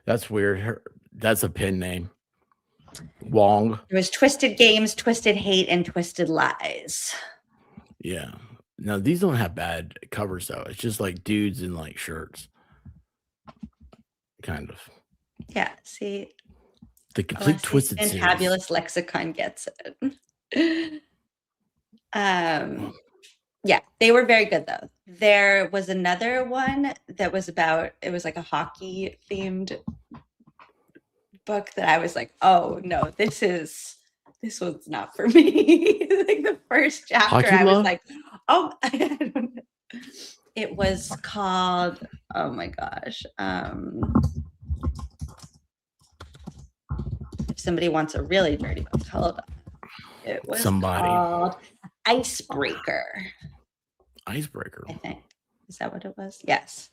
That's weird. That's a pen name. Wong. It was Twisted Games, Twisted Hate, and Twisted Lies. Yeah. Now these don't have bad covers though. It's just like dudes in like shirts. Kind of. Yeah. See. The complete Twisted and series. Fabulous Lexicon gets it. Yeah, they were very good though. There was another one that was about, it was like a hockey themed book that I was like, oh no, this was not for me. Like the first chapter, Hockey I was Love? like, oh, I don't know. It was called, oh my gosh. If somebody wants a really dirty book, hold on. It was called Icebreaker. Icebreaker. I think. Is that what it was? Yes.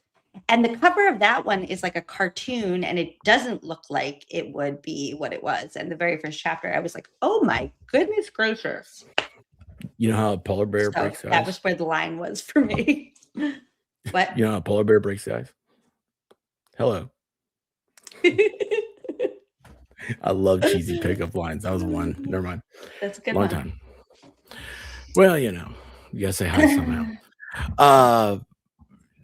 And the cover of that one is like a cartoon, and it doesn't look like it would be what it was. And the very first chapter, I was like, oh my goodness gracious. You know how a polar bear So breaks the that ice? was where the line was for me. What? You know how a polar bear breaks the ice? Hello. I love cheesy pickup lines. That was one. Never mind. That's a good Long one. time. Well, you gotta say hi somehow.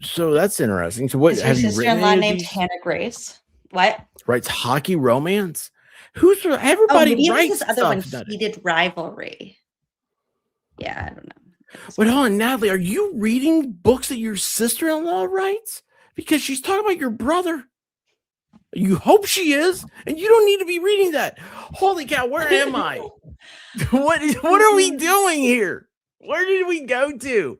So that's interesting. So what Is your have you written? sister-in-law any of named these? Hannah Grace? What? Writes hockey romance? Who's Oh, everybody maybe it was writes this other stuff? one, About it. Heated Rivalry. Yeah, I don't know. But hold on, Natalie, are you reading books that your sister-in-law writes? Because she's talking about your brother. You hope she is, and you don't need to be reading that. Holy cow, where am I? What are we doing here? Where did we go to?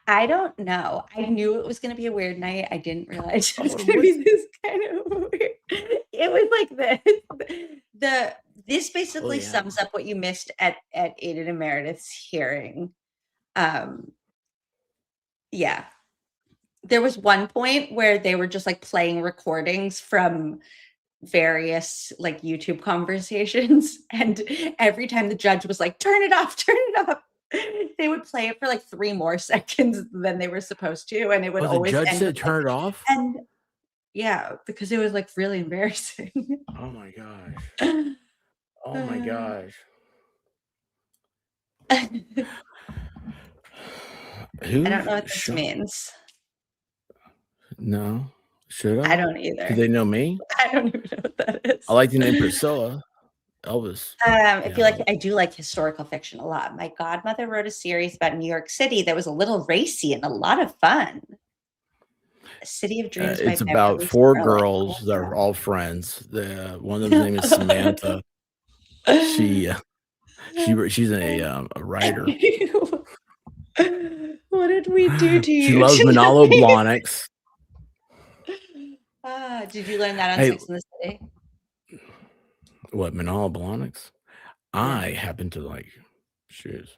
I don't know. I knew it was going to be a weird night. I didn't realize it was Oh, going to be this kind of weird. It was like this basically yeah. sums up what you missed at Aiden and Meredith's hearing. Yeah. There was one point where they were just like playing recordings from various like YouTube conversations, and every time the judge was like, turn it off, they would play it for like 3 more seconds than they were supposed to, and it would The always judge end said with, turn it off? and yeah, because it was like really embarrassing. Oh my gosh. Oh my gosh. I don't know what this means. No. Should I? I don't either. Do they know me? I don't even know what that is. I like the name Priscilla. Elvis. I feel like I do like historical fiction a lot. My godmother wrote a series about New York City that was a little racy and a lot of fun. A City of Dreams. It's about 4 girls that are all friends. One of them's name is Samantha. She's a writer. What did we do to you? She loves Manolo Blahniks. Did you learn that on Hey, Sex and the City? What, Manolo Blahniks? I happen to like shoes.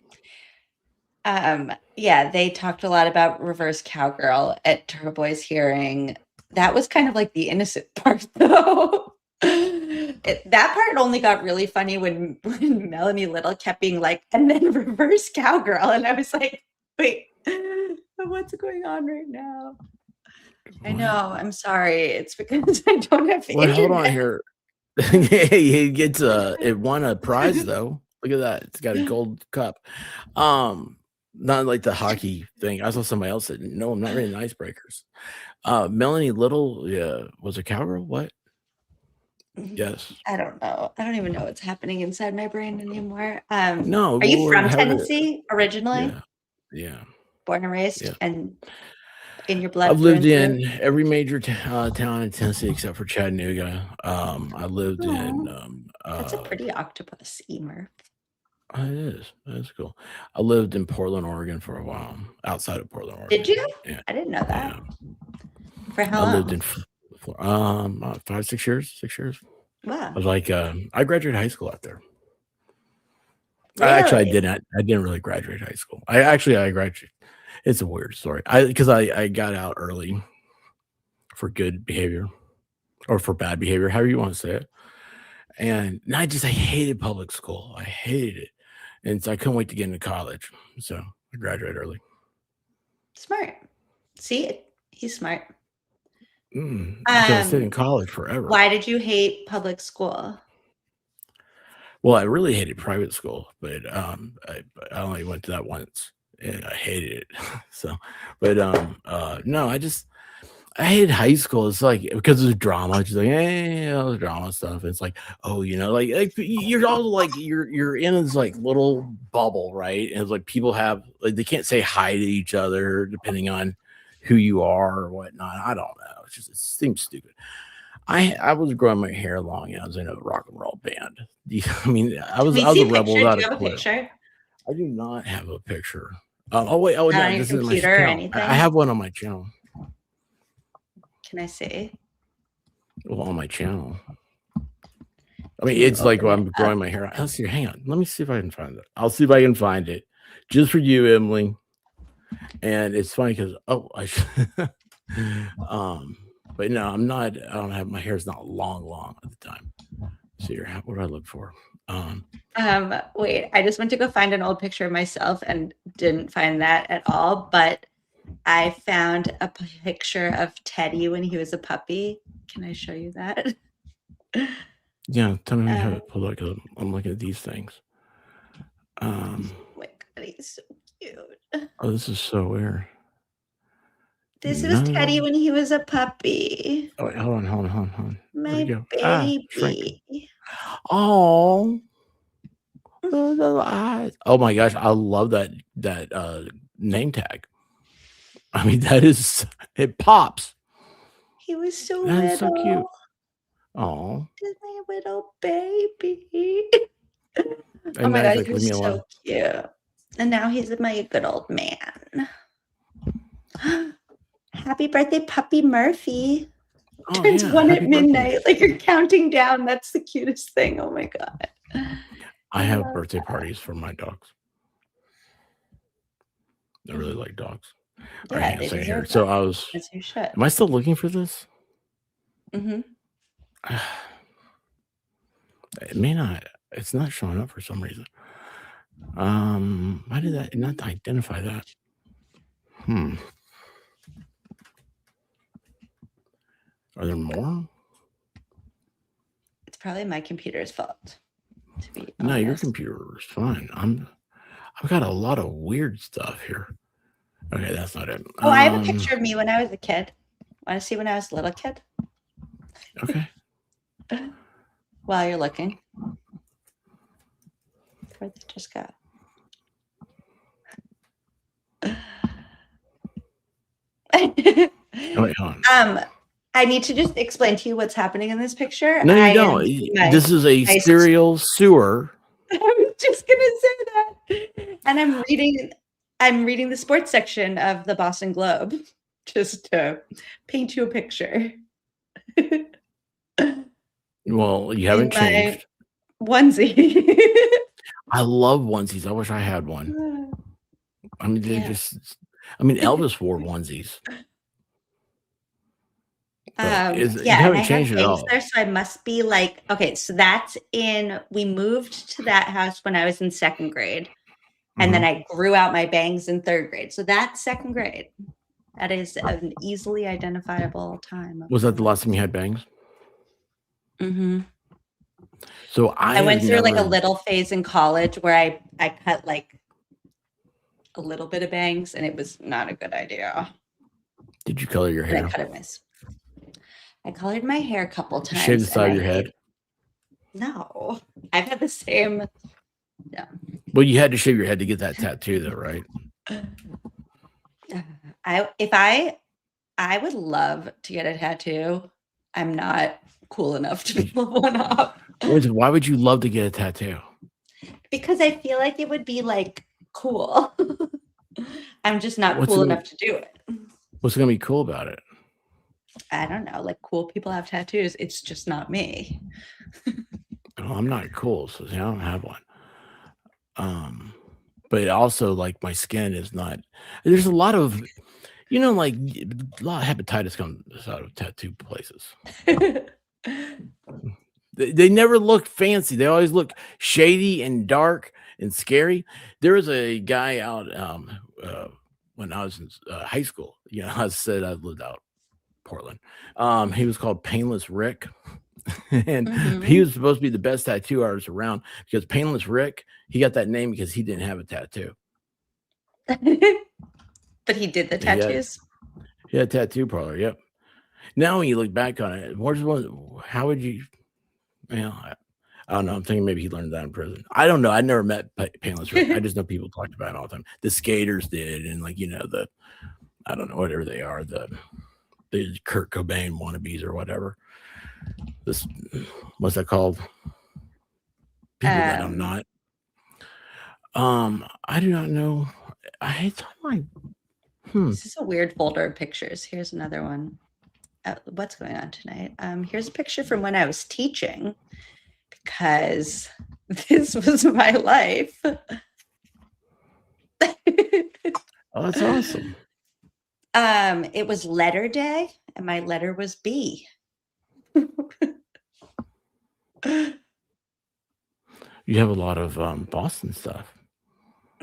Yeah, they talked a lot about reverse cowgirl at Turtle Boy's hearing. That was kind of like the innocent part, though. That part only got really funny when Melanie Little kept being like, and then reverse cowgirl. And I was like, wait, what's going on right now? I know. I'm sorry. It's because I don't have Well, internet. hold on here. He gets it won a prize though. Look at that. It's got a gold cup. Not like the hockey thing. I saw somebody else said, no, I'm not reading icebreakers. Melanie Little, was a cowgirl. What? Yes. I don't know. I don't even know what's happening inside my brain anymore. No. Are you we're from having Tennessee originally? Yeah. Born and raised, Yeah. and in your blood? I've through lived and in every major town in Tennessee except for Chattanooga. I lived in that's a pretty octopus, Emer. it is. That's cool. I lived in Portland, Oregon for a while, outside of Portland, Oregon. Did you? Yeah. I didn't know that. Yeah. For how I long? lived in 5, 6 years. 6 years. Wow. I was like, I graduated high school out there. I Really? didn't. I didn't really graduate high school. I graduated. It's a weird story. Because I got out early for good behavior or for bad behavior, however you want to say it. And I hated public school. I hated it. And so I couldn't wait to get into college. So I graduated early. Smart. See, he's smart. I stayed in college forever. Why did you hate public school? Well, I really hated private school, but I only went to that once and I hated it. So, but no, I hate high school. It's like because of the drama. It's like, hey, all the drama stuff. It's like, oh, like you're all like you're in this like little bubble, right? And it's like people have like they can't say hi to each other depending on who you are or whatnot. I don't know. It seems stupid. I was growing my hair long and I was in a rock and roll band. I mean, I was a rebel without a clue. Picture? I do not have a picture. Oh wait, no, this is my computer or channel. anything? I have one on my channel. Can I see? Well, on my channel. I mean, it's like when I'm growing my hair. Let's see. Hang on. Let me see if I can find it. I'll see if I can find it just for you, Emily. And it's funny because I should, but no, I'm not. I don't have my hair's not long at the time. So what do I look for? Wait, I just went to go find an old picture of myself and didn't find that at all, but I found a picture of Teddy when he was a puppy. Can I show you that? Yeah, tell me how to pull it because I'm looking at these things. Oh my God, he's so cute. Oh, this is so weird. This was Teddy when he was a puppy. Oh, wait, hold on. My baby. Oh. Oh my gosh, I love that name tag. I mean, it pops. He was so That little. is so cute. Oh, My little baby. oh my God, he's so cute. And now he's my good old man. Happy birthday, Puppy Murphy. Turns 1 at midnight. Like you're counting down. That's the cutest thing. Oh my God. I have birthday parties for my dogs. I really like dogs. Yeah, hang on a second here. So I was. As you should. Am I still looking for this? Mm-hmm. It may not. It's not showing up for some reason. Why did that not identify that? Are there more? It's probably my computer's fault. To be honest. No, your computer is fine. I've got a lot of weird stuff here. Okay, that's not it. Oh, I have a picture of me when I was a kid. Want to see when I was a little kid? Okay. While you're looking. Where'd it just go? Wait, hold on. I need to just explain to you what's happening in this picture. No, you don't. This is a serial sewer. I was just gonna say that. And I'm reading the sports section of the Boston Globe just to paint you a picture. Well, you haven't changed. Onesie. I love onesies. I wish I had one. I mean, Elvis wore onesies. You haven't changed it at all. There, so I must be like, okay, so we moved to that house when I was in 2nd grade. And then I grew out my bangs in 3rd grade. So that's 2nd grade. That is an easily identifiable time. Was that the last time you had bangs? Mm-hmm. So I went through like a little phase in college where I cut like a little bit of bangs and it was not a good idea. Did you color your hair? I colored my hair a couple times. Shave the side of your head? No. I've had the same. Yeah. Well, you had to shave your head to get that tattoo though, right? I would love to get a tattoo. I'm not cool enough to pull one off. Why would you love to get a tattoo? Because I feel like it would be like cool. I'm just not cool enough to do it. What's going to be cool about it? I don't know. Like cool people have tattoos. It's just not me. Well, I'm not cool, so I don't have one. But also like my skin is not. There's a lot of, like a lot of hepatitis comes out of tattoo places. They never look fancy. They always look shady and dark and scary. There was a guy out when I was in high school. I said I lived out Portland. He was called Painless Rick. And he was supposed to be the best tattoo artist around because Painless Rick, he got that name because he didn't have a tattoo. But he did the tattoos? He had a tattoo parlor, yep. Now when you look back on it, how would you? I don't know. I'm thinking maybe he learned that in prison. I don't know. I never met Painless Rick. I just know people talked about it all the time. The skaters did, and I don't know, whatever they are, the Kurt Cobain wannabes or whatever. What's that called? People that I'm not. I do not know. It's on my. This is a weird folder of pictures. Here's another one. What's going on tonight? Here's a picture from when I was teaching, because this was my life. Oh, that's awesome. It was letter day, and my letter was B. You have a lot of Boston stuff.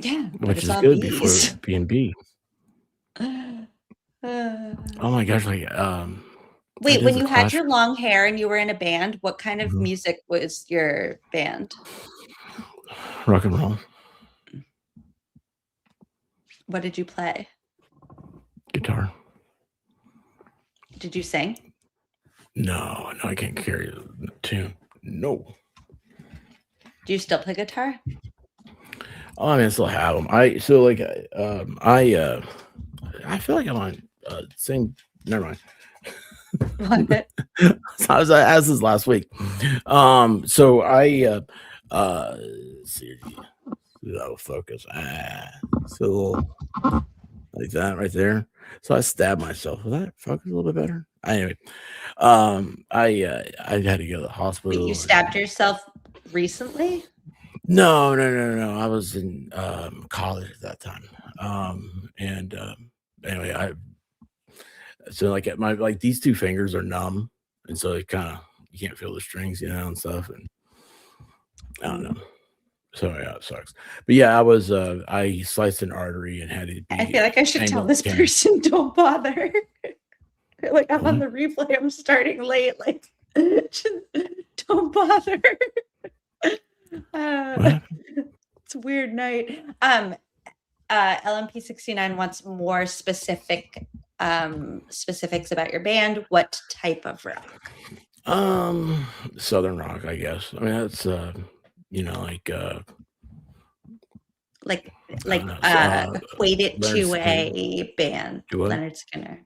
Yeah, which is good before B&B. Oh my gosh! Wait, when you had your long hair and you were in a band, what kind of music was your band? Rock and roll. What did you play? Guitar. Did you sing? No, I can't carry a tune. No. Do you still play guitar? Oh, I still have them. I feel like I'm on same. Never mind. What? I was asked this last week. So I see, that'll focus. So like that right there. So I stabbed myself. Will that focus a little bit better? Anyway, I had to go to the hospital. Wait, you stabbed yourself recently? No. I was in college at that time. Anyway, these two fingers are numb, and so it kind of, you can't feel the strings, and stuff, and I don't know. So yeah, it sucks. But yeah, I sliced an artery and had it. I feel like I should tell this person, don't bother. Like I'm on the replay, I'm starting late. Like, don't bother. It's a weird night. LMP69 wants more specifics about your band. What type of rock? Southern rock, I guess. I mean, that's equate it to a band. Leonard Skinner.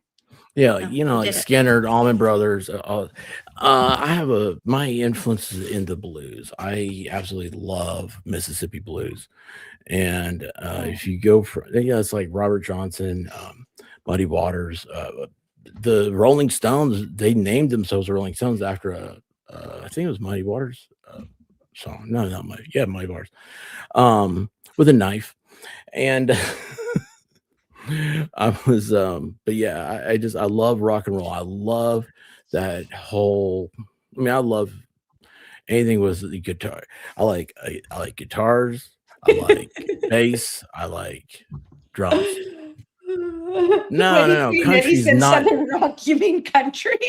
Yeah, like Skinner, Allman Brothers. I have my influences in the blues. I absolutely love Mississippi blues, and if you go for it's like Robert Johnson, Muddy Waters, the Rolling Stones. They named themselves Rolling Stones after I think it was Muddy Waters song. No, not Muddy. Yeah, Muddy Waters, with a knife, and. But yeah, I love rock and roll. I love that whole. I mean, I love anything with the guitar. I like guitars. I like bass. I like drums. No. Country's not. Southern rock. You mean country?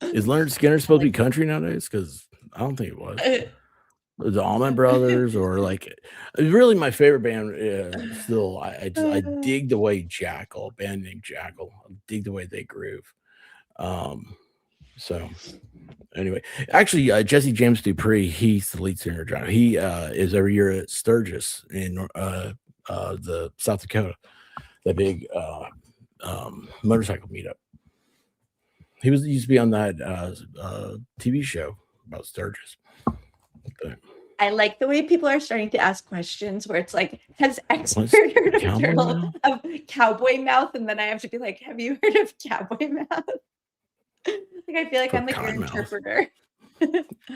Is Leonard Skinner supposed to be country nowadays? Because I don't think it was. The Allman Brothers, or really my favorite band still. I dig the way Jackal, a band named Jackal. I dig the way they groove. So anyway, actually, Jesse James Dupree, he's the lead singer. He is every year at Sturgis in the South Dakota, the big motorcycle meetup. He used to be on that TV show about Sturgis. I like the way people are starting to ask questions where it's like, has expert heard of cowboy mouth? And then I have to be like, have you heard of cowboy mouth? I feel like I'm like your interpreter.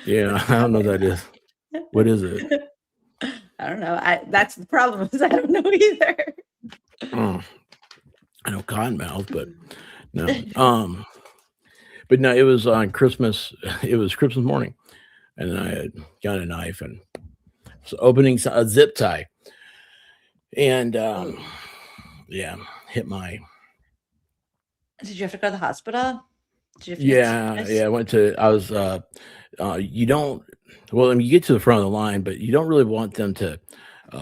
Yeah, I don't know what that is. What is it? I don't know. That's the problem, is I don't know either. I know cottonmouth, but no. But no, it was on Christmas. It was Christmas morning. And then I had got a knife and was opening a zip tie, and hit my. Did you have to go to the hospital? I went to. I was. You don't. Well, I mean, you get to the front of the line, but you don't really want them to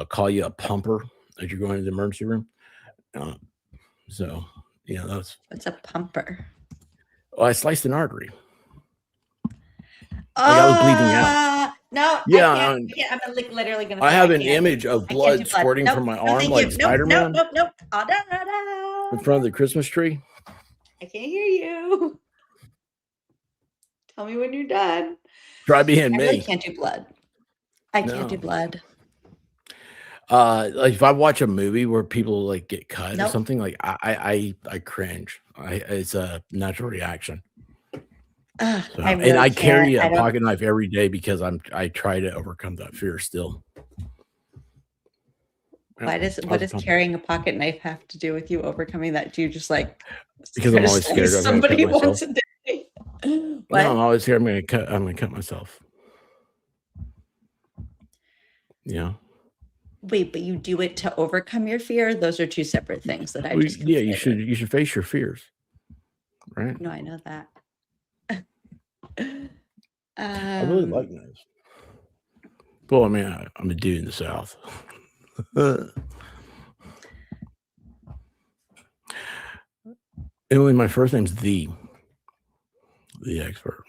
call you a pumper as you're going to the emergency room. So that's. What's a pumper? I sliced an artery. I was bleeding out. No, Yeah, I can't. I'm literally gonna. I say have I an can't. image of I can't do blood blood. squirting Nope, from my no, arm thank like you. Spider-Man Nope. Oh, no. in front of the Christmas tree. I can't hear you. Tell me when you're done. Try being I really me. can't do blood. I can't do No. blood. Like if I watch a movie where people like get cut or Nope. something, like I cringe. It's a natural reaction. Ugh, So, I and really I carry can't. I a don't. pocket knife every day because I try to overcome that fear still. What does carrying a pocket knife have to do with you overcoming that? Do you just like Because I'm always scared I'm gonna cut somebody myself. once a day? No, What? I'm always scared I'm gonna cut myself. Yeah. Wait, but you do it to overcome your fear? Those are two separate things that I Well, just yeah, you conflated. should face your fears. Right. No, I know that. I really like knives. Well, I mean, I'm a dude in the South. Anyway, my first name's the expert.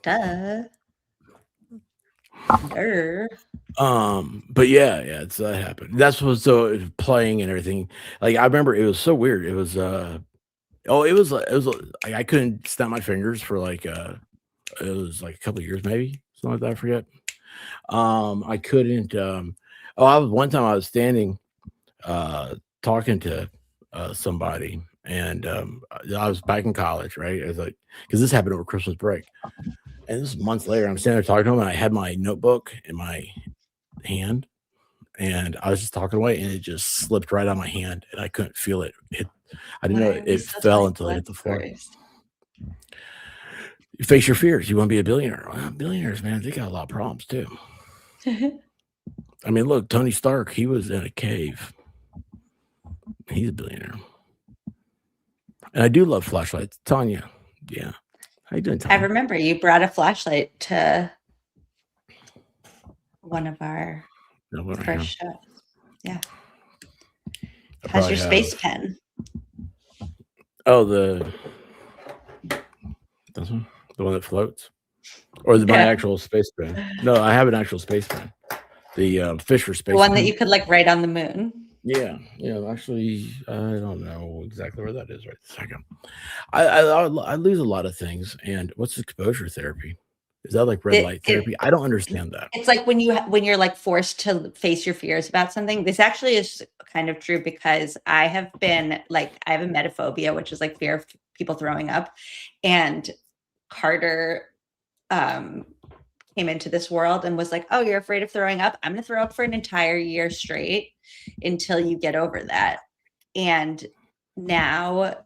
Duh. But yeah, it's that happened. That's what so playing and everything. Like I remember it was so weird. It was like I couldn't snap my fingers for like it was like a couple of years maybe, something like that, I forget. I couldn't one time I was standing talking to somebody and I was back in college, right? I was like, because this happened over Christmas break. And this is months later, I'm standing there talking to him, and I had my notebook in my hand, and I was just talking away, and it just slipped right out of my hand, and I couldn't feel it. I didn't know it fell until it hit the floor. You face your fears. You want to be a billionaire. Well, billionaires, man, they got a lot of problems too. I mean, look, Tony Stark, he was in a cave. He's a billionaire. And I do love flashlights. Tanya, yeah. How you doing, Tanya? I remember you brought a flashlight to one of our first shows. Yeah. How's your space pen? Oh, this one? The one that floats? Or my actual space pen? No, I have an actual space pen. The Fisher space The one pen. that you could like write on the moon. Yeah. Actually, I don't know exactly where that is right this second. I lose a lot of things. And what's exposure therapy? Is that like red light therapy? I don't understand that. It's like when you're like forced to face your fears about something. This actually is kind of true because I have a emetophobia, which is like fear of people throwing up. And Carter came into this world and was like, oh, you're afraid of throwing up? I'm going to throw up for an entire year straight until you get over that. And now,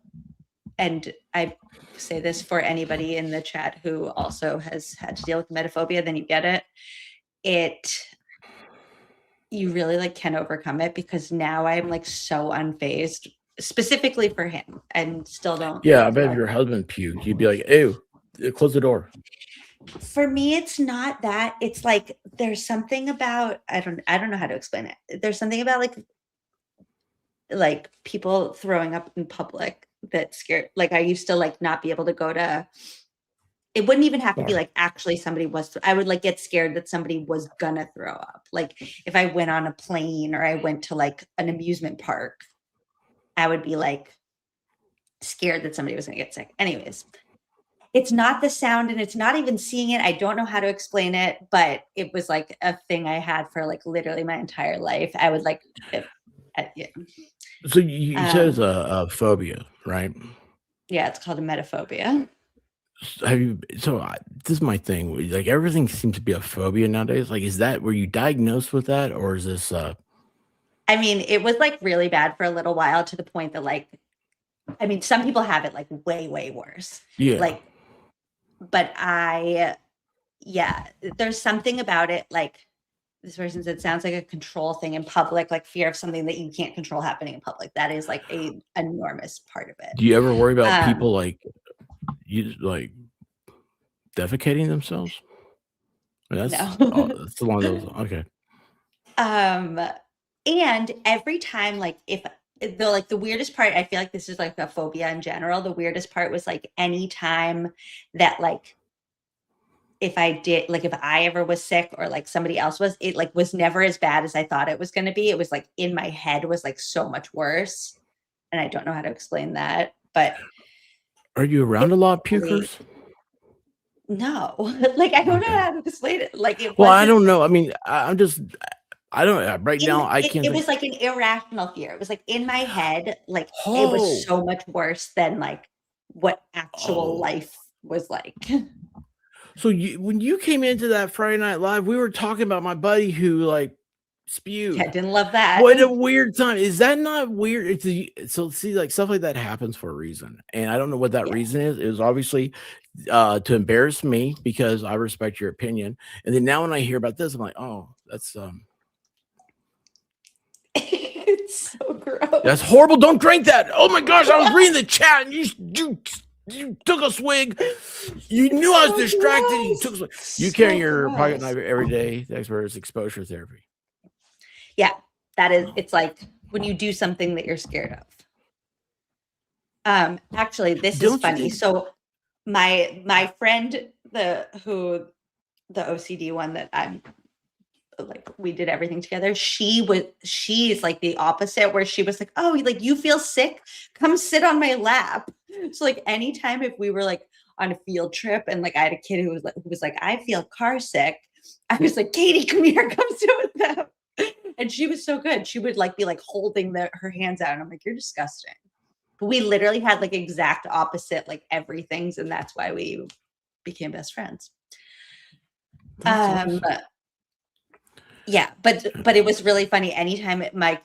and I say this for anybody in the chat who also has had to deal with emetophobia, then you get it. You really like can overcome it because now I'm like so unfazed, specifically for him, and still don't. Yeah, I bet if your husband puked, you'd be like, ew, close the door. For me, it's not that. It's like there's something about I don't know how to explain it. There's something about like people throwing up in public that scared. Like I used to like not be able to go to. It wouldn't even have to be like actually somebody was. I would like get scared that somebody was gonna throw up. Like if I went on a plane or I went to like an amusement park, I would be like scared that somebody was gonna get sick. Anyways. It's not the sound and it's not even seeing it. I don't know how to explain it, but it was like a thing I had for like literally my entire life. I would like, yeah. So you said it's a phobia, right? Yeah, it's called emetophobia. This is my thing. Like everything seems to be a phobia nowadays. Like, is that were you diagnosed with that, or is this? I mean, it was like really bad for a little while to the point that like, I mean, some people have it like way, way worse. Yeah. Like, but there's something about it. Like this person said, sounds like a control thing in public, like fear of something that you can't control happening in public. That is like a enormous part of it. Do you ever worry about people like defecating themselves? No. That's along those. Okay. And every time, like if the weirdest part, I feel like this is like a phobia in general. The weirdest part was like any time that like if I ever was sick or like somebody else was, it like was never as bad as I thought it was going to be. It was like in my head was like so much worse. And I don't know how to explain that, but Are you around a lot of pukers? no, like I don't know how to explain it. Like it Well, I wasn't don't know. I mean, I'm just, I don't, right now, I can't it think. was like an irrational fear. It was like in my head, like it Oh, was so much worse than like what actual oh. life was like. So when you came into that Friday Night Live, we were talking about my buddy who like spewed. I didn't love that. What a weird time. Is that not weird? So see, like stuff like that happens for a reason. And I don't know what that reason is. It was obviously to embarrass me because I respect your opinion. And then now when I hear about this, I'm like, oh, that's It's so gross. that's horrible. Don't drink that. Oh my gosh, I was reading the chat and you took a swig. You knew I was distracted. And you took a swig. You carry your pocket knife every day. The expert is exposure therapy. Yeah, that is. It's like when you do something that you're scared of. Actually, this is funny. So my friend, the OCD one that I'm like, we did everything together. She's like the opposite, where she was like, oh, like you feel sick, come sit on my lap. So like anytime if we were like on a field trip and like I had a kid who was like, I feel car sick, I was like, Katie, come here, come sit with them. And she was so good. She would like be like holding her hands out. And I'm like, you're disgusting. But we literally had like exact opposite, like everything's. And that's why we became best friends. Yeah, but it was really funny. Anytime my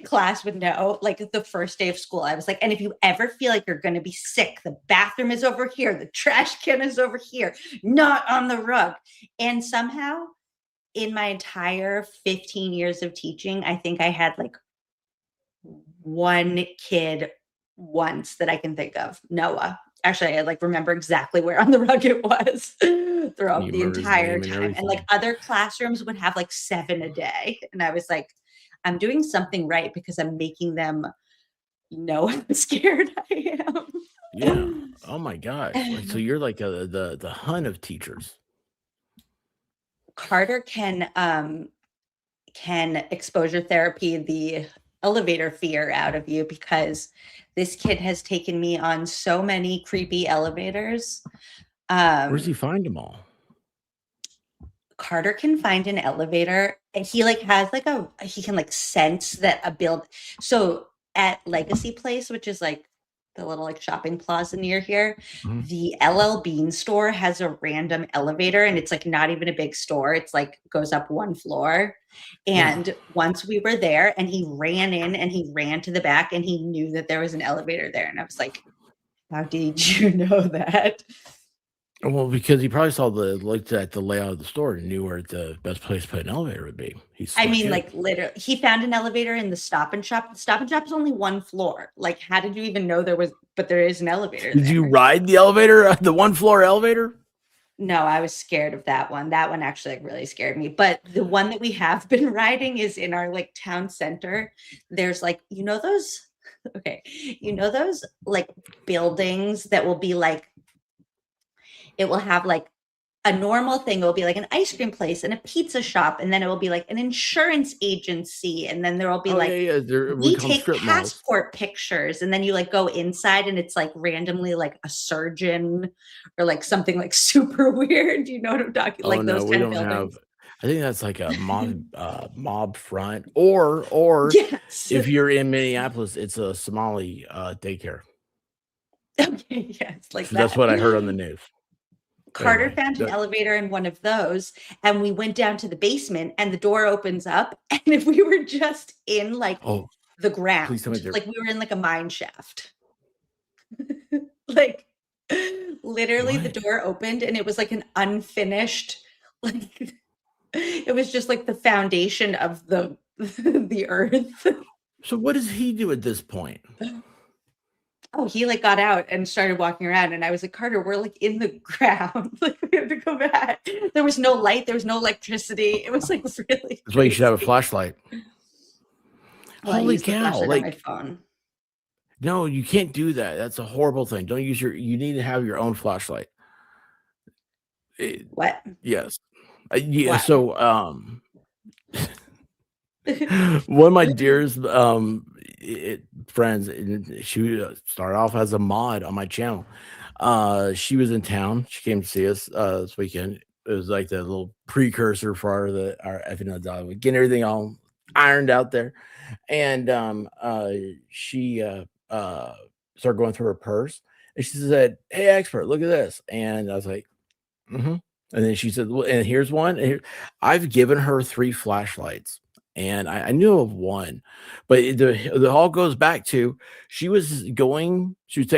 class would know, like the first day of school, I was like, and if you ever feel like you're going to be sick, the bathroom is over here, the trash can is over here, not on the rug. And somehow in my entire 15 years of teaching, I think I had like one kid once that I can think of, Noah. Actually, I like remember exactly where on the rug it was throughout the entire time. And like other classrooms would have like 7 a day. And I was like, I'm doing something right because I'm making them know how scared I am. Yeah. Oh my gosh. Like, so you're like the hun of teachers. Carter can exposure therapy the elevator fear out of you because this kid has taken me on so many creepy elevators. Where does he find them all? Carter can find an elevator and he like has like he can like sense that a build. So at Legacy Place, which is like the little like shopping plaza near here, the LL Bean store has a random elevator and it's like not even a big store. It's like goes up 1 floor. And once we were there and he ran in and he ran to the back and he knew that there was an elevator there. And I was like, how did you know that? Well, because he probably saw looked at the layout of the store and knew where the best place to put an elevator would be. Like literally, he found an elevator in the Stop and Shop. The Stop and Shop is only 1 floor. Like, how did you even know there was? But there is an elevator. Did you ride the elevator, the 1 floor elevator? No, I was scared of that one. That one actually like really scared me. But the one that we have been riding is in our like town center. There's like those like buildings that will be like. It will have like a normal thing. It will be like an ice cream place and a pizza shop. And then it will be like an insurance agency. And then there will be we take passport pictures. And then you like go inside and it's like randomly like a surgeon or like something like super weird. You know what I'm talking about? Like those kind of buildings. I think that's like a mob front or yes. If you're in Minneapolis, it's a Somali daycare. Okay, yes. Like so that's what I heard on the news. Carter found an elevator in one of those and we went down to the basement and the door opens up and if we were just in like the ground, like we were in like a mine shaft. Like literally the door opened and it was like an unfinished, like it was just like the foundation of the earth. So what does he do at this point? Oh, he like got out and started walking around and I was like, Carter, we're like in the ground. Like we have to go back. There was no light. There was no electricity. It was like really That's why you should have a flashlight. Well, I Holy use the cow! flashlight on my Like, phone. no, you can't do that. That's a horrible thing. Don't use your. You need to have your own flashlight. What? Yes. Yeah. What? So, one of my dearest friends, and she started off as a mod on my channel. She was in town. She came to see us this weekend. It was like the little precursor for our FNL dog, getting everything all ironed out there. And she started going through her purse, and she said, "Hey, expert, look at this." And I was like, "Mm-hmm." And then she said, "Well, and here's one. I've given her 3 flashlights, and I knew of one, but it all goes back to she was taking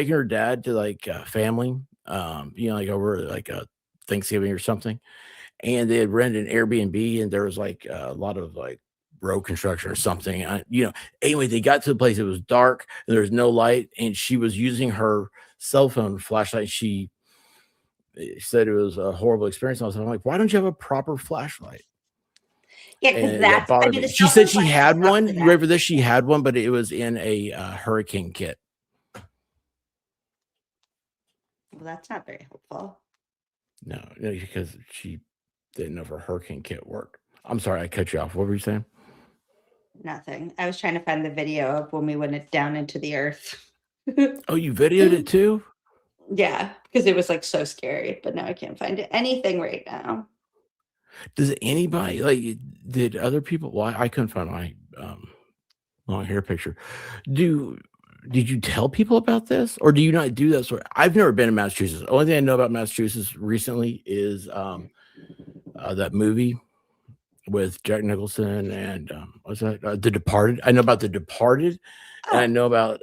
her dad to like family, like over like a Thanksgiving or something, and they had rented an Airbnb, and there was like a lot of like road construction or something. Anyway, they got to the place. It was dark, and there was no light, and she was using her cell phone flashlight. She said it was a horrible experience. I'm like, why don't you have a proper flashlight? Yeah, because And that that's. I bothered mean, me. the She cell said phone she flashlight's had not one. for You that. ready for this? She had one, but it was in a hurricane kit. Well, that's not very helpful. No, because she didn't know if her hurricane kit worked. I'm sorry, I cut you off. What were you saying? Nothing. I was trying to find the video of when we went down into the earth. Oh, you videoed it too? Yeah, because it was like so scary, but now I can't find anything right now. Does anybody did other people? Well, I couldn't find my long hair picture. Did you tell people about this, or do you not do that sort? I've never been to Massachusetts. The only thing I know about Massachusetts recently is that movie with Jack Nicholson and what's that? The Departed. I know about The Departed, and I know about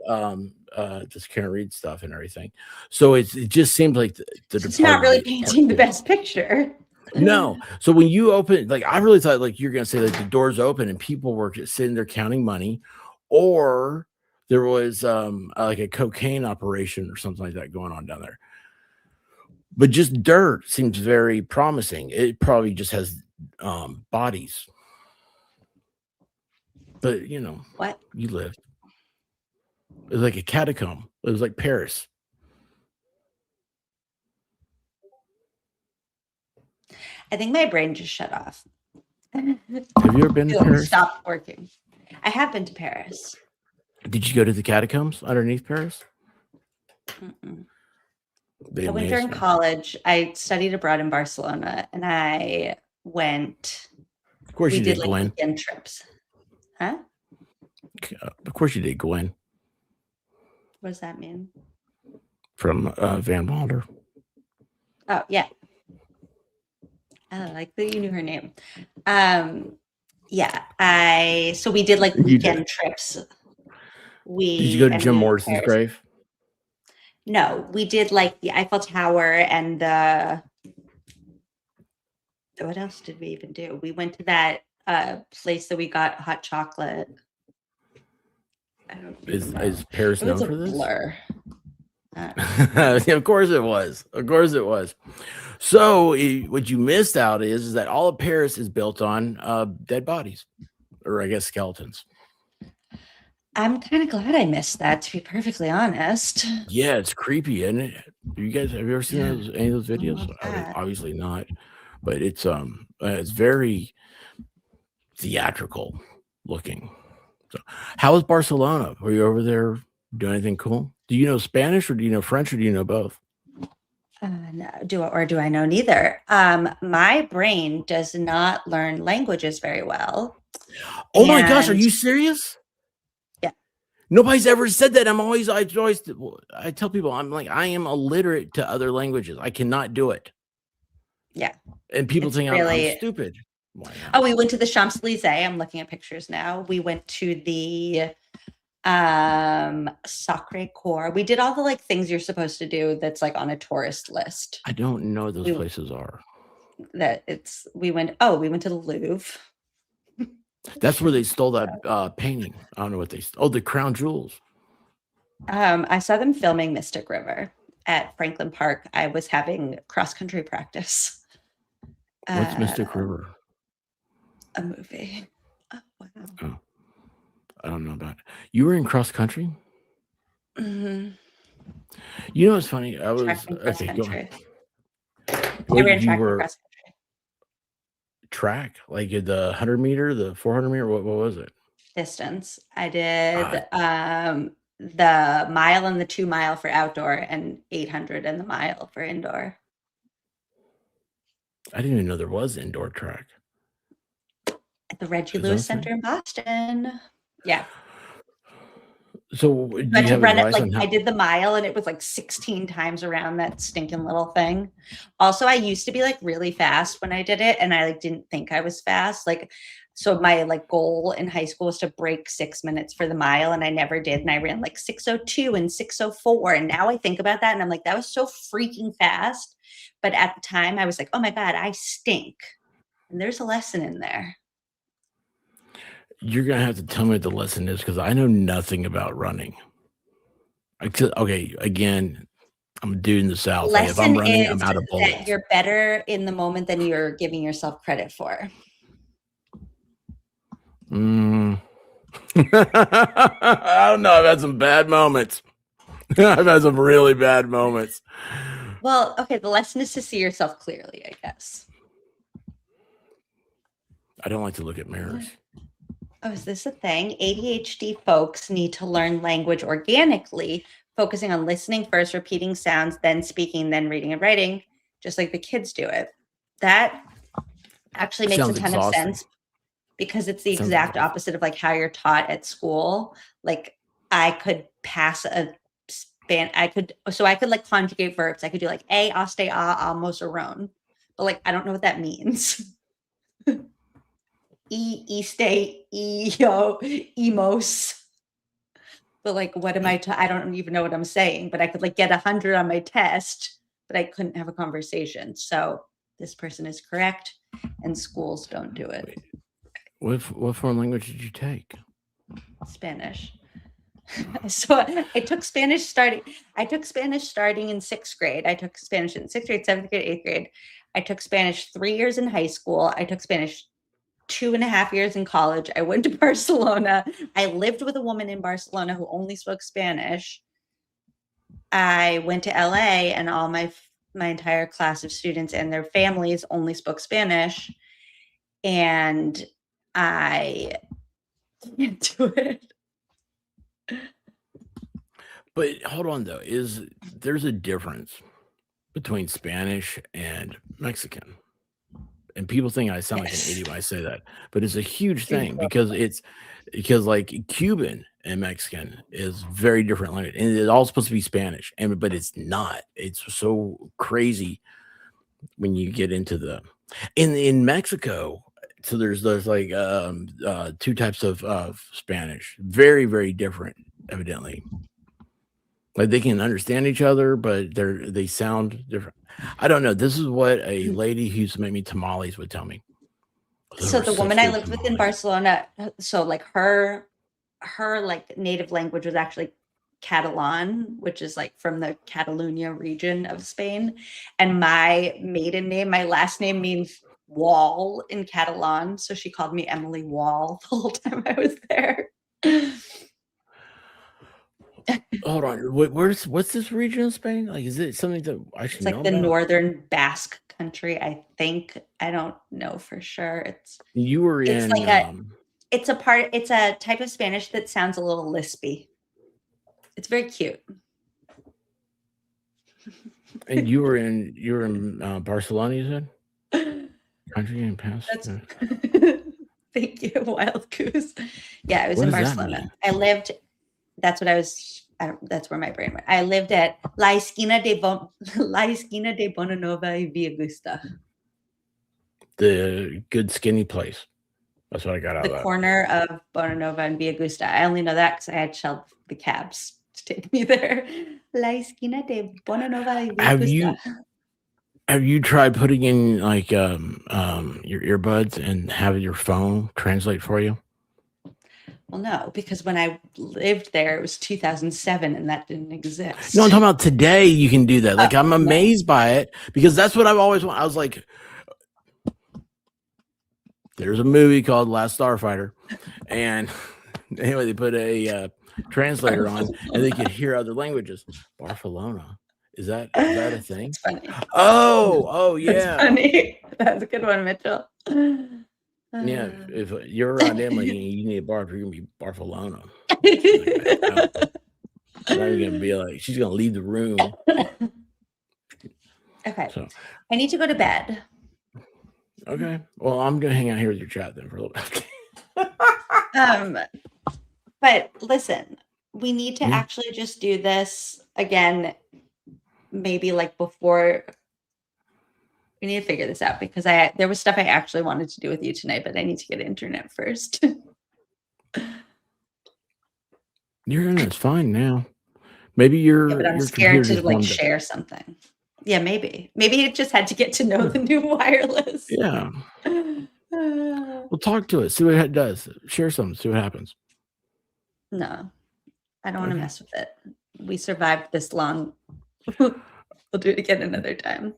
just Karen Reed stuff and everything. So it just seems like the It's Departed not really is painting the hardcore. best picture. No. So when you open, like, I really thought like you're gonna say like the doors open and people were just sitting there counting money, or there was like a cocaine operation or something like that going on down there. But just dirt seems very promising. It probably just has bodies. But What? you lived. It was like a catacomb. It was like Paris. I think my brain just shut off. Have you ever been to It Paris? stopped working. I have been to Paris. Did you go to the catacombs underneath Paris? Mm-mm. They I went amazed during me. college. I studied abroad in Barcelona, and I went. Of course We you did did, like Gwen. weekend trips. Huh? Of course you did, Gwen, What does that mean? from Van Wilder. Oh yeah. I like that you knew her name. Yeah. So we did like You weekend did. trips. Did you go to And Jim we Morrison's Paris. grave? No, we did like the Eiffel Tower and the. What else did we even do? We went to that place that we got hot chocolate. I don't know. Is Paris It was known a for this? blur. Of course it was. Of course it was. So what you missed out is that all of Paris is built on dead bodies, or I guess skeletons. I'm kind of glad I missed that, to be perfectly honest. Yeah, it's creepy, isn't it? Have you ever seen Yeah. any of those I videos? love that. Obviously not, but it's very theatrical looking. So, how was Barcelona? Were you over there doing anything cool? Do you know Spanish, or do you know French, or do you know both? No, do I know neither? My brain does not learn languages very well. Oh my gosh, are And you serious? Yeah. Nobody's ever said that. I tell people I'm like, I am illiterate to other languages. I cannot do it. Yeah. And people It's think really- I'm stupid. Why not? Oh, we went to the Champs-Elysees. I'm looking at pictures now. We went to the Sacre Coeur. We did all the like things you're supposed to do that's like on a tourist list. I don't know what those We- places are. We went to the Louvre. That's where they stole that painting. I don't know what they stole. Oh, the crown jewels. I saw them filming Mystic River at Franklin Park. I was having cross-country practice. What's Mystic River? A movie. Oh, wow. I don't know about it. You were in cross country? Mm-hmm. You know what's funny? I was Track and cross okay. Go country. ahead. I Wait, ran you track and were cross country. track like the 100 meter, the 400 meter. What was it? Distance. I did Ah, the mile and the 2 mile for outdoor and 800 and the mile for indoor. I didn't even know there was indoor track. At the Reggie Is that a Lewis Center thing? in Boston. Yeah. So, do You you had to have run it advice like on I how? did the mile and it was like 16 times around that stinking little thing. Also, I used to be like really fast when I did it and I like didn't think I was fast. Like so my like goal in high school was to break 6 minutes for the mile and I never did and I ran like 6:02 and 6:04 and now I think about that and I'm like that was so freaking fast. But at the time I was like, "Oh my god, I stink." And there's a lesson in there. You're gonna have to tell me what the lesson is because I know nothing about running. Okay, again, I'm a dude in the South. Like if I'm Lesson running, I'm is out of that bullets. you're better in the moment than you're giving yourself credit for. Mm. I don't know. I've had some bad moments. I've had some really bad moments. Well, okay, the lesson is to see yourself clearly, I guess. I don't like to look at mirrors. Oh, is this a thing? ADHD folks need to learn language organically, focusing on listening first, repeating sounds, then speaking, then reading and writing, just like the kids do it. That actually makes a Sounds ton of exhausting. sense because it's the Sounds exact exhausting. opposite of like how you're taught at school. Like I could pass a I could like conjugate verbs. I could do like a, aste, almost, aron. But like I don't know what that means. Easte, emos. But like, what am I don't even know what I'm saying, but I could like get 100 on my test, but I couldn't have a conversation. So this person is correct and schools don't do it. Wait, what foreign language did you take? Spanish. So I took Spanish starting in 6th grade. I took Spanish in 6th grade, 7th grade, 8th grade. I took Spanish 3 years in high school. I took Spanish 2.5 years in college. I went to Barcelona. I lived with a woman in Barcelona who only spoke Spanish. I went to LA and all my entire class of students and their families only spoke Spanish. And I can't do it. But hold on though, there's a difference between Spanish and Mexican. And people think I sound like an idiot when I say that, but it's a huge thing because like Cuban and Mexican is very different language, and it's all supposed to be Spanish, but it's not. It's so crazy when you get into in Mexico. So there's like 2 types of Spanish, very very different, evidently. Like they can understand each other, but they sound different. I don't know. This is what a lady who used to make me tamales would tell me. So the woman I lived with in Barcelona, so like her like native language was actually Catalan, which is like from the Catalonia region of Spain. And my maiden name, my last name means wall in Catalan. So she called me Emily Wall the whole time I was there. Hold on. What's this region of Spain? Like, is it something that I should It's know like the about? northern Basque country, I think. I don't know for sure. You were It's in like it's a type of Spanish that sounds a little lispy. It's very cute. and you were in Barcelona, you said? Country and past. Thank you, Wild Goose. Yeah, I was What in does that Barcelona. mean? I lived. That's where my brain went. I lived at La Esquina de Bonanova y Villagusta. The good skinny place. That's what I got out of The that. corner of Bonanova and Villagusta. I only know that because I had shelled the cabs to take me there. La Esquina de Bonanova y Villagusta. Have you tried putting in like your earbuds and have your phone translate for you? Well, no, because when I lived there, it was 2007 and that didn't exist. No, I'm talking about today. You can do that. Like I'm amazed by it because that's what I've always wanted. I was like, there's a movie called Last Starfighter, and anyway, they put a translator on, and they could hear other languages. Barcelona, is that a thing? It's funny. Oh, It's yeah, funny. That's a good one, Mitchell. yeah. If you're around Emily, you need a bar. You're gonna be Barcelona. Now you're gonna be like, she's gonna leave the room. Okay. So, I need to go to bed. okay. Well, I'm gonna hang out here with your chat then for a little bit. But listen, we need to Yeah. actually just do this again, maybe like before. We need to figure this out because there was stuff I actually wanted to do with you tonight, but I need to get internet first. Your internet's fine now. Maybe you're. Yeah, but I'm your scared computer to just like warmed up. share something. Yeah, maybe. Maybe it just had to get to know the new wireless. Yeah. Uh, Well, talk to it. See what it does. Share something. See what happens. no, I don't want to Okay. mess with it. We survived this long. We'll do it again another time.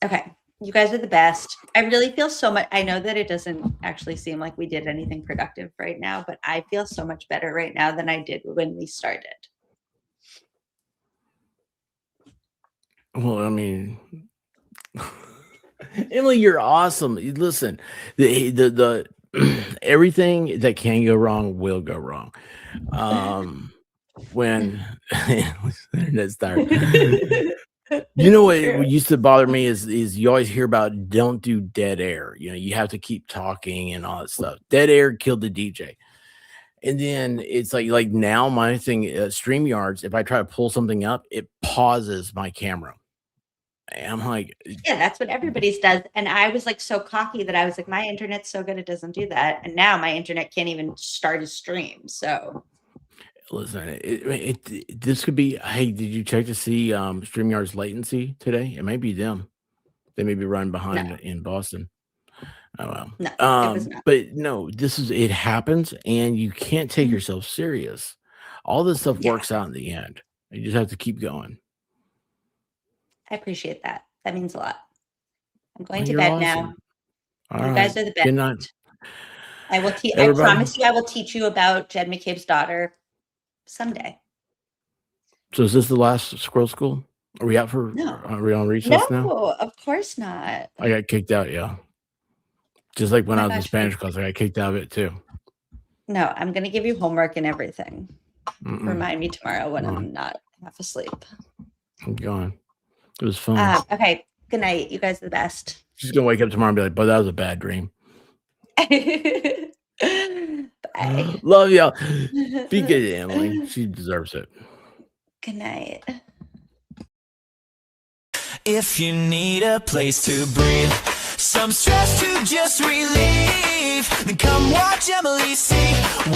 Okay. You guys are the best. I really feel so much. I know that it doesn't actually seem like we did anything productive right now, but I feel so much better right now than I did when we started. Well, I mean, Emily, you're awesome. Listen, the everything that can go wrong will go wrong. When internet starts. You know what used to bother me is you always hear about don't do dead air. You know, you have to keep talking and all that stuff. Dead air killed the DJ. And then it's like now my thing, StreamYards, if I try to pull something up, it pauses my camera. And I'm like, Yeah, that's what everybody's does. And I was like so cocky that I was like, my internet's so good it doesn't do that. And now my internet can't even start a stream. So listen, this could be. Hey, did you check to see StreamYard's latency today? It may be them. They may be running behind in Boston. Oh well. no, it was not. But no, it happens, and you can't take yourself serious. All this stuff Yeah. works out in the end. You just have to keep going. I appreciate that. That means a lot. I'm going Well, to you're bed awesome. now. All You right. guys are the Good night. best. I will teach. I Everybody. promise you, I will teach you about Jed McCabe's daughter someday. So is this the last Squirrel School? Are we out for? No. Are we on recess now? No, of course not. I got kicked out. Yeah. Just like when Oh I my was in gosh. Spanish class, I got kicked out of it too. No, I'm going to give you homework and everything. Mm-mm. Remind me tomorrow when No. I'm not half asleep. I'm gone. It was fun. Okay. Good night. You guys are the best. She's gonna wake up tomorrow and be like, "But that was a bad dream." Bye. Love y'all. Be good, Emily. She deserves it. Good night. If you need a place to breathe, some stress to just relieve, then come watch Emily C,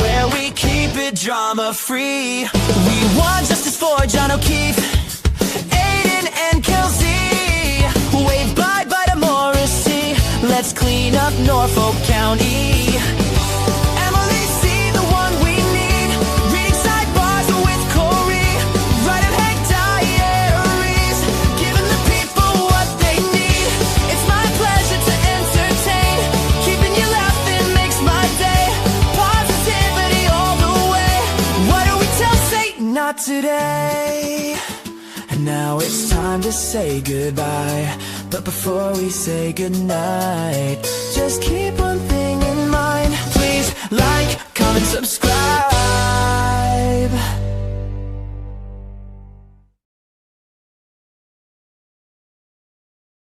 where we keep it drama free. We want justice for John O'Keefe, Aiden and Kelsey, waved bye bye to Morrissey. Let's clean up Norfolk County. Emily C, the one we need, reading sidebars with Corey, writing Hank diaries, giving the people what they need. It's my pleasure to entertain, keeping you laughing makes my day. Positivity all the way. What do we tell Satan? Not today. And now it's time to say goodbye. But before we say goodnight, just keep one thing in mind. Please like, comment, subscribe.